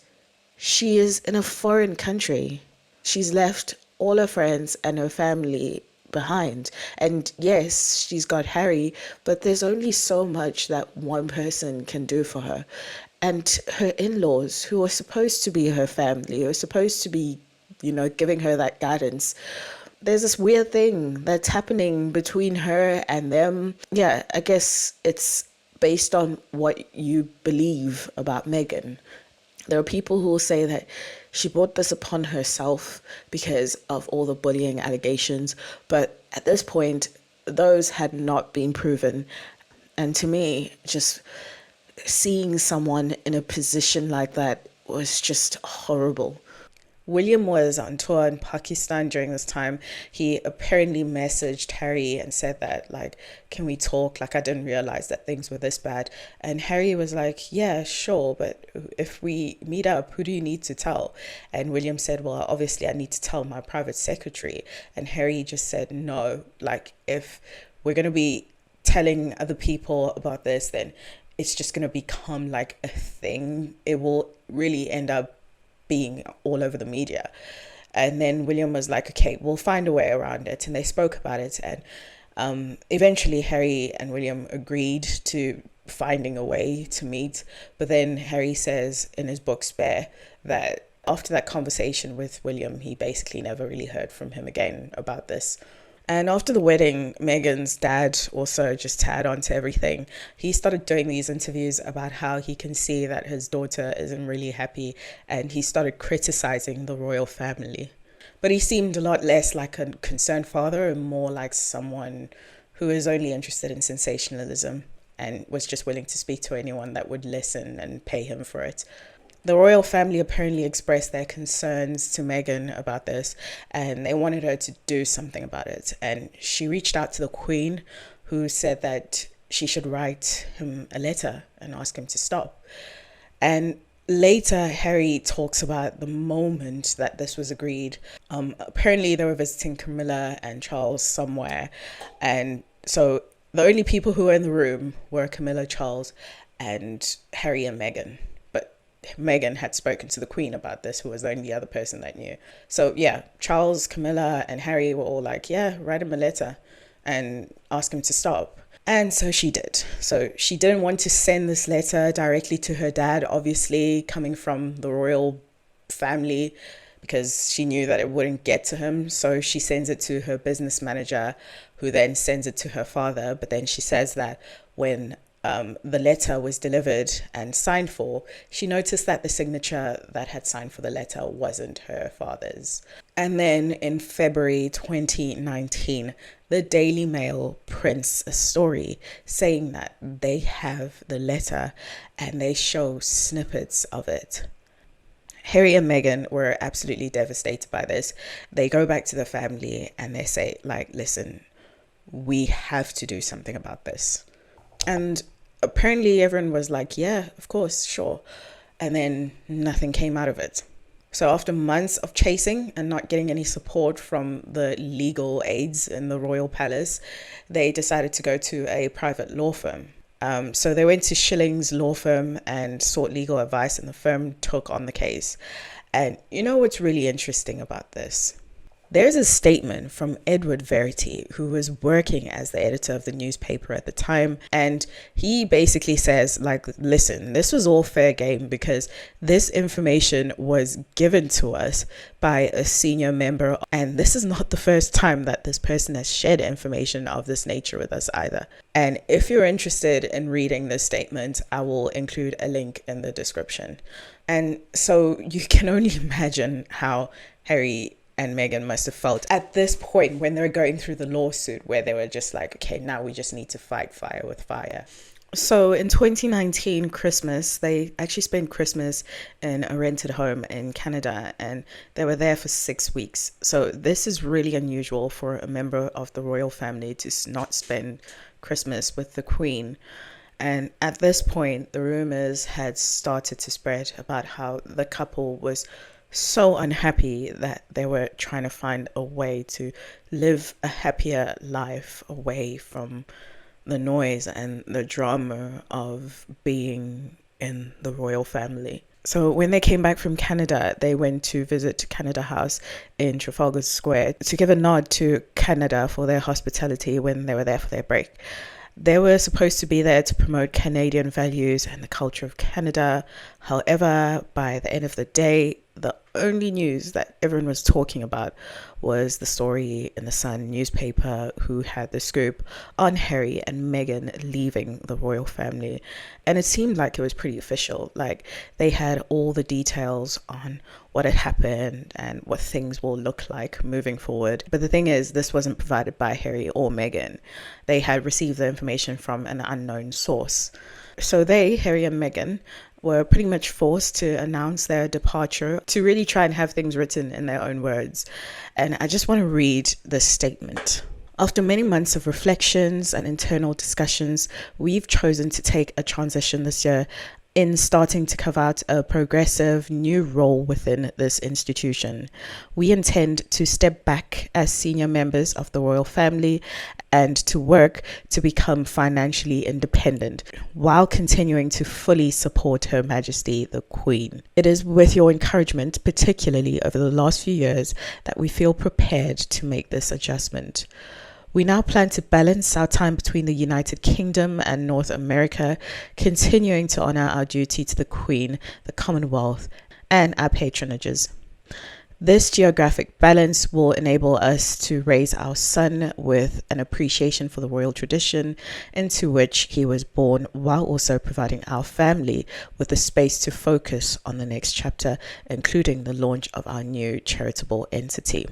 she is in a foreign country. She's left all her friends and her family behind. And yes, she's got Harry, but there's only so much that one person can do for her. And her in-laws, who are supposed to be her family, who are supposed to be, giving her that guidance, there's this weird thing that's happening between her and them. Yeah, I guess it's based on what you believe about Meghan. There are people who will say that she brought this upon herself because of all the bullying allegations, but at this point, those had not been proven. And to me, just seeing someone in a position like that was just horrible. William was on tour in Pakistan during this time. He apparently messaged Harry and said that, can we talk? I didn't realize that things were this bad. And Harry was like, yeah, sure. But if we meet up, who do you need to tell? And William said, well, obviously I need to tell my private secretary. And Harry just said, no, if we're going to be telling other people about this, then it's just going to become a thing. It will really end up being all over the media. And then William was like, okay, we'll find a way around it. And they spoke about it. And eventually Harry and William agreed to finding a way to meet. But then Harry says in his book Spare that after that conversation with William, he basically never really heard from him again about this. And after the wedding, Meghan's dad also just tagged on to everything. He started doing these interviews about how he can see that his daughter isn't really happy, and he started criticizing the royal family. But he seemed a lot less like a concerned father and more like someone who is only interested in sensationalism and was just willing to speak to anyone that would listen and pay him for it. The royal family apparently expressed their concerns to Meghan about this, and they wanted her to do something about it. And she reached out to the Queen, who said that she should write him a letter and ask him to stop. And later, Harry talks about the moment that this was agreed. Apparently, they were visiting Camilla and Charles somewhere. And so the only people who were in the room were Camilla, Charles, and Harry and Meghan. Meghan had spoken to the Queen about this, who was the only other person that knew. So yeah, Charles, Camilla, and Harry were all like, yeah, write him a letter and ask him to stop. And so she did. So she didn't want to send this letter directly to her dad, obviously coming from the royal family, because she knew that it wouldn't get to him. So she sends it to her business manager, who then sends it to her father. But then she says that when the letter was delivered and signed for, she noticed that the signature that had signed for the letter wasn't her father's. And then in February 2019, the Daily Mail prints a story saying that they have the letter and they show snippets of it. Harry and Meghan were absolutely devastated by this. They go back to the family and they say, like, listen, we have to do something about this. And apparently everyone was like, yeah, of course, sure. And then nothing came out of it. So after months of chasing and not getting any support from the legal aides in the royal palace, they decided to go to a private law firm. So they went to Schilling's law firm and sought legal advice, and the firm took on the case. And you know what's really interesting about this? There's a statement from Edward Verity, who was working as the editor of the newspaper at the time. And he basically says, like, listen, this was all fair game because this information was given to us by a senior member. And this is not the first time that this person has shared information of this nature with us either. And if you're interested in reading this statement, I will include a link in the description. And so you can only imagine how Harry and Meghan must have felt at this point when they were going through the lawsuit, where they were just like, okay, now we just need to fight fire with fire. So in 2019 Christmas, they actually spent Christmas in a rented home in Canada, and they were there for 6 weeks. So this is really unusual for a member of the royal family to not spend Christmas with the Queen. And at this point, the rumors had started to spread about how the couple was so unhappy that they were trying to find a way to live a happier life away from the noise and the drama of being in the royal family. So when they came back from Canada, they went to visit Canada House in Trafalgar Square to give a nod to Canada for their hospitality when they were there for their break. They were supposed to be there to promote Canadian values and the culture of Canada. However, by the end of the day, the only news that everyone was talking about was the story in the Sun newspaper, who had the scoop on Harry and Meghan leaving the royal family. And it seemed like it was pretty official. Like, they had all the details on what had happened and what things will look like moving forward. But the thing is, this wasn't provided by Harry or Meghan. They had received the information from an unknown source. So they, Harry and Meghan, were pretty much forced to announce their departure, to really try and have things written in their own words. And I just want to read this statement. After many months of reflections and internal discussions, we've chosen to take a transition this year in starting to carve out a progressive new role within this institution. We intend to step back as senior members of the royal family and to work to become financially independent while continuing to fully support Her Majesty the Queen. It is with your encouragement, particularly over the last few years, that we feel prepared to make this adjustment. We now plan to balance our time between the United Kingdom and North America, continuing to honor our duty to the Queen, the Commonwealth, and our patronages. This geographic balance will enable us to raise our son with an appreciation for the royal tradition into which he was born, while also providing our family with the space to focus on the next chapter, including the launch of our new charitable entity.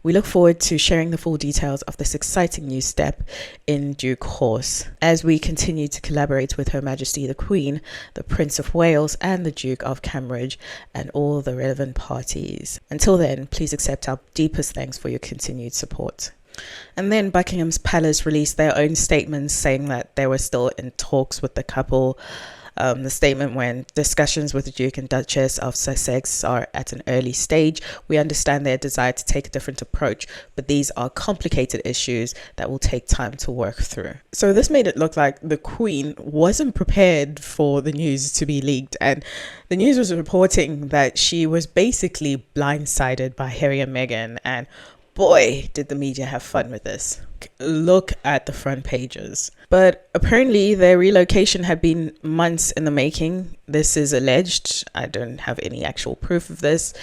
We look forward to sharing the full details of this exciting new step in due course as we continue to collaborate with Her Majesty the Queen, the Prince of Wales, and the Duke of Cambridge, and all the relevant parties. Until then, please accept our deepest thanks for your continued support. And then Buckingham's Palace released their own statements saying that they were still in talks with the couple. The statement went, discussions with the Duke and Duchess of Sussex are at an early stage. We understand their desire to take a different approach, but these are complicated issues that will take time to work through. So this made it look like the Queen wasn't prepared for the news to be leaked, and the news was reporting that she was basically blindsided by Harry and Meghan, and boy, did the media have fun with this. Look at the front pages. But apparently their relocation had been months in the making. This is alleged. I don't have any actual proof of this.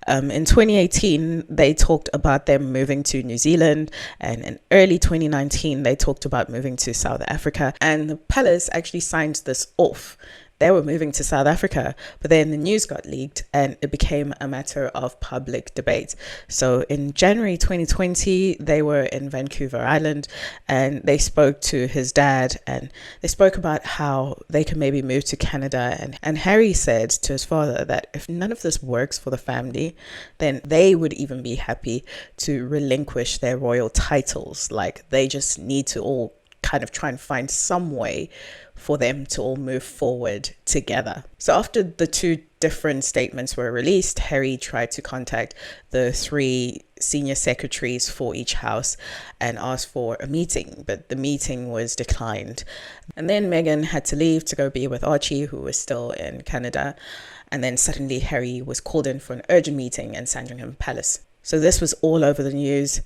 In 2018, they talked about them moving to New Zealand, and in early 2019, they talked about moving to South Africa, and the palace actually signed this off. They were moving to South Africa, but then the news got leaked and it became a matter of public debate. So in January 2020, they were in Vancouver Island and they spoke to his dad and they spoke about how they can maybe move to Canada. And Harry said to his father that if none of this works for the family, then they would even be happy to relinquish their royal titles. Like they just need to all kind of try and find some way for them to all move forward together. So after the two different statements were released, Harry tried to contact the 3 senior secretaries for each house and asked for a meeting, but the meeting was declined. And then Meghan had to leave to go be with Archie, who was still in Canada. And then suddenly Harry was called in for an urgent meeting in Sandringham Palace. So this was all over the news.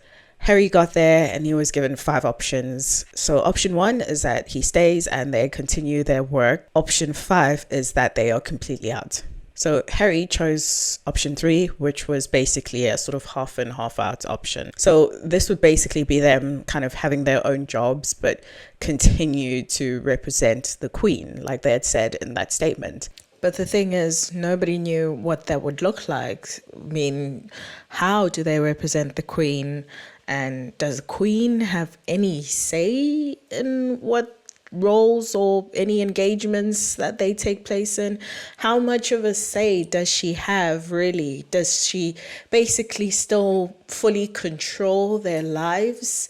Harry got there and he was given 5 options. So option 1 is that he stays and they continue their work. Option 5 is that they are completely out. So Harry chose option 3, which was basically a sort of half in, half out option. So this would basically be them kind of having their own jobs, but continue to represent the Queen, like they had said in that statement. But the thing is, nobody knew what that would look like. I mean, how do they represent the Queen? And does the Queen have any say in what roles or any engagements that they take place in? How much of a say does she have, really? Does she basically still fully control their lives?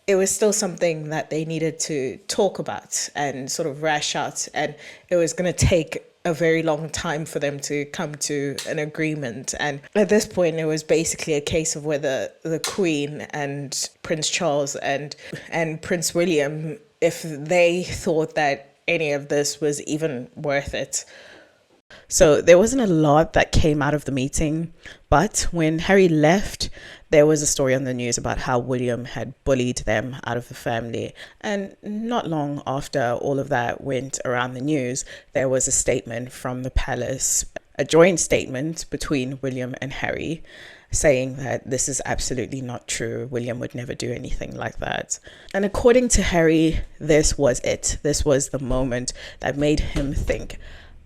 It was still something that they needed to talk about and sort of rash out, and it was going to take a very long time for them to come to an agreement. And at this point, it was basically a case of whether the Queen and Prince Charles and Prince William, if they thought that any of this was even worth it. So there wasn't a lot that came out of the meeting, but when Harry left, there was a story on the news about how William had bullied them out of the family. And not long after all of that went around the news, there was a statement from the palace, a joint statement between William and Harry, saying that this is absolutely not true. William would never do anything like that. And according to Harry, this was it. This was the moment that made him think,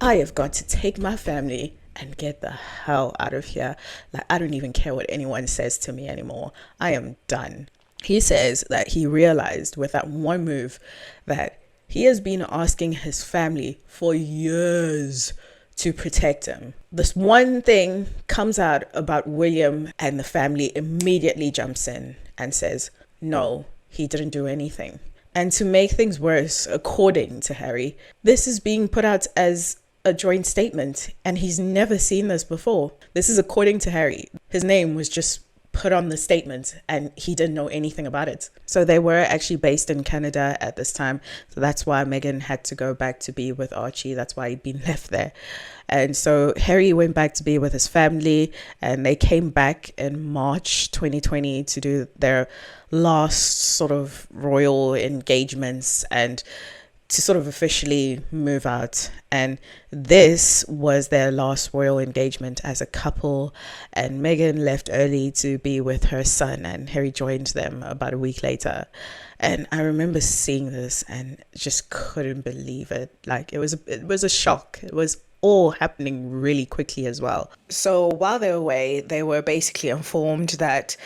I have got to take my family and get the hell out of here. Like, I don't even care what anyone says to me anymore. I am done. He says that he realized with that one move that he has been asking his family for years to protect him. This one thing comes out about William and the family immediately jumps in and says, no, he didn't do anything. And to make things worse, according to Harry, this is being put out as a joint statement and he's never seen this before. This is according to Harry. His name was just put on the statement and he didn't know anything about it. So they were actually based in Canada at this time. So that's why Meghan had to go back to be with Archie. That's why he'd been left there. And so Harry went back to be with his family and they came back in March 2020 to do their last sort of royal engagements and to sort of officially move out. And this was their last royal engagement as a couple. And Meghan left early to be with her son and Harry joined them about a week later. And I remember seeing this and just couldn't believe it. Like it was a shock. It was all happening really quickly as well. So while they were away, they were basically informed that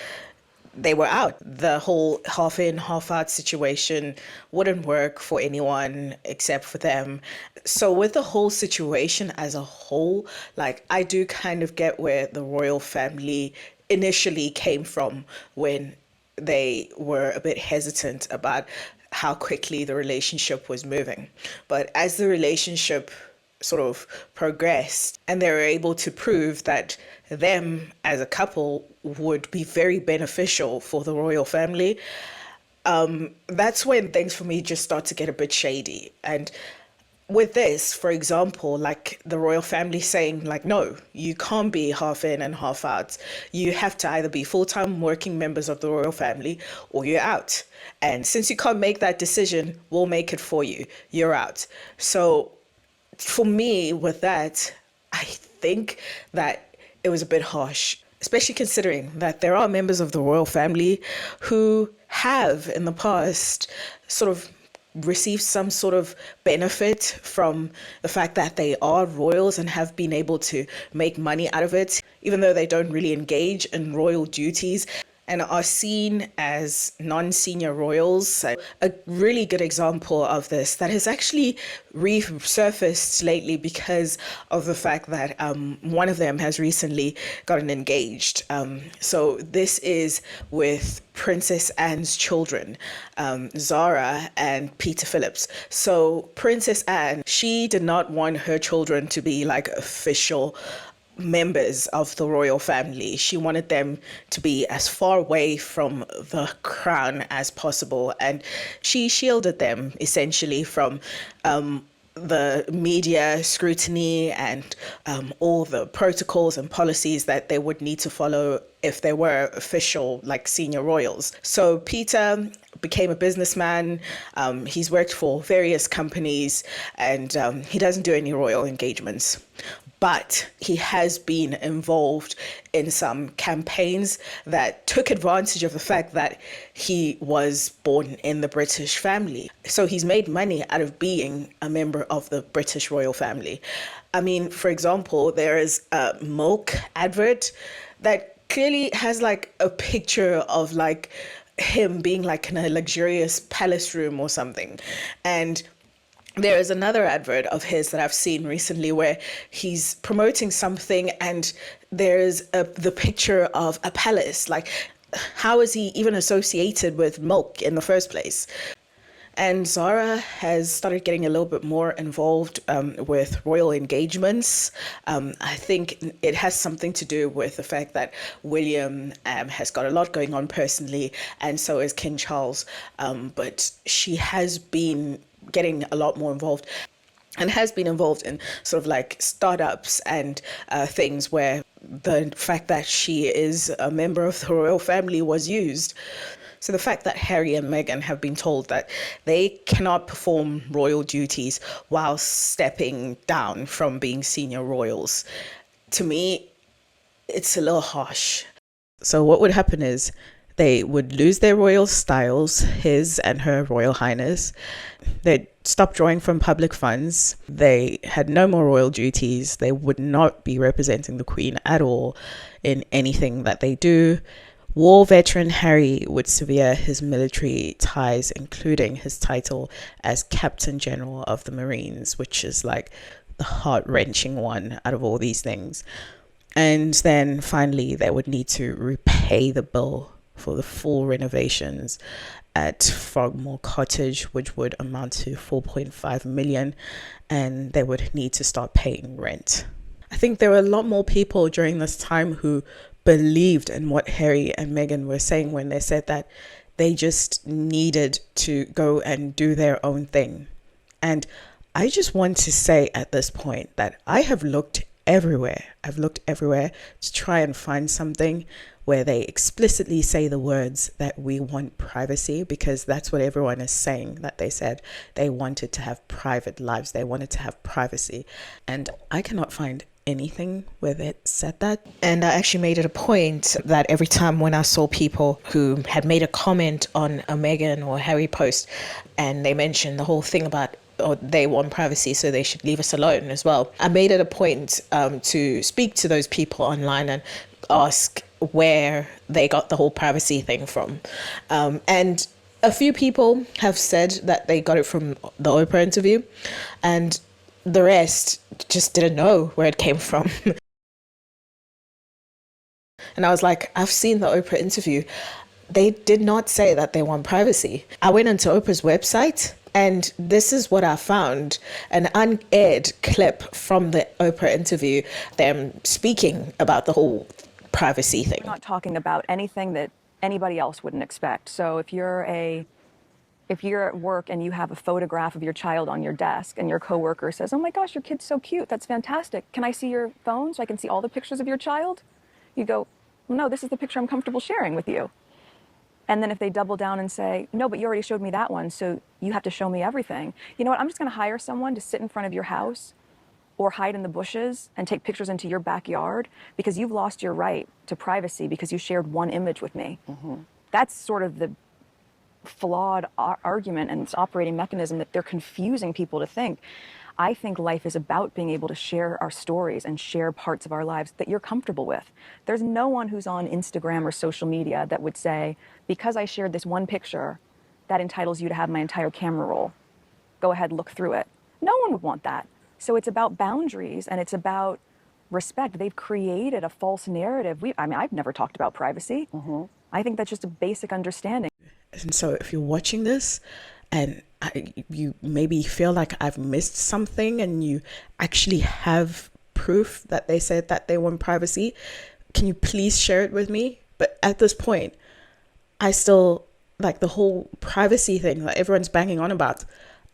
they were out. The whole half in, half out situation wouldn't work for anyone except for them. So with the whole situation as a whole, like I do kind of get where the royal family initially came from when they were a bit hesitant about how quickly the relationship was moving. But as the relationship sort of progressed and they were able to prove that them as a couple would be very beneficial for the royal family, that's when things for me just start to get a bit shady. And with this, for example, like the royal family saying like, no, you can't be half in and half out. You have to either be full-time working members of the royal family or you're out. And since you can't make that decision, we'll make it for you. You're out. So for me with that, I think that it was a bit harsh, especially considering that there are members of the royal family who have in the past sort of received some sort of benefit from the fact that they are royals and have been able to make money out of it, even though they don't really engage in royal duties and are seen as non-senior royals. So a really good example of this that has actually resurfaced lately because of the fact that one of them has recently gotten engaged. So this is with Princess Anne's children, Zara and Peter Phillips. So Princess Anne, she did not want her children to be like official members of the royal family. She wanted them to be as far away from the crown as possible, and she shielded them essentially from the media scrutiny and all the protocols and policies that they would need to follow if they were official, like senior royals. So Peter became a businessman. He's worked for various companies, and he doesn't do any royal engagements. But he has been involved in some campaigns that took advantage of the fact that he was born in the British family. So he's made money out of being a member of the British royal family. I mean, for example, there is a milk advert that clearly has like a picture of like him being like in a luxurious palace room or something. And there is another advert of his that I've seen recently where he's promoting something and there's the picture of a palace. Like, how is he even associated with milk in the first place? And Zara has started getting a little bit more involved with royal engagements. I think it has something to do with the fact that William has got a lot going on personally, and so is King Charles. But she has been getting a lot more involved and has been involved in sort of like startups and things where the fact that she is a member of the royal family was used. So the fact that Harry and Meghan have been told that they cannot perform royal duties while stepping down from being senior royals, to me, it's a little harsh. So what would happen is they would lose their royal styles, his and her Royal Highness. They'd stop drawing from public funds. They had no more royal duties. They would not be representing the Queen at all in anything that they do. War veteran Harry would sever his military ties, including his title as Captain General of the Marines, which is like the heart-wrenching one out of all these things. And then finally, they would need to repay the bill for the full renovations at Frogmore Cottage, which would amount to 4.5 million, and they would need to start paying rent. I think there were a lot more people during this time who believed in what Harry and Meghan were saying when they said that they just needed to go and do their own thing. And I just want to say at this point that I have looked everywhere. I've looked everywhere to try and find something where they explicitly say the words that we want privacy, because that's what everyone is saying, that they said they wanted to have private lives. They wanted to have privacy. And I cannot find anything where they said that. And I actually made it a point that every time when I saw people who had made a comment on a Meghan or Harry post and they mentioned the whole thing about they want privacy, so they should leave us alone as well, I made it a point to speak to those people online and ask where they got the whole privacy thing from. And a few people have said that they got it from the Oprah interview, and the rest just didn't know where it came from. And I was like, I've seen the Oprah interview. They did not say that they want privacy. I went into Oprah's website, and this is what I found, an unaired clip from the Oprah interview, them speaking about the whole privacy thing. We're not talking about anything that anybody else wouldn't expect. So if you're at work and you have a photograph of your child on your desk and your coworker says, "Oh my gosh, your kid's so cute, that's fantastic. Can I see your phone so I can see all the pictures of your child?" You go, "Well, no, this is the picture I'm comfortable sharing with you." And then if they double down and say, "No, but you already showed me that one, so you have to show me everything." You know what, I'm just gonna hire someone to sit in front of your house or hide in the bushes and take pictures into your backyard because you've lost your right to privacy because you shared one image with me. That's sort of the flawed argument and its operating mechanism that they're confusing people to think. I think life is about being able to share our stories and share parts of our lives that you're comfortable with. There's no one who's on Instagram or social media that would say, because I shared this one picture, that entitles you to have my entire camera roll. Go ahead, look through it. No one would want that. So it's about boundaries and it's about respect. They've created a false narrative. I've never talked about privacy. I think that's just a basic understanding. And so if you're watching this and you maybe feel like I've missed something and you actually have proof that they said that they want privacy, can you please share it with me? But at this point, I still, like the whole privacy thing that everyone's banging on about,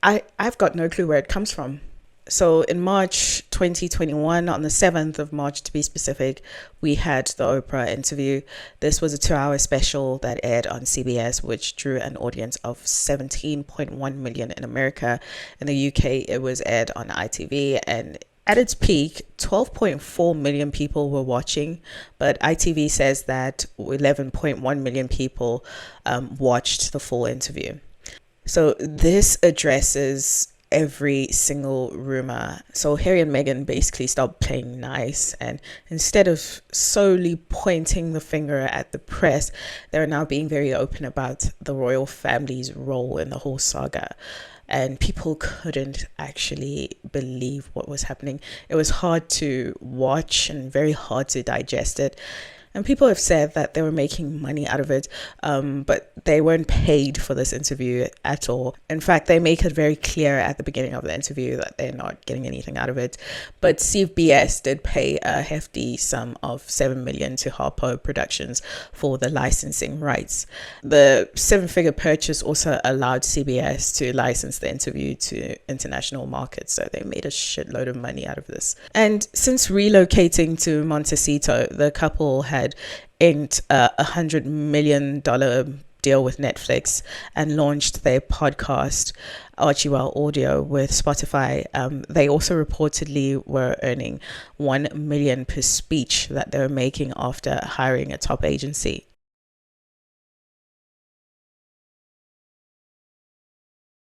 I've got no clue where it comes from. So in March 2021, on the 7th of March to be specific, we had the Oprah interview. This was a 2-hour special that aired on CBS, which drew an audience of 17.1 million in America. In the UK, it was aired on ITV, and at its peak, 12.4 million people were watching, but ITV says that 11.1 million people watched the full interview. So this addresses every single rumor. So Harry and Meghan basically stopped playing nice, and instead of solely pointing the finger at the press, they're now being very open about the royal family's role in the whole saga. And people couldn't actually believe what was happening. It was hard to watch and very hard to digest it. And people have said that they were making money out of it, but they weren't paid for this interview at all. In fact, they make it very clear at the beginning of the interview that they're not getting anything out of it. But CBS did pay a hefty sum of $7 million to Harpo Productions for the licensing rights. The 7-figure purchase also allowed CBS to license the interview to international markets. So they made a shitload of money out of this. And since relocating to Montecito, the couple had inked a $100 million deal with Netflix and launched their podcast Archewell Audio with Spotify. They also reportedly were earning $1 million per speech that they were making after hiring a top agency.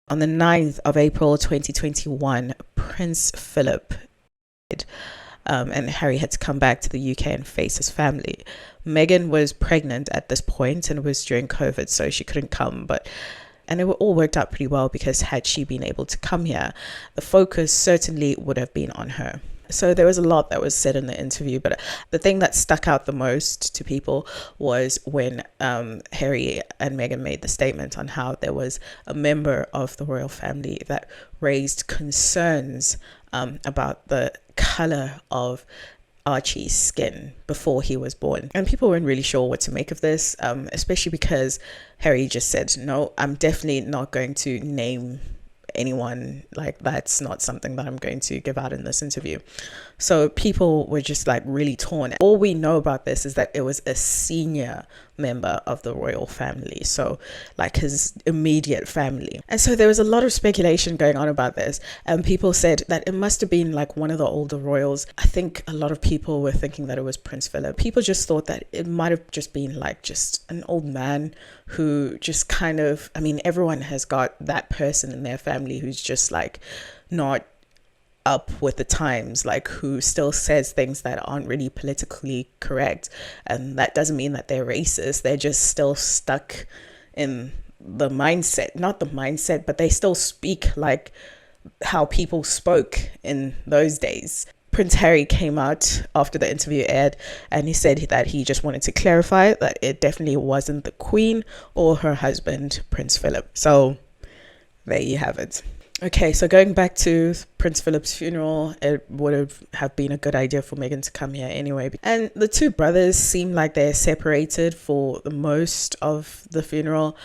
On the 9th of April 2021, Prince Philip died. And Harry had to come back to the UK and face his family. Meghan was pregnant at this point, and it was during COVID, so she couldn't come. And it all worked out pretty well, because had she been able to come here, the focus certainly would have been on her. So there was a lot that was said in the interview, but the thing that stuck out the most to people was when Harry and Meghan made the statement on how there was a member of the royal family that raised concerns about the color of Archie's skin before he was born. And people weren't really sure what to make of this, especially because Harry just said, no, I'm definitely not going to name anyone. Like, that's not something that I'm going to give out in this interview. So people were just like really torn. All we know about this is that it was a senior member of the royal family, so like his immediate family. And so there was a lot of speculation going on about this, and people said that it must have been like one of the older royals. I think a lot of people were thinking that it was Prince Philip. People just thought that it might have just been like just an old man who just kind of, I mean, everyone has got that person in their family who's just like not up with the times, like who still says things that aren't really politically correct. And that doesn't mean that they're racist. They're just still stuck in the mindset, not the mindset, but they still speak like how people spoke in those days. Prince Harry came out after the interview aired, and he said that he just wanted to clarify that it definitely wasn't the Queen or her husband, Prince Philip. So there you have it. Okay, so going back to Prince Philip's funeral, it would have been a good idea for Meghan to come here anyway. And the two brothers seem like they're separated for the most of the funeral.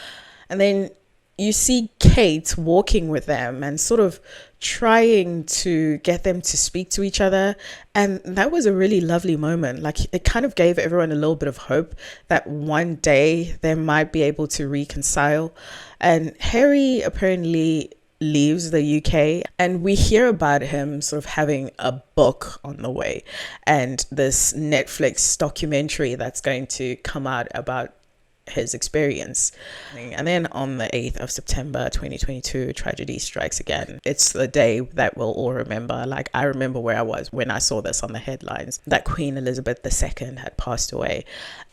And then you see Kate walking with them and sort of trying to get them to speak to each other. And that was a really lovely moment. Like, it kind of gave everyone a little bit of hope that one day they might be able to reconcile. And Harry apparently leaves the UK, and we hear about him sort of having a book on the way and this Netflix documentary that's going to come out about his experience. And then on the 8th of September 2022, tragedy strikes again. It's the day that we'll all remember. Like, I remember where I was when I saw this on the headlines, that Queen Elizabeth II had passed away.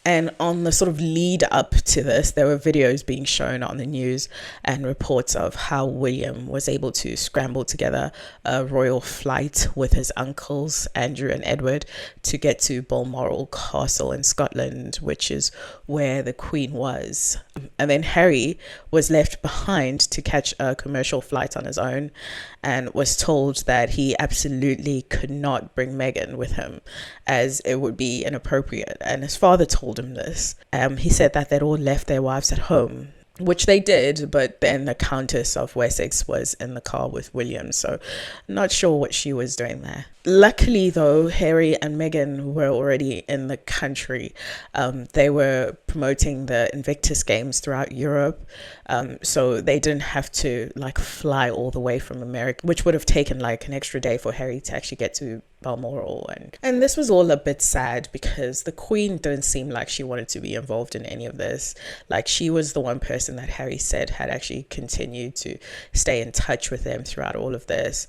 And on the sort of lead up to this, there were videos being shown on the news and reports of how William was able to scramble together a royal flight with his uncles, Andrew and Edward, to get to Balmoral Castle in Scotland, which is where the Queen was. And then Harry was left behind to catch a commercial flight on his own and was told that he absolutely could not bring Meghan with him as it would be inappropriate. And his father told him this. He said that they'd all left their wives at home, which they did, but then the Countess of Wessex was in the car with William, so not sure what she was doing there. Luckily though, Harry and Meghan were already in the country. They were promoting the Invictus Games throughout Europe, so they didn't have to like fly all the way from America, which would have taken like an extra day for Harry to actually get to Balmoral. And this was all a bit sad because the Queen didn't seem like she wanted to be involved in any of this. Like, she was the one person that Harry said had actually continued to stay in touch with them throughout all of this.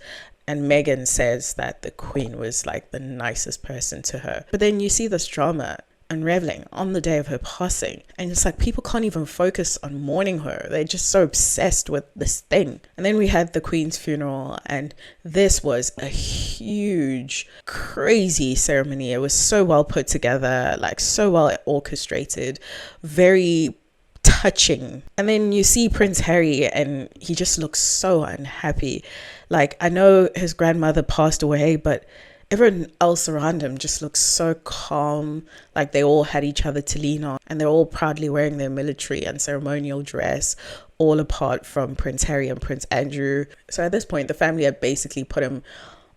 And Meghan says that the Queen was like the nicest person to her. But then you see this drama unraveling on the day of her passing, and it's like people can't even focus on mourning her. They're just so obsessed with this thing. And then we had the Queen's funeral, and this was a huge, crazy ceremony. It was so well put together, like so well orchestrated, very touching. And then you see Prince Harry and he just looks so unhappy. Like, I know his grandmother passed away, but everyone else around him just looks so calm. Like, they all had each other to lean on, and they're all proudly wearing their military and ceremonial dress, all apart from Prince Harry and Prince Andrew. So at this point, the family had basically put him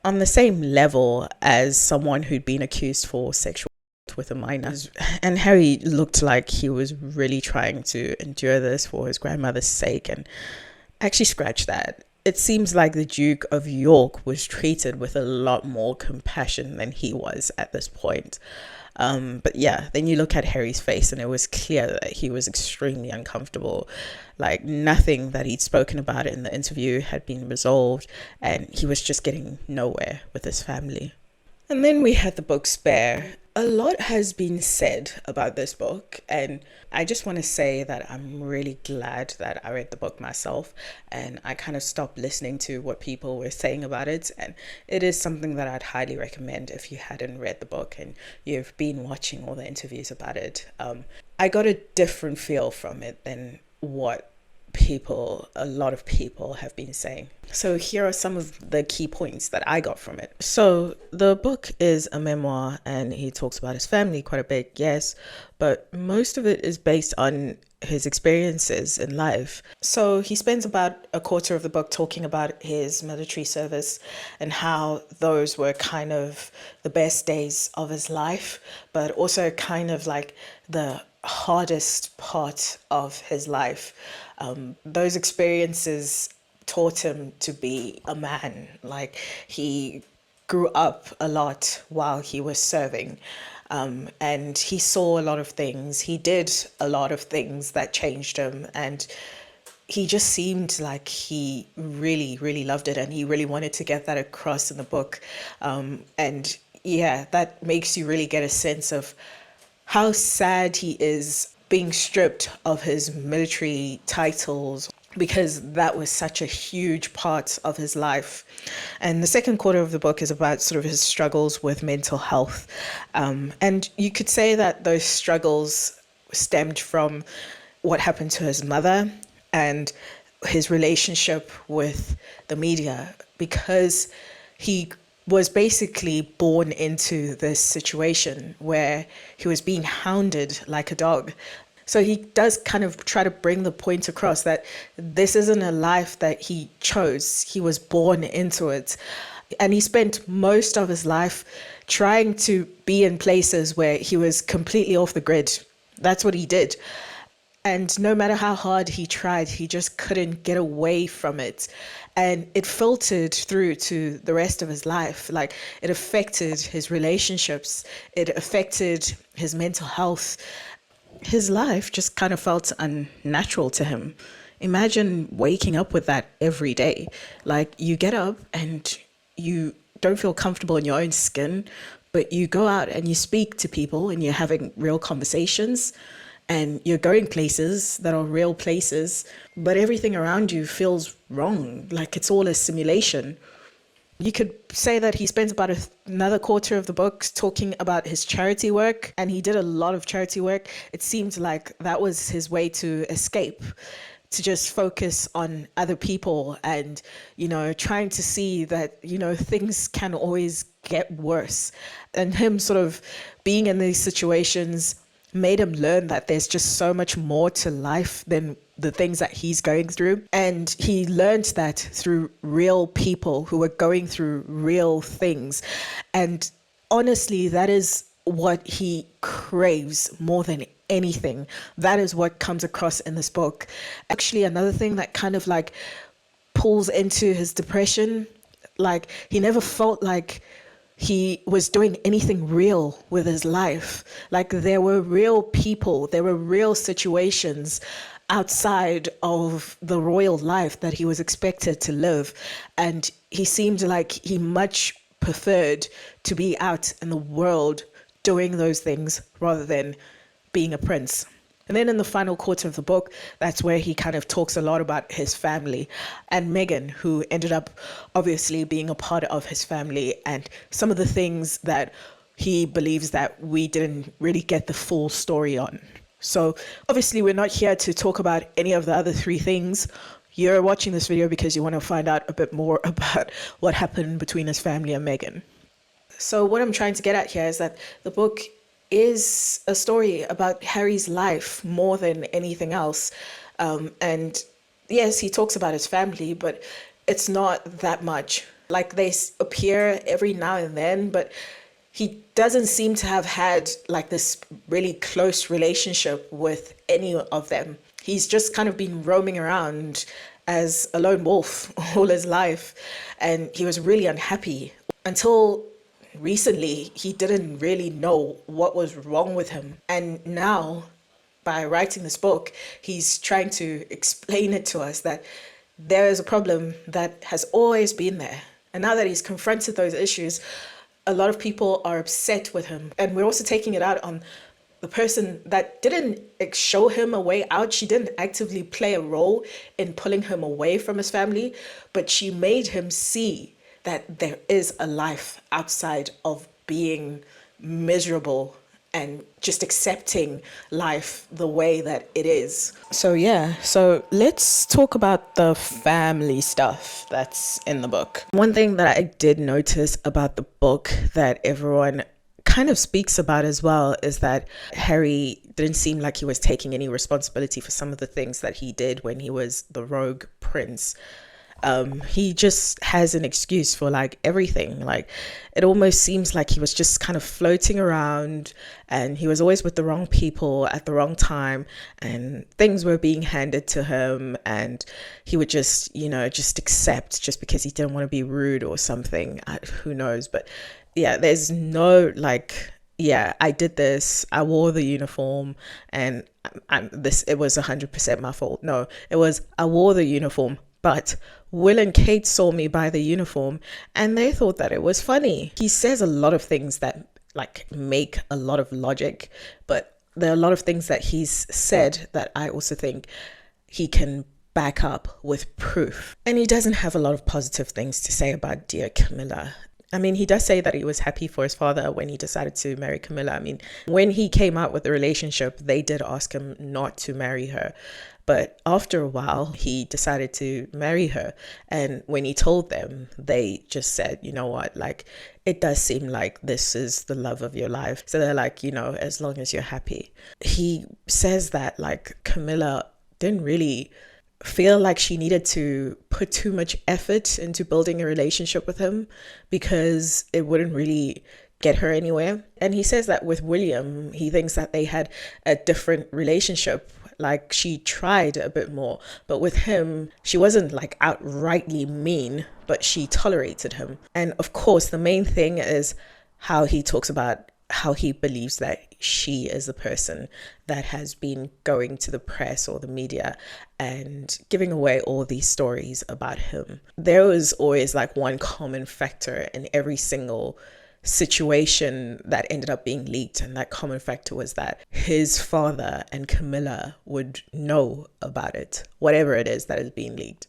on the same level as someone who'd been accused for sexual with a minor. And Harry looked like he was really trying to endure this for his grandmother's sake. And actually, scratch that. It seems like the Duke of York was treated with a lot more compassion than he was at this point. But yeah, then you look at Harry's face and it was clear that he was extremely uncomfortable. Like, nothing that he'd spoken about in the interview had been resolved, and he was just getting nowhere with his family. And then we had the book Spare. A lot has been said about this book, and I just want to say that I'm really glad that I read the book myself, and I kind of stopped listening to what people were saying about it. And it is something that I'd highly recommend if you hadn't read the book and you've been watching all the interviews about it. I got a different feel from it than what a lot of people have been saying. So here are some of the key points that I got from it. So the book is a memoir, and he talks about his family quite a bit, yes, but most of it is based on his experiences in life. So he spends about a quarter of the book talking about his military service and how those were kind of the best days of his life, but also kind of like the hardest part of his life. Those experiences taught him to be a man. Like, he grew up a lot while he was serving, and he saw a lot of things. He did a lot of things that changed him, and he just seemed like he really, really loved it, and he really wanted to get that across in the book. And yeah, that makes you really get a sense of how sad he is being stripped of his military titles, because that was such a huge part of his life. And the second quarter of the book is about sort of his struggles with mental health. And you could say that those struggles stemmed from what happened to his mother and his relationship with the media, because he was basically born into this situation where he was being hounded like a dog. So he does kind of try to bring the point across that this isn't a life that he chose. He was born into it. And he spent most of his life trying to be in places where he was completely off the grid. That's what he did. And no matter how hard he tried, he just couldn't get away from it. And it filtered through to the rest of his life. Like, it affected his relationships, it affected his mental health. His life just kind of felt unnatural to him. Imagine waking up with that every day. Like, you get up and you don't feel comfortable in your own skin, but you go out and you speak to people and you're having real conversations and you're going places that are real places, but everything around you feels wrong, like it's all a simulation. You could say that he spends about another quarter of the book talking about his charity work, and he did a lot of charity work. It seemed like that was his way to escape, to just focus on other people and, trying to see that, things can always get worse. And him sort of being in these situations made him learn that there's just so much more to life than the things that he's going through. And he learned that through real people who were going through real things. And honestly, that is what he craves more than anything. That is what comes across in this book. Actually, another thing that kind of like pulls into his depression, like he never felt like he was doing anything real with his life. Like, there were real people, there were real situations outside of the royal life that he was expected to live. And he seemed like he much preferred to be out in the world doing those things rather than being a prince. And then in the final quarter of the book, that's where he kind of talks a lot about his family and Meghan, who ended up obviously being a part of his family, and some of the things that he believes that we didn't really get the full story on. So obviously we're not here to talk about any of the other three things. You're watching this video because you want to find out a bit more about what happened between his family and Meghan. So what I'm trying to get at here is that the book is a story about Harry's life more than anything else. And yes, he talks about his family, but it's not that much. Like, they appear every now and then, but he doesn't seem to have had like this really close relationship with any of them. He's just kind of been roaming around as a lone wolf all his life. And he was really unhappy until recently. He didn't really know what was wrong with him. And now, by writing this book, he's trying to explain it to us that there is a problem that has always been there. And now that he's confronted those issues, a lot of people are upset with him. And we're also taking it out on the person that didn't show him a way out. She didn't actively play a role in pulling him away from his family, but she made him see that there is a life outside of being miserable and just accepting life the way that it is. So let's talk about the family stuff that's in the book. One thing that I did notice about the book that everyone kind of speaks about as well is that Harry didn't seem like he was taking any responsibility for some of the things that he did when he was the rogue prince. He just has an excuse for like everything. Like, it almost seems like he was just kind of floating around and he was always with the wrong people at the wrong time, and things were being handed to him and he would just accept just because he didn't want to be rude or something. Who knows? But yeah, there's no like, yeah, I did this, I wore the uniform and it was 100% my fault. No, it was, I wore the uniform, but Will and Kate saw me buy the uniform and they thought that it was funny. He says a lot of things that like make a lot of logic, but there are a lot of things that he's said that I also think he can back up with proof. And he doesn't have a lot of positive things to say about dear Camilla. I mean, he does say that he was happy for his father when he decided to marry Camilla. I mean, when he came out with the relationship, they did ask him not to marry her. But after a while, he decided to marry her. And when he told them, they just said, you know what, like, it does seem like this is the love of your life. So they're like, as long as you're happy. He says that, like, Camilla didn't really feel like she needed to put too much effort into building a relationship with him because it wouldn't really get her anywhere. And he says that with William, he thinks that they had a different relationship. Like, she tried a bit more, but with him, she wasn't like outrightly mean, but she tolerated him. And of course, the main thing is how he talks about how he believes that she is the person that has been going to the press or the media and giving away all these stories about him. There was always like one common factor in every single situation that ended up being leaked, and that common factor was that his father and Camilla would know about it, whatever it is that is being leaked.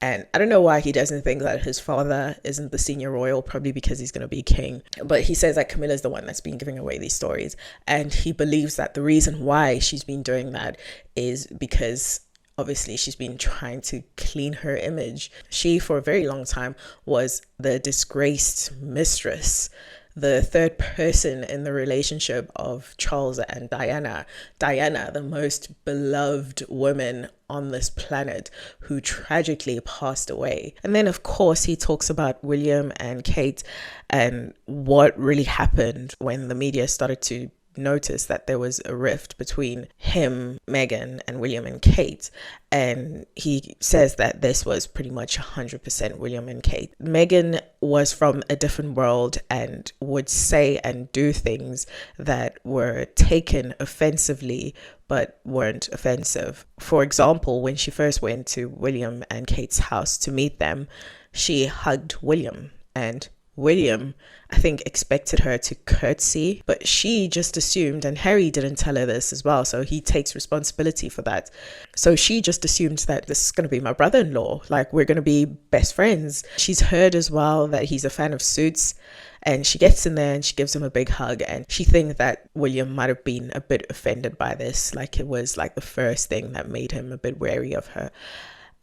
And I don't know why he doesn't think that his father isn't the senior royal, probably because he's going to be king. But he says that Camilla's the one that's been giving away these stories. And he believes that the reason why she's been doing that is because obviously she's been trying to clean her image. She, for a very long time, was the disgraced mistress, the third person in the relationship of Charles and Diana. Diana, the most beloved woman on this planet, who tragically passed away. And then, of course, he talks about William and Kate and what really happened when the media started to notice that there was a rift between him, Meghan, and William and Kate. And he says that this was pretty much 100% William and Kate. Meghan was from a different world and would say and do things that were taken offensively but weren't offensive. For example, when she first went to William and Kate's house to meet them, she hugged William, and William, I think, expected her to curtsy, but she just assumed, and Harry didn't tell her this as well, so he takes responsibility for that. So she just assumed that this is going to be my brother-in-law, like we're going to be best friends. She's heard as well that he's a fan of Suits, and she gets in there and she gives him a big hug, and she thinks that William might have been a bit offended by this, like it was like the first thing that made him a bit wary of her.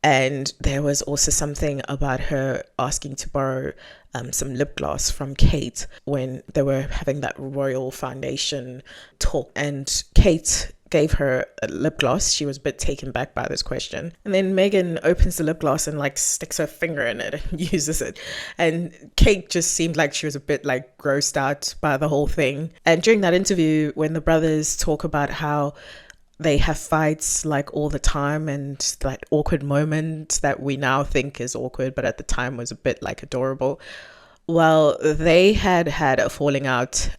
And there was also something about her asking to borrow some lip gloss from Kate when they were having that royal foundation talk. And Kate gave her a lip gloss. She was a bit taken back by this question. And then Meghan opens the lip gloss and like sticks her finger in it and uses it. And Kate just seemed like she was a bit like grossed out by the whole thing. And during that interview, when the brothers talk about how they have fights like all the time, and that awkward moment that we now think is awkward, but at the time was a bit like adorable. Well, they had a falling out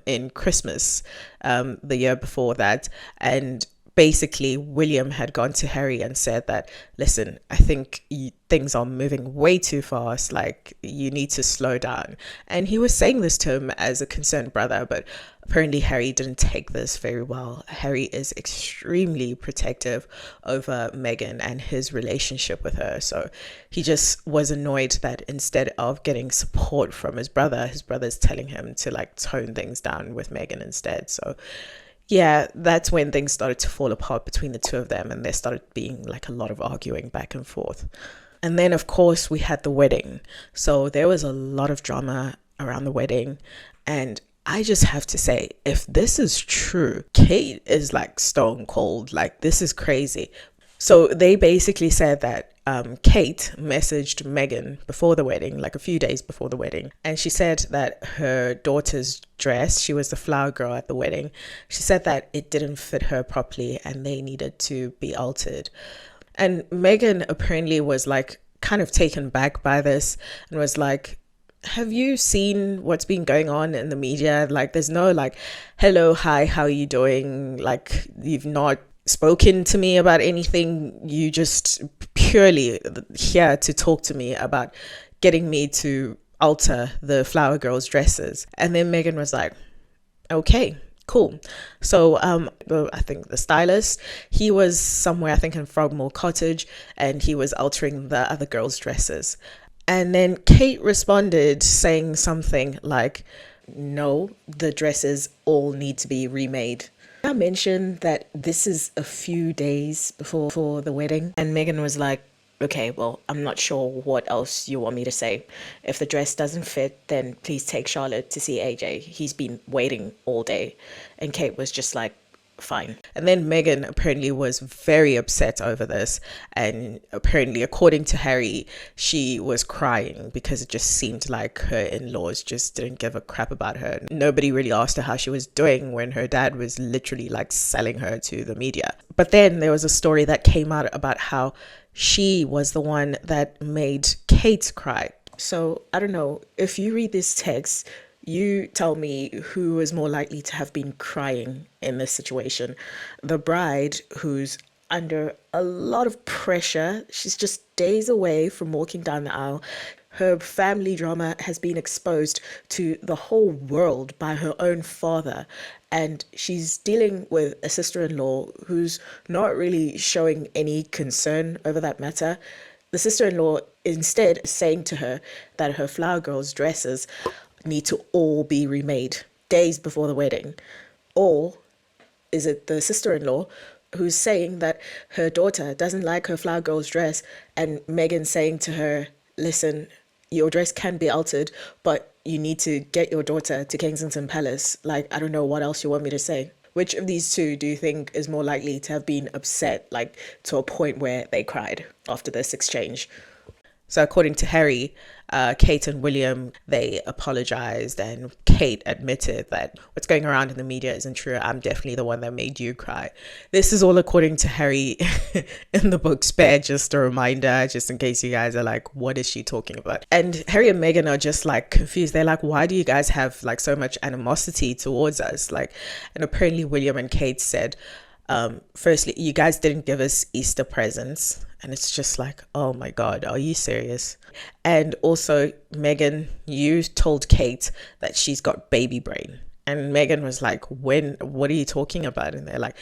in Christmas the year before that. And basically, William had gone to Harry and said that, listen, I think things are moving way too fast. Like, you need to slow down. And he was saying this to him as a concerned brother, but apparently Harry didn't take this very well. Harry is extremely protective over Meghan and his relationship with her. So he just was annoyed that instead of getting support from his brother's telling him to like tone things down with Meghan instead. So yeah, that's when things started to fall apart between the two of them, and there started being like a lot of arguing back and forth. And then, of course, we had the wedding. So there was a lot of drama around the wedding. And I just have to say, if this is true, Kate is like stone cold. Like, this is crazy. So they basically said that Kate messaged Meghan before the wedding, like a few days before the wedding. And she said that her daughter's dress, she was the flower girl at the wedding, she said that it didn't fit her properly and they needed to be altered. And Meghan apparently was like kind of taken back by this and was like, have you seen what's been going on in the media? Like, there's no like, hello, hi, how are you doing? Like, you've not spoken to me about anything. You just purely here to talk to me about getting me to alter the flower girl's dresses. And then Meghan was like, okay, cool. So I think the stylist, he was somewhere, I think in Frogmore Cottage, and he was altering the other girls' dresses. And then Kate responded saying something like, no, the dresses all need to be remade. I mentioned that this is a few days before the wedding, and Meghan was like, okay, well, I'm not sure what else you want me to say. If the dress doesn't fit, then please take Charlotte to see AJ. He's been waiting all day. And Kate was just like, fine. And then Meghan apparently was very upset over this. And apparently, according to Harry, she was crying because it just seemed like her in-laws just didn't give a crap about her. Nobody really asked her how she was doing when her dad was literally like selling her to the media. But then there was a story that came out about how she was the one that made Kate cry. So I don't know, if you read this text, you tell me who is more likely to have been crying in this situation. The bride, who's under a lot of pressure. She's just days away from walking down the aisle. Her family drama has been exposed to the whole world by her own father. And she's dealing with a sister-in-law who's not really showing any concern over that matter. The sister-in-law instead is saying to her that her flower girl's dresses need to all be remade days before the wedding. Or is it the sister-in-law who's saying that her daughter doesn't like her flower girl's dress, and Meghan saying to her, listen, your dress can be altered, but you need to get your daughter to Kensington Palace. Like, I don't know what else you want me to say. Which of these two do you think is more likely to have been upset, like to a point where they cried after this exchange? So according to Harry, Kate and William, they apologized, and Kate admitted that what's going around in the media isn't true. I'm definitely the one that made you cry. This is all according to Harry in the book Spare, just a reminder, just in case you guys are like, what is she talking about? And Harry and Meghan are just like confused. They're like, why do you guys have like so much animosity towards us? Like, and apparently William and Kate said, firstly, you guys didn't give us Easter presents. And it's just like, oh my God, are you serious? And also, Meghan, you told Kate that she's got baby brain. And Meghan was like, what are you talking about? And they're like,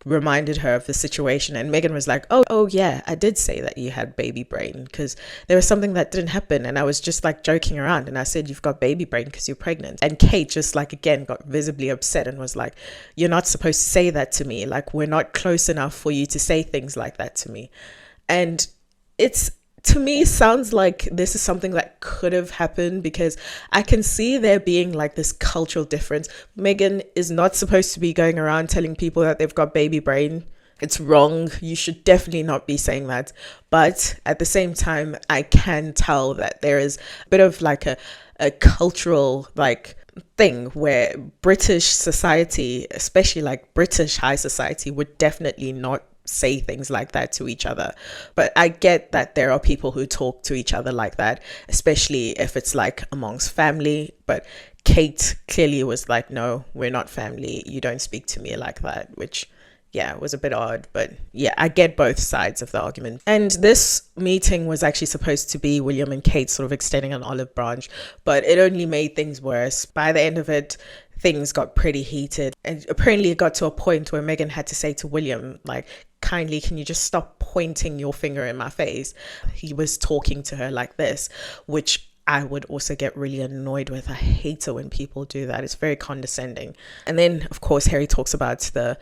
reminded her of the situation. And Meghan was like, oh yeah, I did say that you had baby brain because there was something that didn't happen. And I was just like joking around. And I said, you've got baby brain because you're pregnant. And Kate just like, again, got visibly upset and was like, you're not supposed to say that to me. Like, we're not close enough for you to say things like that to me. And it's, to me, sounds like this is something that could have happened because I can see there being like this cultural difference. Meghan is not supposed to be going around telling people that they've got baby brain. It's wrong. You should definitely not be saying that. But at the same time, I can tell that there is a bit of like a cultural like thing where British society, especially like British high society, would definitely not say things like that to each other. But I get that there are people who talk to each other like that, especially if it's like amongst family. But Kate clearly was like, no, we're not family. You don't speak to me like that, which, yeah, was a bit odd. But yeah, I get both sides of the argument. And this meeting was actually supposed to be William and Kate sort of extending an olive branch, but it only made things worse. By the end of it, things got pretty heated. And apparently it got to a point where Meghan had to say to William, like, kindly, can you just stop pointing your finger in my face? He was talking to her like this, which I would also get really annoyed with. I hate it when people do that. It's very condescending. And then, of course, Harry talks about the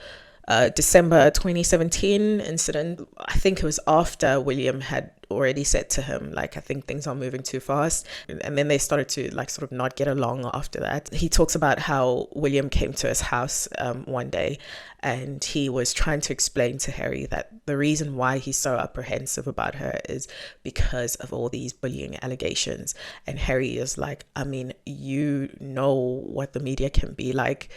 December 2017 incident. I think it was after William had already said to him, like, I think things are moving too fast. And then they started to like sort of not get along after that. He talks about how William came to his house one day and he was trying to explain to Harry that the reason why he's so apprehensive about her is because of all these bullying allegations. And Harry is like, I mean, you know what the media can be like.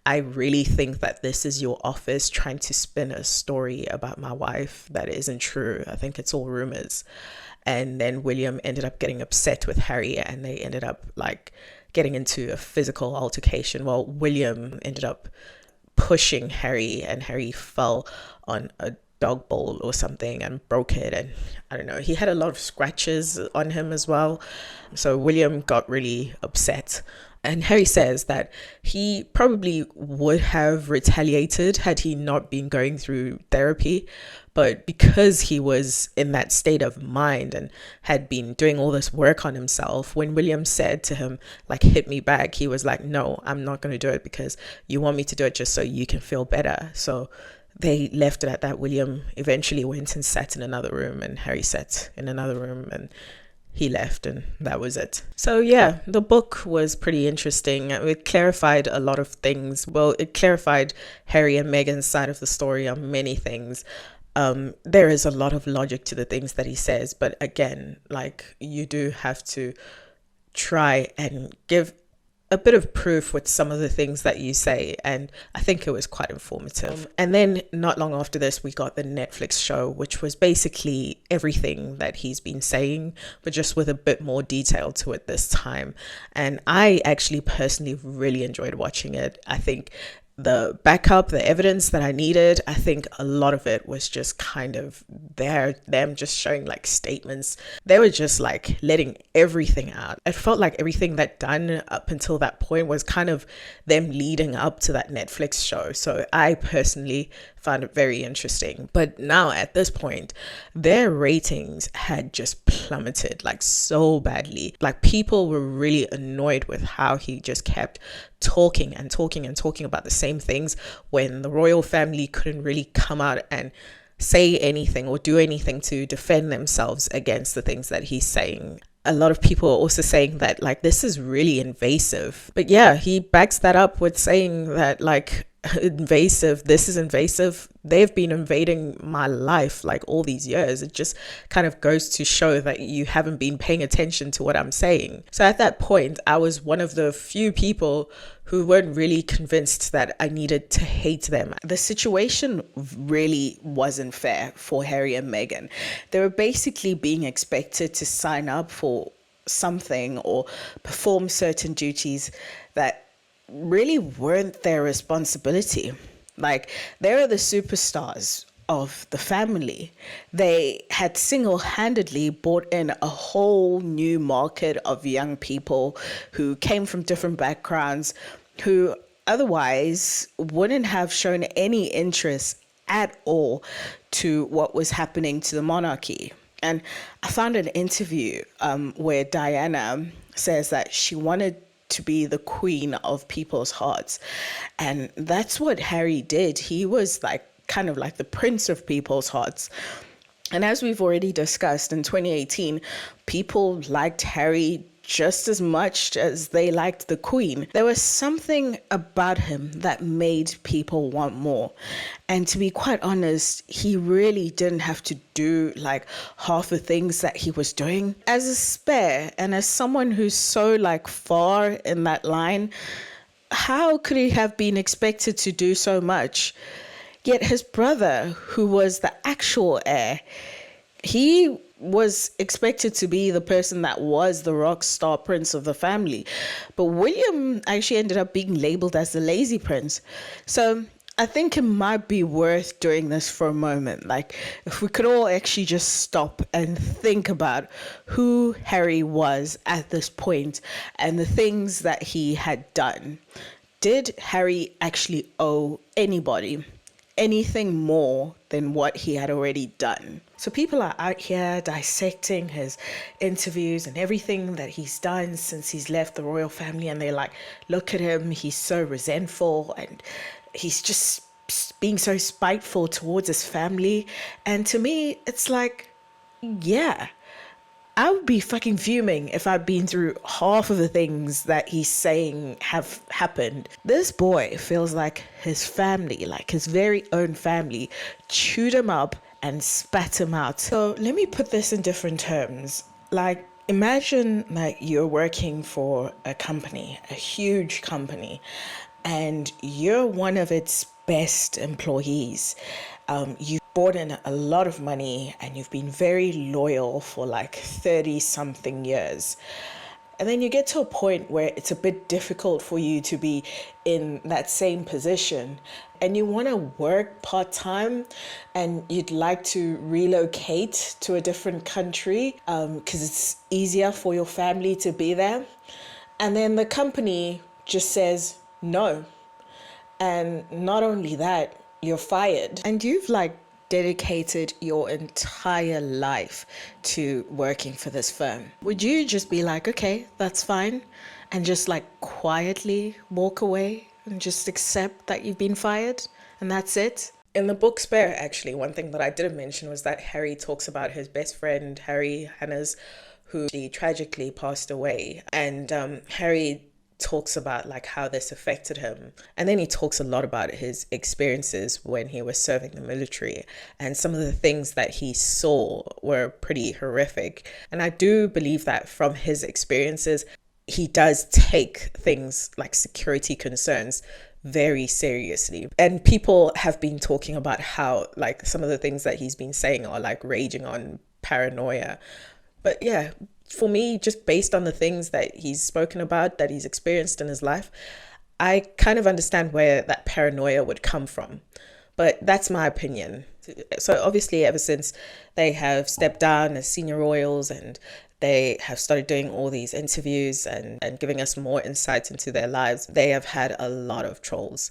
I really think that this is your office trying to spin a story about my wife that isn't true. I think it's all rumors. And then William ended up getting upset with Harry and they ended up like getting into a physical altercation. Well, William ended up pushing Harry and Harry fell on a dog bowl or something and broke it. And I don't know, he had a lot of scratches on him as well. So William got really upset. And Harry says that he probably would have retaliated had he not been going through therapy. But because he was in that state of mind and had been doing all this work on himself, when William said to him, like, hit me back, he was like, no, I'm not going to do it because you want me to do it just so you can feel better. So they left it at that. William eventually went and sat in another room and Harry sat in another room and he left and that was it. So yeah, the book was pretty interesting. It clarified a lot of things. Well, it clarified Harry and Meghan's side of the story on many things. There is a lot of logic to the things that he says, but again, like, you do have to try and give a bit of proof with some of the things that you say, and I think it was quite informative. And then not long after this, we got the Netflix show, which was basically everything that he's been saying, but just with a bit more detail to it this time. And I actually personally really enjoyed watching it. I think the backup, the evidence that I needed, I think a lot of it was just kind of them just showing like statements. They were just like letting everything out. It felt like everything that done up until that point was kind of them leading up to that Netflix show. So I personally found it very interesting. But now at this point, their ratings had just plummeted like so badly. Like, people were really annoyed with how he just kept talking and talking and talking about the same things when the royal family couldn't really come out and say anything or do anything to defend themselves against the things that he's saying. A lot of people are also saying that like this is really invasive. But yeah, he backs that up with saying that like this is invasive. They've been invading my life like all these years. It just kind of goes to show that you haven't been paying attention to what I'm saying. So at that point, I was one of the few people who weren't really convinced that I needed to hate them. The situation really wasn't fair for Harry and Meghan. They were basically being expected to sign up for something or perform certain duties that really weren't their responsibility. Like, they are the superstars of the family. They had single-handedly brought in a whole new market of young people who came from different backgrounds, who otherwise wouldn't have shown any interest at all to what was happening to the monarchy. And I found an interview where Diana says that she wanted to be the queen of people's hearts. And that's what Harry did. He was like kind of like the prince of people's hearts. And as we've already discussed, in 2018, people liked Harry just as much as they liked the Queen. There was something about him that made people want more. And to be quite honest, he really didn't have to do like half the things that he was doing. As a spare and as someone who's so like far in that line, how could he have been expected to do so much? Yet his brother, who was the actual heir, he was expected to be the person that was the rock star prince of the family. But William actually ended up being labeled as the lazy prince. So I think it might be worth doing this for a moment. Like, if we could all actually just stop and think about who Harry was at this point and the things that he had done. Did Harry actually owe anybody anything more than what he had already done? So people are out here dissecting his interviews and everything that he's done since he's left the royal family, and they're like, look at him, he's so resentful and he's just being so spiteful towards his family. And to me, it's like, yeah, I would be fucking fuming if I'd been through half of the things that he's saying have happened. This boy feels like his family, like his very own family, chewed him up and spat him out. So let me put this in different terms. Like, imagine that you're working for a company, a huge company, and you're one of its best employees. You've brought in a lot of money and you've been very loyal for like 30 something years. And then you get to a point where it's a bit difficult for you to be in that same position and you want to work part-time and you'd like to relocate to a different country because it's easier for your family to be there. And then the company just says no. And not only that, you're fired. And you've like dedicated your entire life to working for this firm. Would you just be like, okay, that's fine, and just like quietly walk away and just accept that you've been fired and that's it? In the book Spare, actually, one thing that I didn't mention was that Harry talks about his best friend, Harry Hannes, who she tragically passed away. And Harry talks about like how this affected him, and then he talks a lot about his experiences when he was serving the military, and some of the things that he saw were pretty horrific. And I do believe that from his experiences, he does take things like security concerns very seriously. And people have been talking about how like some of the things that he's been saying are like raging on paranoia. But yeah, for me, just based on the things that he's spoken about, that he's experienced in his life, I kind of understand where that paranoia would come from. But that's my opinion. So obviously, ever since they have stepped down as senior royals and they have started doing all these interviews and giving us more insights into their lives, they have had a lot of trolls.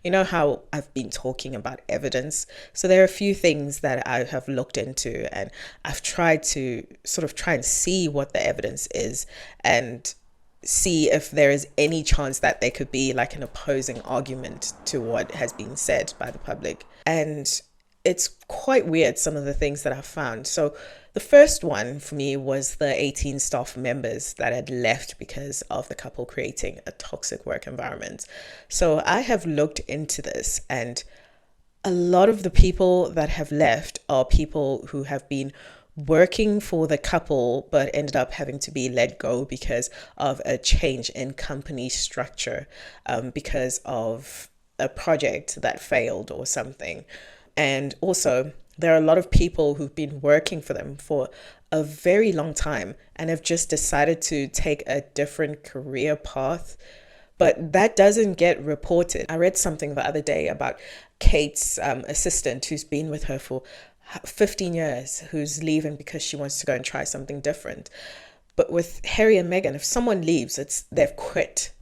You know how I've been talking about evidence? So there are a few things that I have looked into, and I've tried to sort of try and see what the evidence is and see if there is any chance that there could be like an opposing argument to what has been said by the public. And it's quite weird, some of the things that I've found. So the first one for me was the 18 staff members that had left because of the couple creating a toxic work environment. So I have looked into this, and a lot of the people that have left are people who have been working for the couple but ended up having to be let go because of a change in company structure, because of a project that failed or something. And also, there are a lot of people who've been working for them for a very long time and have just decided to take a different career path. But that doesn't get reported. I read something the other day about Kate's assistant who's been with her for 15 years, who's leaving because she wants to go and try something different. But with Harry and Meghan, if someone leaves, they've quit.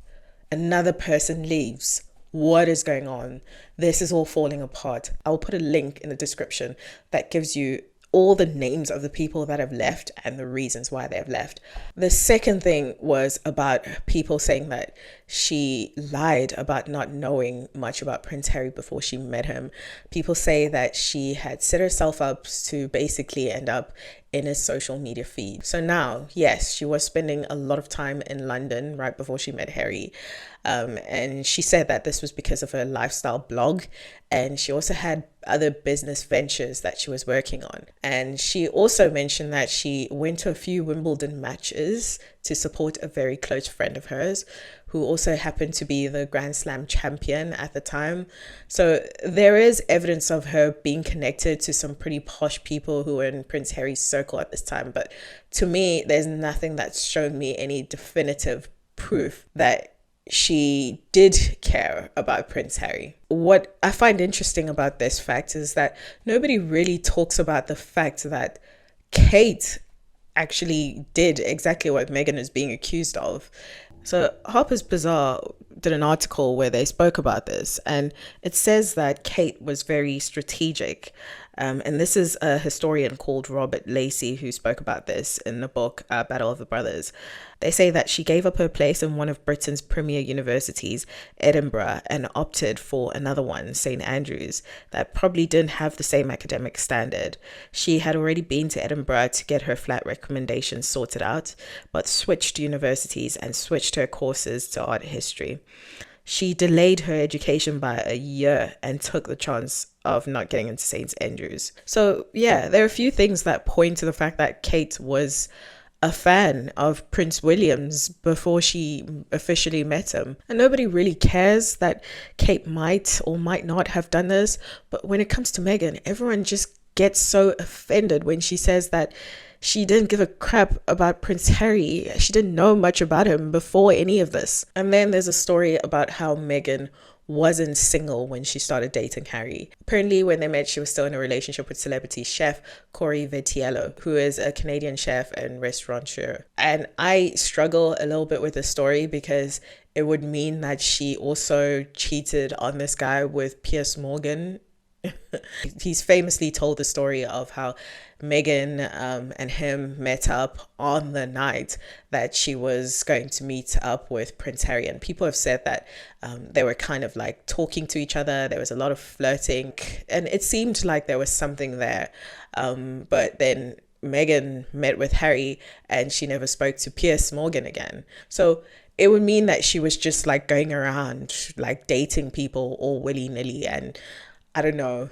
Another person leaves. What is going on? This is all falling apart. I'll put a link in the description that gives you all the names of the people that have left and the reasons why they have left. The second thing was about people saying that she lied about not knowing much about Prince Harry before she met him. People say that she had set herself up to basically end up in his social media feed. So now, yes, she was spending a lot of time in London right before she met Harry. And she said that this was because of her lifestyle blog. And she also had other business ventures that she was working on. And she also mentioned that she went to a few Wimbledon matches to support a very close friend of hers, who also happened to be the Grand Slam champion at the time. So there is evidence of her being connected to some pretty posh people who were in Prince Harry's circle at this time. But to me, there's nothing that's shown me any definitive proof that she did care about Prince Harry. What I find interesting about this fact is that nobody really talks about the fact that Kate actually did exactly what Meghan is being accused of. So Harper's Bazaar did an article where they spoke about this, and it says that Kate was very strategic. And this is a historian called Robert Lacey who spoke about this in the book Battle of the Brothers. They say that she gave up her place in one of Britain's premier universities, Edinburgh, and opted for another one, St. Andrews, that probably didn't have the same academic standard. She had already been to Edinburgh to get her flat recommendations sorted out, but switched universities and switched her courses to art history. She delayed her education by a year and took the chance of not getting into St. Andrews. So yeah, there are a few things that point to the fact that Kate was a fan of Prince William's before she officially met him. And nobody really cares that Kate might or might not have done this. But when it comes to Meghan, everyone just gets so offended when she says that she didn't give a crap about Prince Harry. She didn't know much about him before any of this. And then there's a story about how Meghan wasn't single when she started dating Harry. Apparently, when they met, she was still in a relationship with celebrity chef Corey Vitiello, who is a Canadian chef and restaurateur. And I struggle a little bit with the story because it would mean that she also cheated on this guy with Piers Morgan. He's famously told the story of how Meghan and him met up on the night that she was going to meet up with Prince Harry. And people have said that they were kind of like talking to each other. There was a lot of flirting and it seemed like there was something there. But then Meghan met with Harry and she never spoke to Piers Morgan again. So it would mean that she was just like going around like dating people all willy-nilly. And I don't know,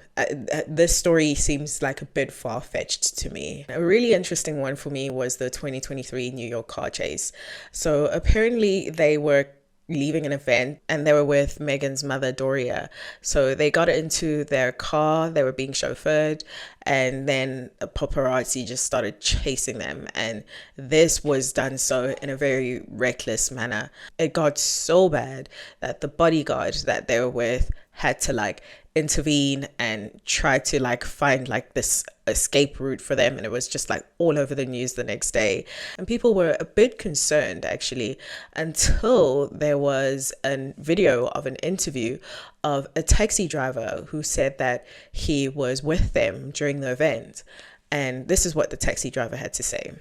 this story seems like a bit far-fetched to me. A really interesting one for me was the 2023 New York car chase. So apparently they were leaving an event and they were with Meghan's mother Doria. So they got into their car, they were being chauffeured, and then the paparazzi just started chasing them, and this was done so in a very reckless manner. It got so bad that the bodyguard that they were with had to like intervene and try to like find like this escape route for them, and it was just like all over the news the next day. And people were a bit concerned actually, until there was a video of an interview of a taxi driver who said that he was with them during the event, and this is what the taxi driver had to say.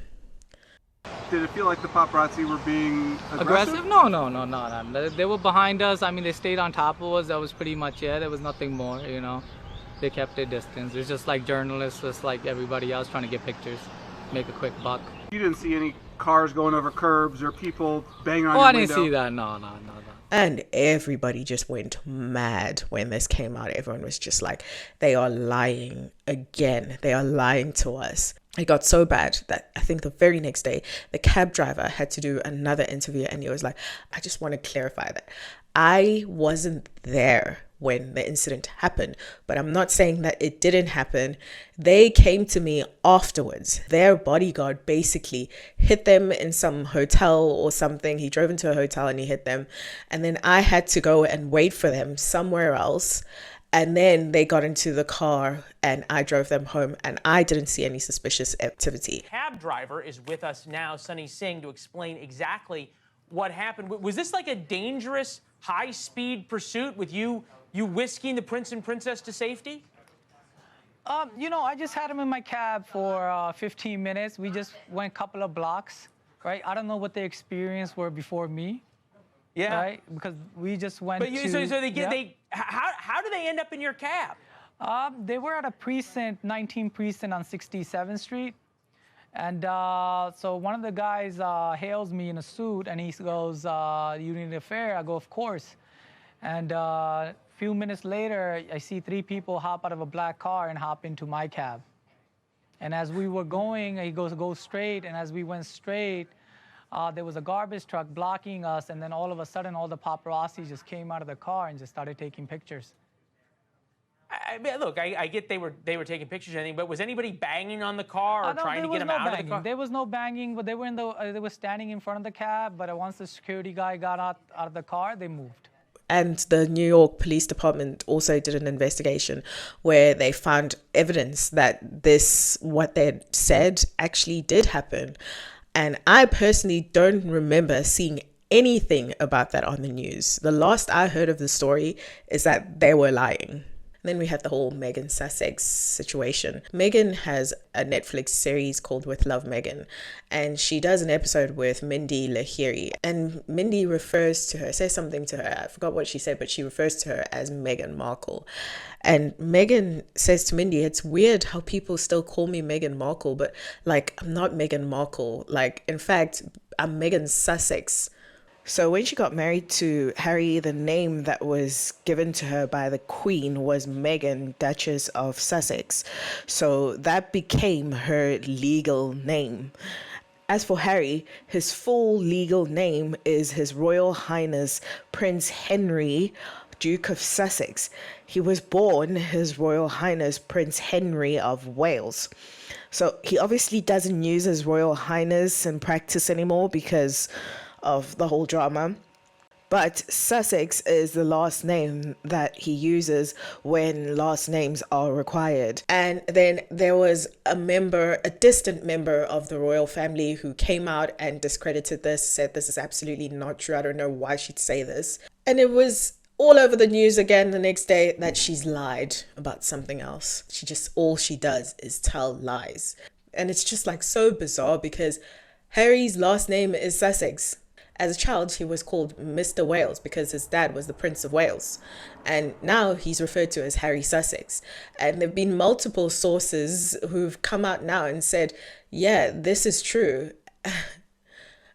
Did it feel like the paparazzi were being aggressive? No. They were behind us. I mean, they stayed on top of us. That was pretty much it. There was nothing more, you know. They kept their distance. It's just like journalists, just like everybody else, trying to get pictures, make a quick buck. You didn't see any cars going over curbs or people banging on your I window? didn't see that. No. And everybody just went mad when this came out. Everyone was just like, they are lying again. They are lying to us. It got so bad that I think the very next day, the cab driver had to do another interview, and he was like, I just want to clarify that I wasn't there when the incident happened, but I'm not saying that it didn't happen. They came to me afterwards. Their bodyguard basically hit them in some hotel or something. He drove into a hotel and he hit them. And then I had to go and wait for them somewhere else. And then they got into the car and I drove them home, and I didn't see any suspicious activity. Cab driver is with us now, Sunny Singh, to explain exactly what happened. Was this like a dangerous, high-speed pursuit with you whisking the prince and princess to safety? You know, I just had him in my cab for 15 minutes. We just went a couple of blocks, right? I don't know what the experience were before me. Yeah. Right? Because we just went but you, to... So they get, how do they end up in your cab? They were at a precinct, 19 precinct on 67th Street. And so one of the guys hails me in a suit, and he goes, you need a fare? I go, of course. And a few minutes later, I see 3 people hop out of a black car and hop into my cab. And as we were going, he goes, go straight. And as we went straight, there was a garbage truck blocking us. And then all of a sudden, all the paparazzi just came out of the car and just started taking pictures. I mean, look, I get they were taking pictures and anything, but was anybody banging on the car or trying to get them out of the car? There was no banging, but they were they were standing in front of the cab. But once the security guy got out of the car, they moved. And the New York Police Department also did an investigation where they found evidence that what they had said actually did happen. And I personally don't remember seeing anything about that on the news. The last I heard of the story is that they were lying. Then we have the whole Meghan Sussex situation. Meghan has a Netflix series called With Love Meghan, and she does an episode with Mindy Lahiri. And Mindy says something to her. I forgot what she said, but she refers to her as Meghan Markle. And Meghan says to Mindy, it's weird how people still call me Meghan Markle, but like, I'm not Meghan Markle. Like, in fact, I'm Meghan Sussex. So when she got married to Harry, the name that was given to her by the Queen was Meghan, Duchess of Sussex. So that became her legal name. As for Harry, his full legal name is His Royal Highness Prince Henry, Duke of Sussex. He was born His Royal Highness Prince Henry of Wales. So he obviously doesn't use His Royal Highness in practice anymore because of the whole drama. But Sussex is the last name that he uses when last names are required. And then there was a distant member of the royal family who came out and discredited this, said this is absolutely not true. I don't know why she'd say this. And it was all over the news again the next day that she's lied about something else. All she does is tell lies. And it's just like so bizarre because Harry's last name is Sussex. As a child, he was called Mr. Wales because his dad was the Prince of Wales. And now he's referred to as Harry Sussex. And there have been multiple sources who've come out now and said, yeah, this is true.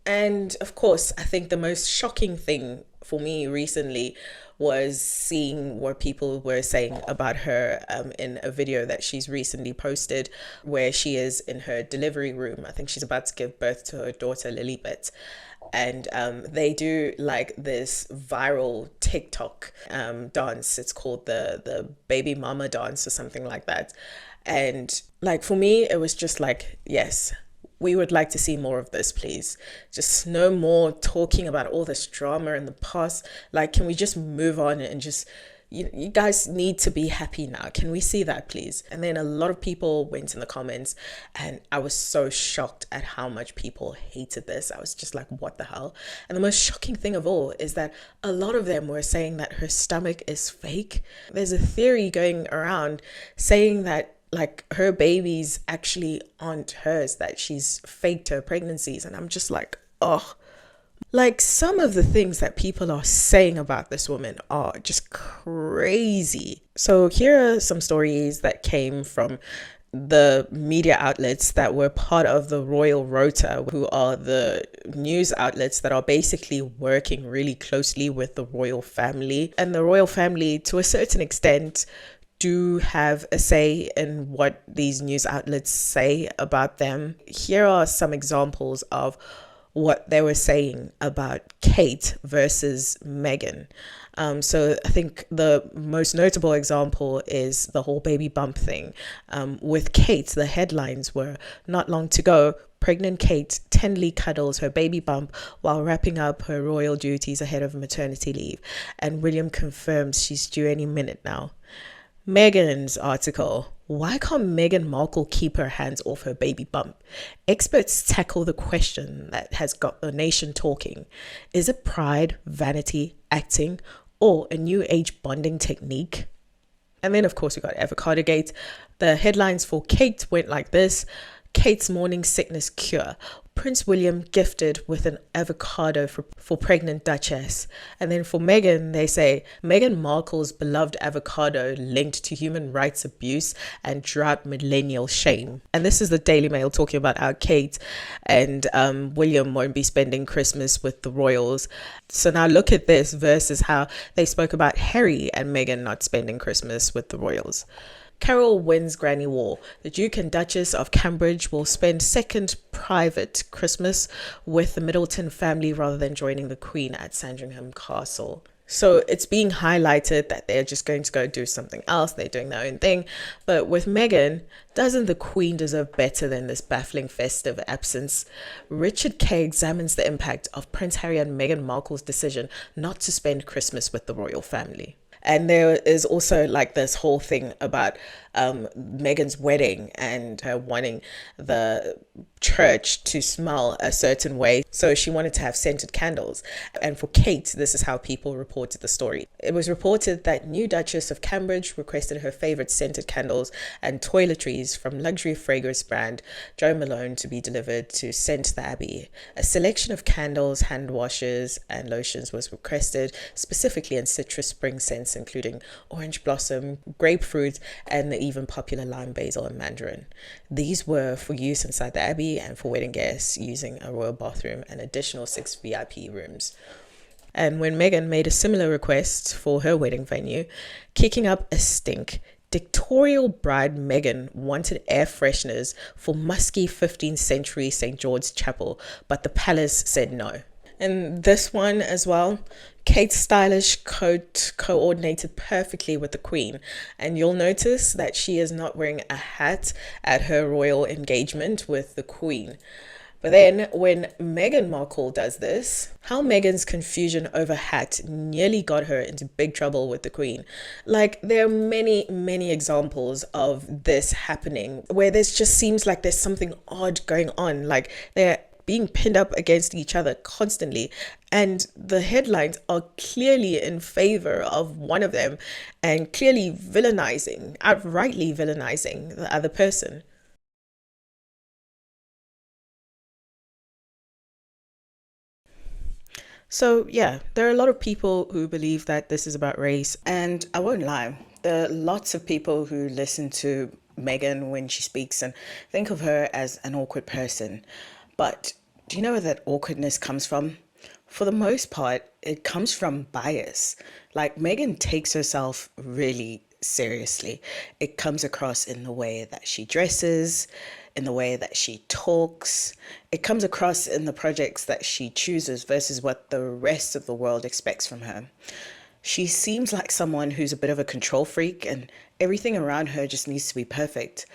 And of course, I think the most shocking thing for me recently was seeing what people were saying about her in a video that she's recently posted, where she is in her delivery room. I think she's about to give birth to her daughter Lilibet. And they do like this viral TikTok dance. It's called the baby mama dance or something like that. And like for me, it was just like, yes, we would like to see more of this, please. Just no more talking about all this drama in the past. Like, can we just move on and just, you guys need to be happy now. Can we see that, please? And then a lot of people went in the comments, and I was so shocked at how much people hated this. I was just like, what the hell? And the most shocking thing of all is that a lot of them were saying that her stomach is fake. There's a theory going around saying that like her babies actually aren't hers, that she's faked her pregnancies. And I'm just like, oh, like some of the things that people are saying about this woman are just crazy. So here are some stories that came from the media outlets that were part of the Royal Rota, who are the news outlets that are basically working really closely with the royal family. And the royal family, to a certain extent, do have a say in what these news outlets say about them. Here are some examples of what they were saying about Kate versus Meghan. So I think the most notable example is the whole baby bump thing. With Kate, the headlines were, not long to go, pregnant Kate tenderly cuddles her baby bump while wrapping up her royal duties ahead of maternity leave. And William confirms she's due any minute now. Meghan's article, why can't Meghan Markle keep her hands off her baby bump? Experts tackle the question that has got the nation talking. Is it pride, vanity, acting, or a new age bonding technique? And then, of course, we got Avocado Gate. The headlines for Kate went like this. Kate's morning sickness cure. Prince William gifted with an avocado for pregnant Duchess. And then for Meghan, they say, Meghan Markle's beloved avocado linked to human rights abuse and drought millennial shame. And this is the Daily Mail talking about how Kate and William won't be spending Christmas with the royals. So now look at this versus how they spoke about Harry and Meghan not spending Christmas with the royals. Carol wins Granny War. The Duke and Duchess of Cambridge will spend second private Christmas with the Middleton family rather than joining the Queen at Sandringham Castle. So it's being highlighted that they're just going to go do something else. They're doing their own thing. But with Meghan, doesn't the Queen deserve better than this baffling festive absence? Richard Kay examines the impact of Prince Harry and Meghan Markle's decision not to spend Christmas with the royal family. And there is also like this whole thing about Meghan's wedding and her wanting the church to smell a certain way. So she wanted to have scented candles. And for Kate, this is how people reported the story. It was reported that new Duchess of Cambridge requested her favorite scented candles and toiletries from luxury fragrance brand Jo Malone to be delivered to Scent the Abbey. A selection of candles, hand washes and lotions was requested, specifically in citrus spring scents, including orange blossom, grapefruit, and the even popular lime, basil, and mandarin. These were for use inside the Abbey and for wedding guests using a royal bathroom and additional 6 VIP rooms. And when Meghan made a similar request for her wedding venue, kicking up a stink, dictatorial bride Meghan wanted air fresheners for musky 15th century St. George's Chapel, but the palace said no. And this one as well, Kate's stylish coat coordinated perfectly with the Queen. And you'll notice that she is not wearing a hat at her royal engagement with the Queen. But then when Meghan Markle does this, how Meghan's confusion over hat nearly got her into big trouble with the Queen. Like, there are many, many examples of this happening where this just seems like there's something odd going on. Like, they're being pinned up against each other constantly, and the headlines are clearly in favor of one of them and clearly outrightly villainizing the other person. So, yeah, there are a lot of people who believe that this is about race. And I won't lie, there are lots of people who listen to Meghan when she speaks and think of her as an awkward person. But do you know where that awkwardness comes from? For the most part, it comes from bias. Like, Meghan takes herself really seriously. It comes across in the way that she dresses, in the way that she talks. It comes across in the projects that she chooses versus what the rest of the world expects from her. She seems like someone who's a bit of a control freak, and everything around her just needs to be perfect.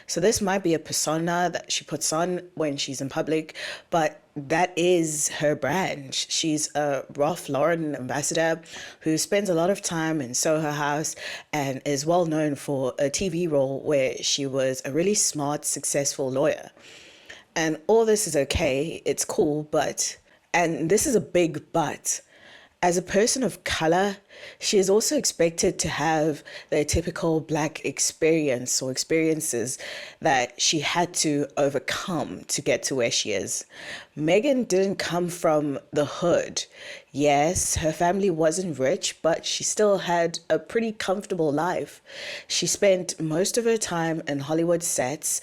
So this might be a persona that she puts on when she's in public, but that is her brand. She's a Ralph Lauren ambassador who spends a lot of time in Soho House and is well known for a TV role where she was a really smart, successful lawyer. And all this is okay, it's cool, but, and this is a big but, as a person of color, she is also expected to have the typical Black experience or experiences that she had to overcome to get to where she is. Meghan didn't come from the hood. Yes, her family wasn't rich, but she still had a pretty comfortable life. She spent most of her time in Hollywood sets,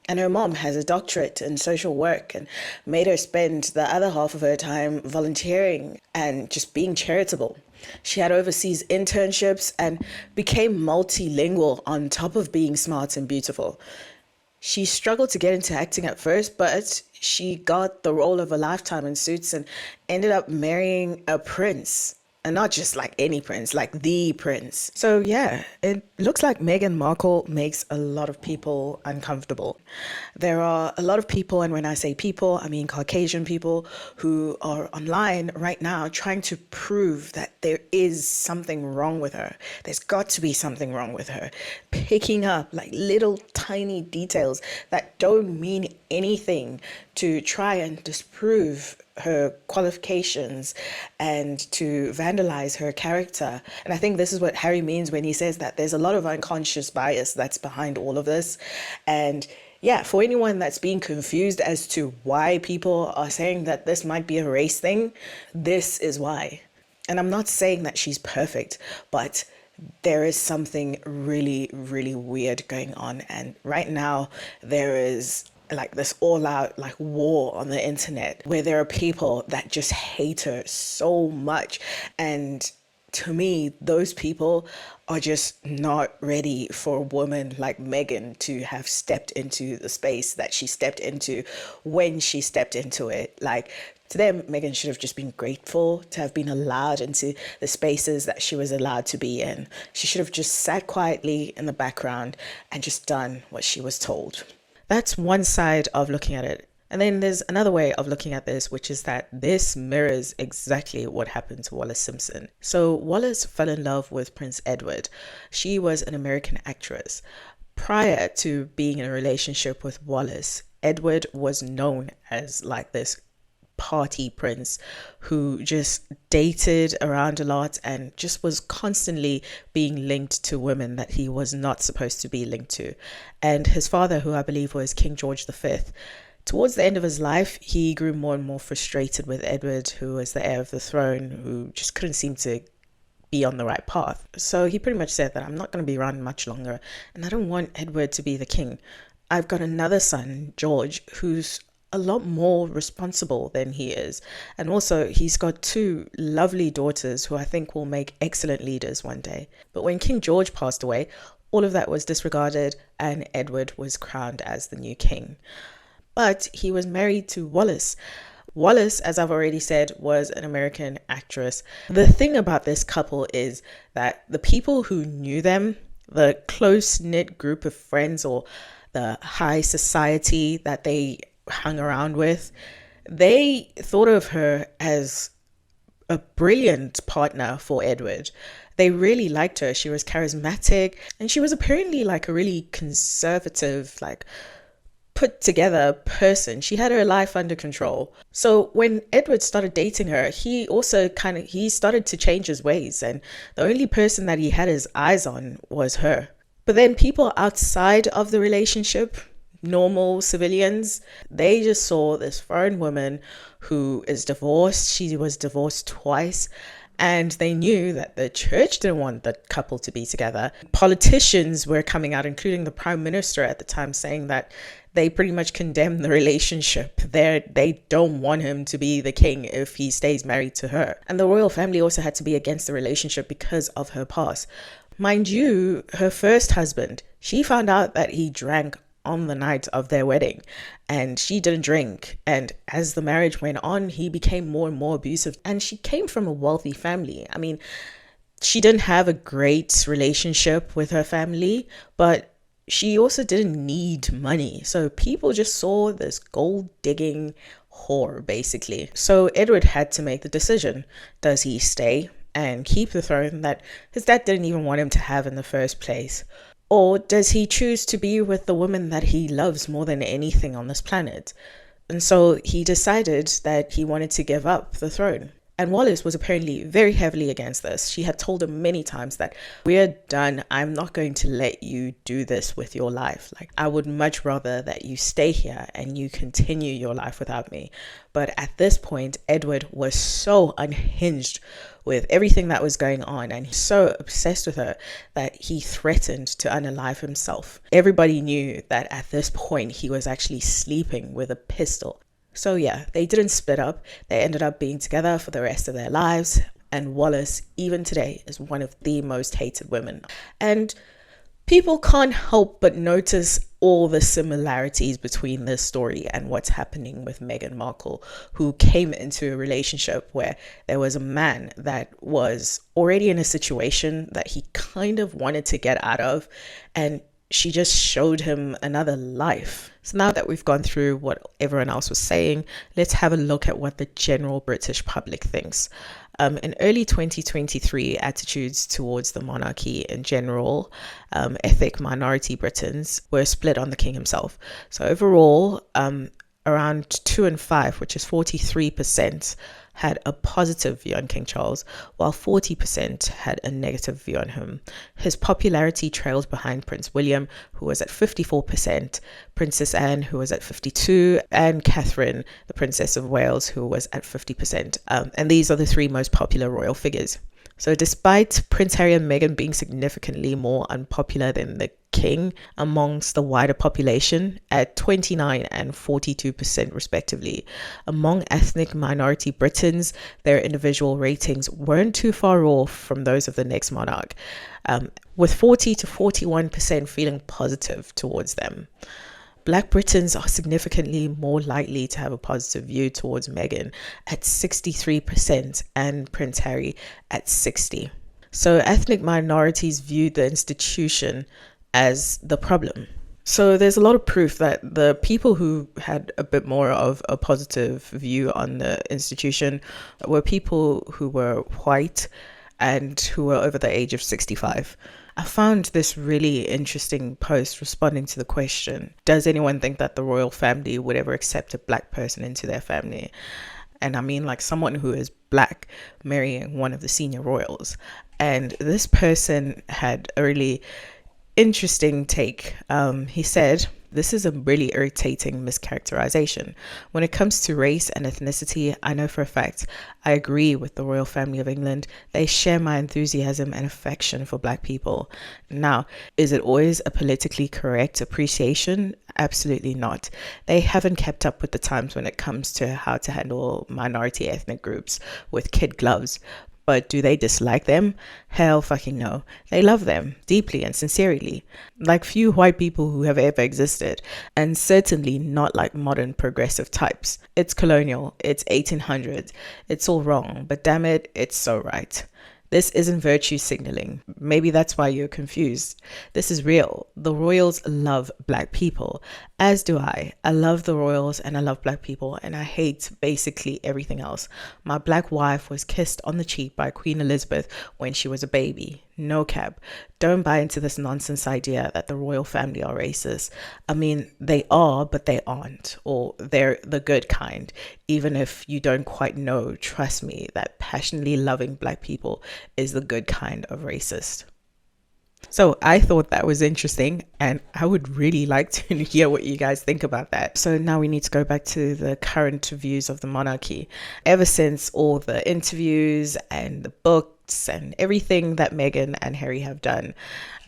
and her mom has a doctorate in social work and made her spend the other half of her time volunteering and just being charitable. She had overseas internships and became multilingual on top of being smart and beautiful. She struggled to get into acting at first, but she got the role of a lifetime in Suits and ended up marrying a prince. And not just like any prince, like the prince. So yeah, it looks like Meghan Markle makes a lot of people uncomfortable. There are a lot of people, and when I say people, I mean Caucasian people, who are online right now trying to prove that there is something wrong with her. There's got to be something wrong with her. Picking up like little tiny details that don't mean anything to try and disprove her qualifications and to vandalize her character. And I think this is what Harry means when he says that there's a lot of unconscious bias that's behind all of this. And yeah, for anyone that's being confused as to why people are saying that this might be a race thing, this is why. And I'm not saying that she's perfect, but there is something really, really weird going on. And right now there is like this all-out like war on the internet where there are people that just hate her so much. And to me, those people are just not ready for a woman like Meghan to have stepped into the space that she stepped into when she stepped into it. Like, to them, Meghan should have just been grateful to have been allowed into the spaces that she was allowed to be in. She should have just sat quietly in the background and just done what she was told. That's one side of looking at it. And then there's another way of looking at this, which is that this mirrors exactly what happened to Wallis Simpson. So Wallis fell in love with Prince Edward. She was an American actress. Prior to being in a relationship with Wallis, Edward was known as like this party prince who just dated around a lot and just was constantly being linked to women that he was not supposed to be linked to. And his father, who I believe was King George V, towards the end of his life, he grew more and more frustrated with Edward, who was the heir of the throne, who just couldn't seem to be on the right path. So he pretty much said that I'm not going to be around much longer and I don't want Edward to be the king. I've got another son, George, who's a lot more responsible than he is. And also he's got two lovely daughters who I think will make excellent leaders one day. But when King George passed away, all of that was disregarded and Edward was crowned as the new king. But he was married to Wallis. Wallis, as I've already said, was an American actress. The thing about this couple is that the people who knew them, the close-knit group of friends or the high society that they hung around with, they thought of her as a brilliant partner for Edward. They really liked her. She was charismatic and she was apparently like a really conservative, like put together person. She had her life under control. So when Edward started dating her, he also he started to change his ways, and the only person that he had his eyes on was her. But then people outside of the relationship normal civilians, they just saw this foreign woman who is divorced. She was divorced twice. And they knew that the church didn't want the couple to be together. Politicians were coming out, including the prime minister at the time, saying that they pretty much condemn the relationship. They don't want him to be the king if he stays married to her. And the royal family also had to be against the relationship because of her past. Mind you, her first husband, she found out that he drank on the night of their wedding and she didn't drink. And as the marriage went on, he became more and more abusive. And she came from a wealthy family. I mean, she didn't have a great relationship with her family, but she also didn't need money. So people just saw this gold digging whore, basically. So Edward had to make the decision. Does he stay and keep the throne that his dad didn't even want him to have in the first place? Or does he choose to be with the woman that he loves more than anything on this planet? And so he decided that he wanted to give up the throne. And Wallis was apparently very heavily against this. She had told him many times that, we're done. I'm not going to let you do this with your life. Like, I would much rather that you stay here and you continue your life without me. But at this point, Edward was so unhinged with everything that was going on and he's so obsessed with her that he threatened to unalive himself. Everybody knew that at this point he was actually sleeping with a pistol. So yeah, they didn't split up. They ended up being together for the rest of their lives. And Wallis, even today, is one of the most hated women. And people can't help but notice all the similarities between this story and what's happening with Meghan Markle, who came into a relationship where there was a man that was already in a situation that he kind of wanted to get out of, and she just showed him another life. So now that we've gone through what everyone else was saying, let's have a look at what the general British public thinks. In early 2023, attitudes towards the monarchy in general, ethnic minority Britons, were split on the king himself. So overall, around 2 in 5, which is 43%, had a positive view on King Charles, while 40% had a negative view on him. His popularity trailed behind Prince William, who was at 54%, Princess Anne, who was at 52%, and Catherine, the Princess of Wales, who was at 50%. And these are the 3 most popular royal figures. So despite Prince Harry and Meghan being significantly more unpopular than the king amongst the wider population at 29% and 42% respectively, among ethnic minority Britons, their individual ratings weren't too far off from those of the next monarch, with 40 to 41% feeling positive towards them. Black Britons are significantly more likely to have a positive view towards Meghan at 63% and Prince Harry at 60%. So ethnic minorities viewed the institution as the problem. So there's a lot of proof that the people who had a bit more of a positive view on the institution were people who were white and who were over the age of 65. I found this really interesting post responding to the question, does anyone think that the royal family would ever accept a black person into their family? And I mean, like, someone who is black marrying one of the senior royals. And this person had a really interesting take. He said, this is a really irritating mischaracterization. When it comes to race and ethnicity, I know for a fact I agree with the royal family of England. They share my enthusiasm and affection for black people. Now, is it always a politically correct appreciation? Absolutely not. They haven't kept up with the times when it comes to how to handle minority ethnic groups with kid gloves. But do they dislike them? Hell fucking no. They love them deeply and sincerely, like few white people who have ever existed, and certainly not like modern progressive types. It's colonial, it's 1800s, it's all wrong, but damn it, it's so right. This isn't virtue signaling. Maybe that's why you're confused. This is real. The royals love black people, as do I. I love the royals and I love black people, and I hate basically everything else. My black wife was kissed on the cheek by Queen Elizabeth when she was a baby. No cap. Don't buy into this nonsense idea that the royal family are racist. I mean, they are, but they aren't, or they're the good kind. Even if you don't quite know, trust me that passionately loving black people is the good kind of racist. So I thought that was interesting, and I would really like to hear what you guys think about that. So now we need to go back to the current views of the monarchy. Ever since all the interviews and the books and everything that Meghan and Harry have done,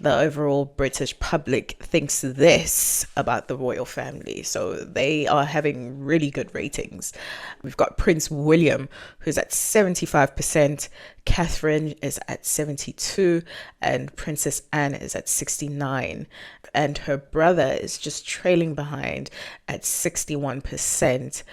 the overall British public thinks this about the royal family. So they are having really good ratings. We've got Prince William, who's at 75%, Catherine is at 72%, and Princess Anne is at 69%. And her brother is just trailing behind at 61%.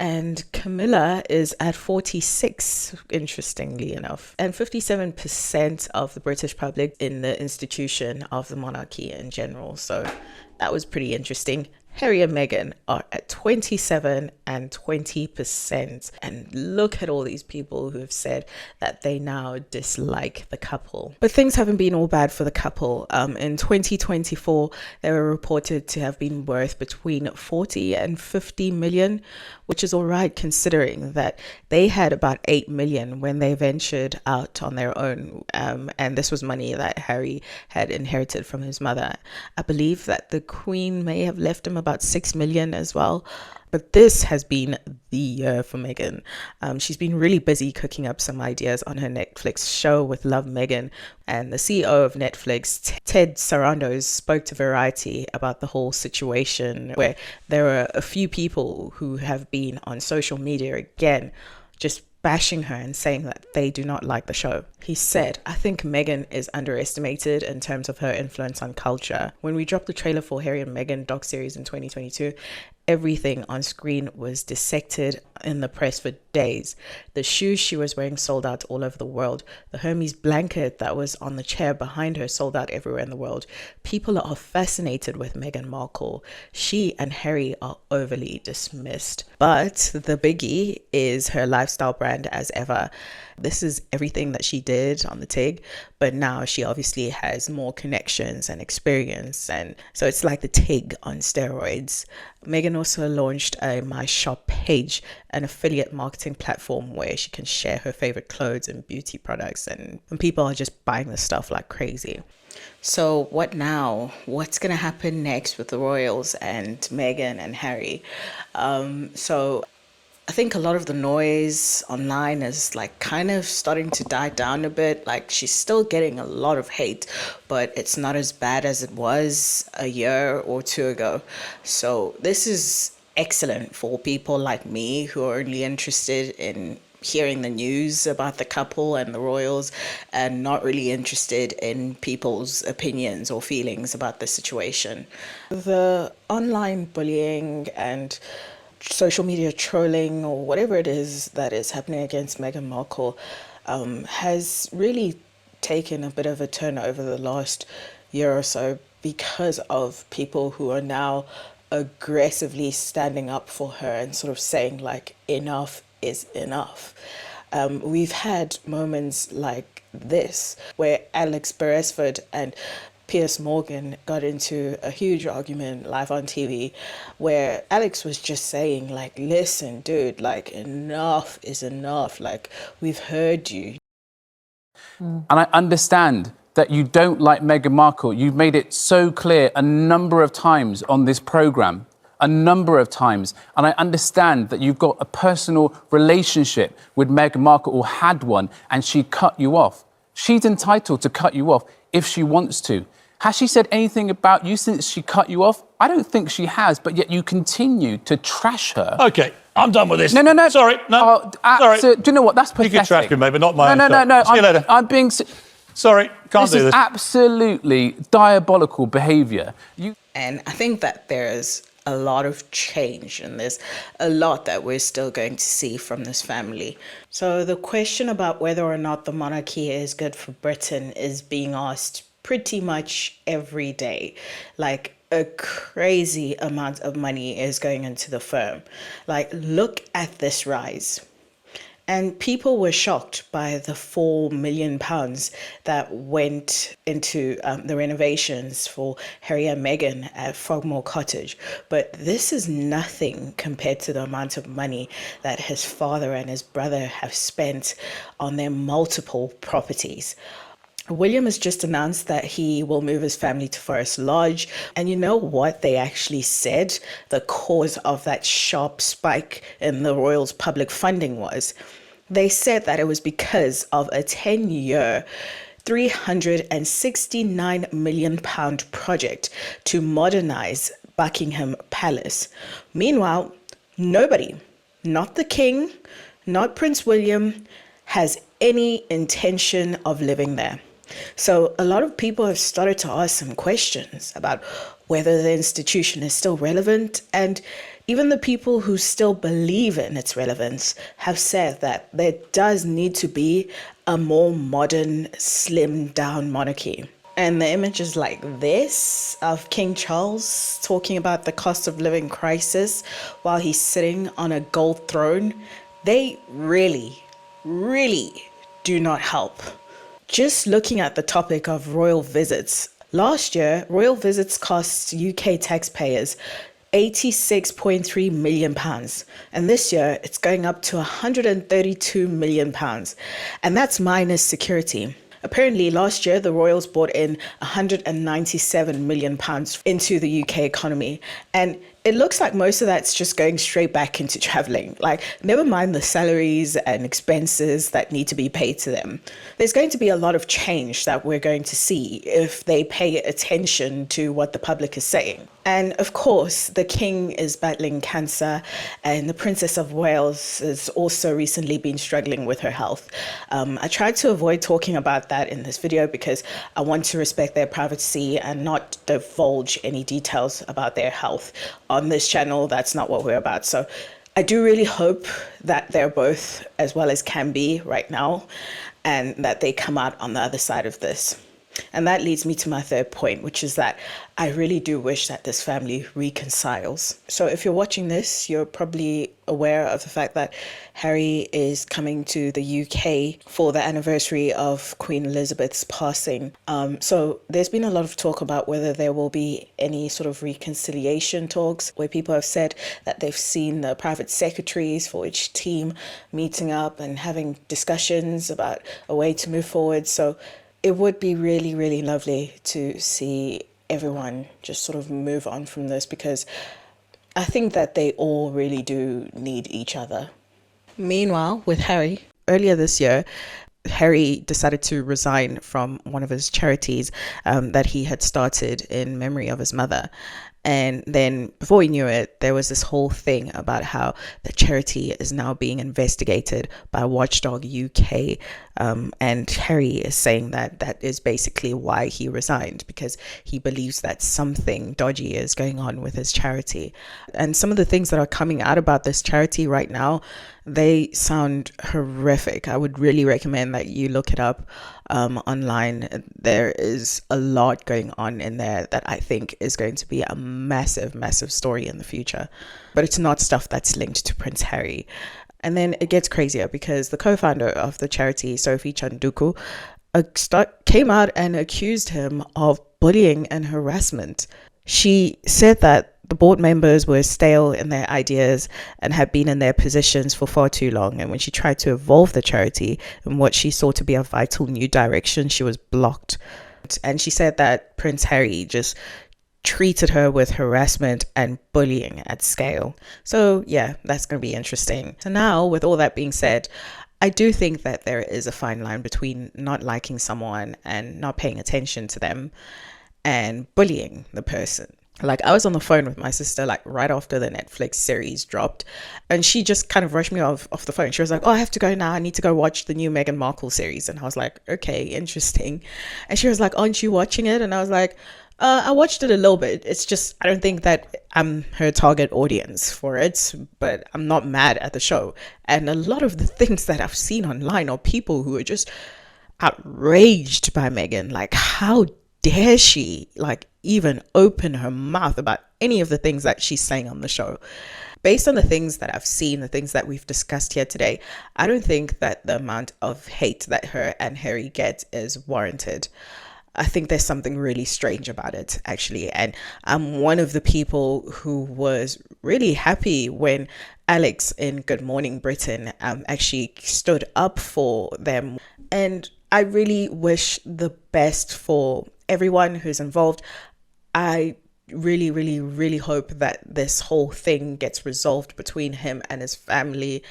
And Camilla is at 46, interestingly enough. And 57% of the British public in the institution of the monarchy in general. So that was pretty interesting. Harry and Meghan are at 27 and 20%. And look at all these people who have said that they now dislike the couple. But things haven't been all bad for the couple. In 2024, they were reported to have been worth between 40 and 50 million, which is all right considering that they had about 8 million when they ventured out on their own. And this was money that Harry had inherited from his mother. I believe that the Queen may have left him about 6 million as well. But this has been the year for Meghan. She's been really busy cooking up some ideas on her Netflix show with Love Meghan. And the CEO of Netflix, Ted Sarandos, spoke to Variety about the whole situation, where there are a few people who have been on social media again, just bashing her and saying that they do not like the show. He said, "I think Meghan is underestimated in terms of her influence on culture. When we dropped the trailer for Harry and Meghan docuseries in 2022, everything on screen was dissected in the press for days. The shoes she was wearing sold out all over the world. The Hermes blanket that was on the chair behind her sold out everywhere in the world. People are fascinated with Meghan Markle. She and Harry are overly dismissed." But the biggie is her lifestyle brand as ever. This is everything that she did on the TIG, but now she obviously has more connections and experience, and so it's like the TIG on steroids. Meghan also launched a My Shop page, an affiliate marketing platform where she can share her favorite clothes and beauty products, and people are just buying this stuff like crazy. So what now? What's going to happen next with the royals and Meghan and Harry? So I think a lot of the noise online is like kind of starting to die down a bit. Like, she's still getting a lot of hate, but it's not as bad as it was a year or two ago. So this is excellent for people like me who are only interested in hearing the news about the couple and the royals and not really interested in people's opinions or feelings about the situation. The online bullying and social media trolling or whatever it is that is happening against Meghan Markle has really taken a bit of a turn over the last year or so because of people who are now aggressively standing up for her and sort of saying like enough is enough. We've had moments like this where Alex Beresford and Piers Morgan got into a huge argument live on TV where Alex was just saying like, listen, dude, like enough is enough. Like, we've heard you. And I understand that you don't like Meghan Markle. You've made it so clear a number of times on this programme, a number of times. And I understand that you've got a personal relationship with Meghan Markle, or had one, and she cut you off. She's entitled to cut you off if she wants to. Has she said anything about you since she cut you off? I don't think she has, but yet you continue to trash her. OK, I'm done with this. No. Sorry, no. Sorry. Do you know what? That's pathetic. You can trash me, maybe not my own stuff. No. See you later. I'm being... Sorry, can't do this. This is absolutely diabolical behaviour. And I think that there's a lot of change, and there's a lot that we're still going to see from this family. So the question about whether or not the monarchy is good for Britain is being asked pretty much every day. Like, a crazy amount of money is going into the firm. Like, look at this rise. And people were shocked by the £4 million that went into the renovations for Harry and Meghan at Frogmore Cottage. But this is nothing compared to the amount of money that his father and his brother have spent on their multiple properties. William has just announced that he will move his family to Forest Lodge. And you know what they actually said the cause of that sharp spike in the royals' public funding was? They said that it was because of a 10-year, £369 million project to modernize Buckingham Palace. Meanwhile, nobody, not the king, not Prince William, has any intention of living there. So a lot of people have started to ask some questions about whether the institution is still relevant, and even the people who still believe in its relevance have said that there does need to be a more modern, slimmed down monarchy. And the images like this of King Charles talking about the cost of living crisis while he's sitting on a gold throne, they really, really do not help. Just looking at the topic of royal visits, last year, royal visits cost UK taxpayers £86.3 million. And this year, it's going up to £132 million. And that's minus security. Apparently, last year, the royals brought in £197 million into the UK economy. And it looks like most of that's just going straight back into traveling. Like, never mind the salaries and expenses that need to be paid to them. There's going to be a lot of change that we're going to see if they pay attention to what the public is saying. And of course, the king is battling cancer, and the Princess of Wales has also recently been struggling with her health. I tried to avoid talking about that in this video because I want to respect their privacy and not divulge any details about their health. On this channel, that's not what we're about. So I do really hope that they're both as well as can be right now, and that they come out on the other side of this. And that leads me to my third point, which is that I really do wish that this family reconciles. So if you're watching this, you're probably aware of the fact that Harry is coming to the UK for the anniversary of Queen Elizabeth's passing. So there's been a lot of talk about whether there will be any sort of reconciliation talks, where people have said that they've seen the private secretaries for each team meeting up and having discussions about a way to move forward. So it would be really, really lovely to see everyone just sort of move on from this, because I think that they all really do need each other. Meanwhile, with Harry, earlier this year, Harry decided to resign from one of his charities that he had started in memory of his mother. And then before we knew it, there was this whole thing about how the charity is now being investigated by Watchdog UK. And Harry is saying that that is basically why he resigned, because he believes that something dodgy is going on with his charity. And some of the things that are coming out about this charity right now, they sound horrific. I would really recommend that you look it up online. There is a lot going on in there that I think is going to be a massive, massive story in the future. But it's not stuff that's linked to Prince Harry. And then it gets crazier because the co-founder of the charity, Sophie Chanduku, came out and accused him of bullying and harassment. She said that the board members were stale in their ideas and had been in their positions for far too long. And when she tried to evolve the charity in what she saw to be a vital new direction, she was blocked. And she said that Prince Harry just treated her with harassment and bullying at scale. So yeah, that's going to be interesting. So now, with all that being said, I do think that there is a fine line between not liking someone and not paying attention to them and bullying the person. Like, I was on the phone with my sister, like, right after the Netflix series dropped, and she just kind of rushed me off the phone. She was like, oh, I have to go now. I need to go watch the new Meghan Markle series. And I was like, okay, interesting. And she was like, aren't you watching it? And I was like, I watched it a little bit. It's just, I don't think that I'm her target audience for it, but I'm not mad at the show. And a lot of the things that I've seen online are people who are just outraged by Meghan. Like, how dare she, like, even open her mouth about any of the things that she's saying on the show? Based on the things that I've seen, the things that we've discussed here today, I don't think that the amount of hate that her and Harry get is warranted. I think there's something really strange about it, actually. And I'm one of the people who was really happy when Alex in Good Morning Britain actually stood up for them. And I really wish the best for everyone who's involved. I really, really, really hope that this whole thing gets resolved between him and his family.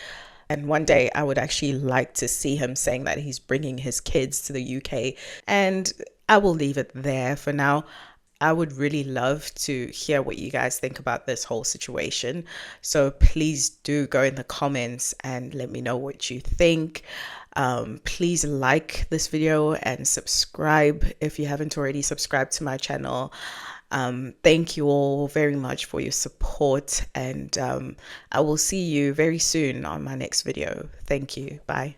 And one day I would actually like to see him saying that he's bringing his kids to the UK. And I will leave it there for now. I would really love to hear what you guys think about this whole situation. So please do go in the comments and let me know what you think. Please like this video and subscribe if you haven't already subscribed to my channel. Thank you all very much for your support, and I will see you very soon on my next video. Thank you. Bye.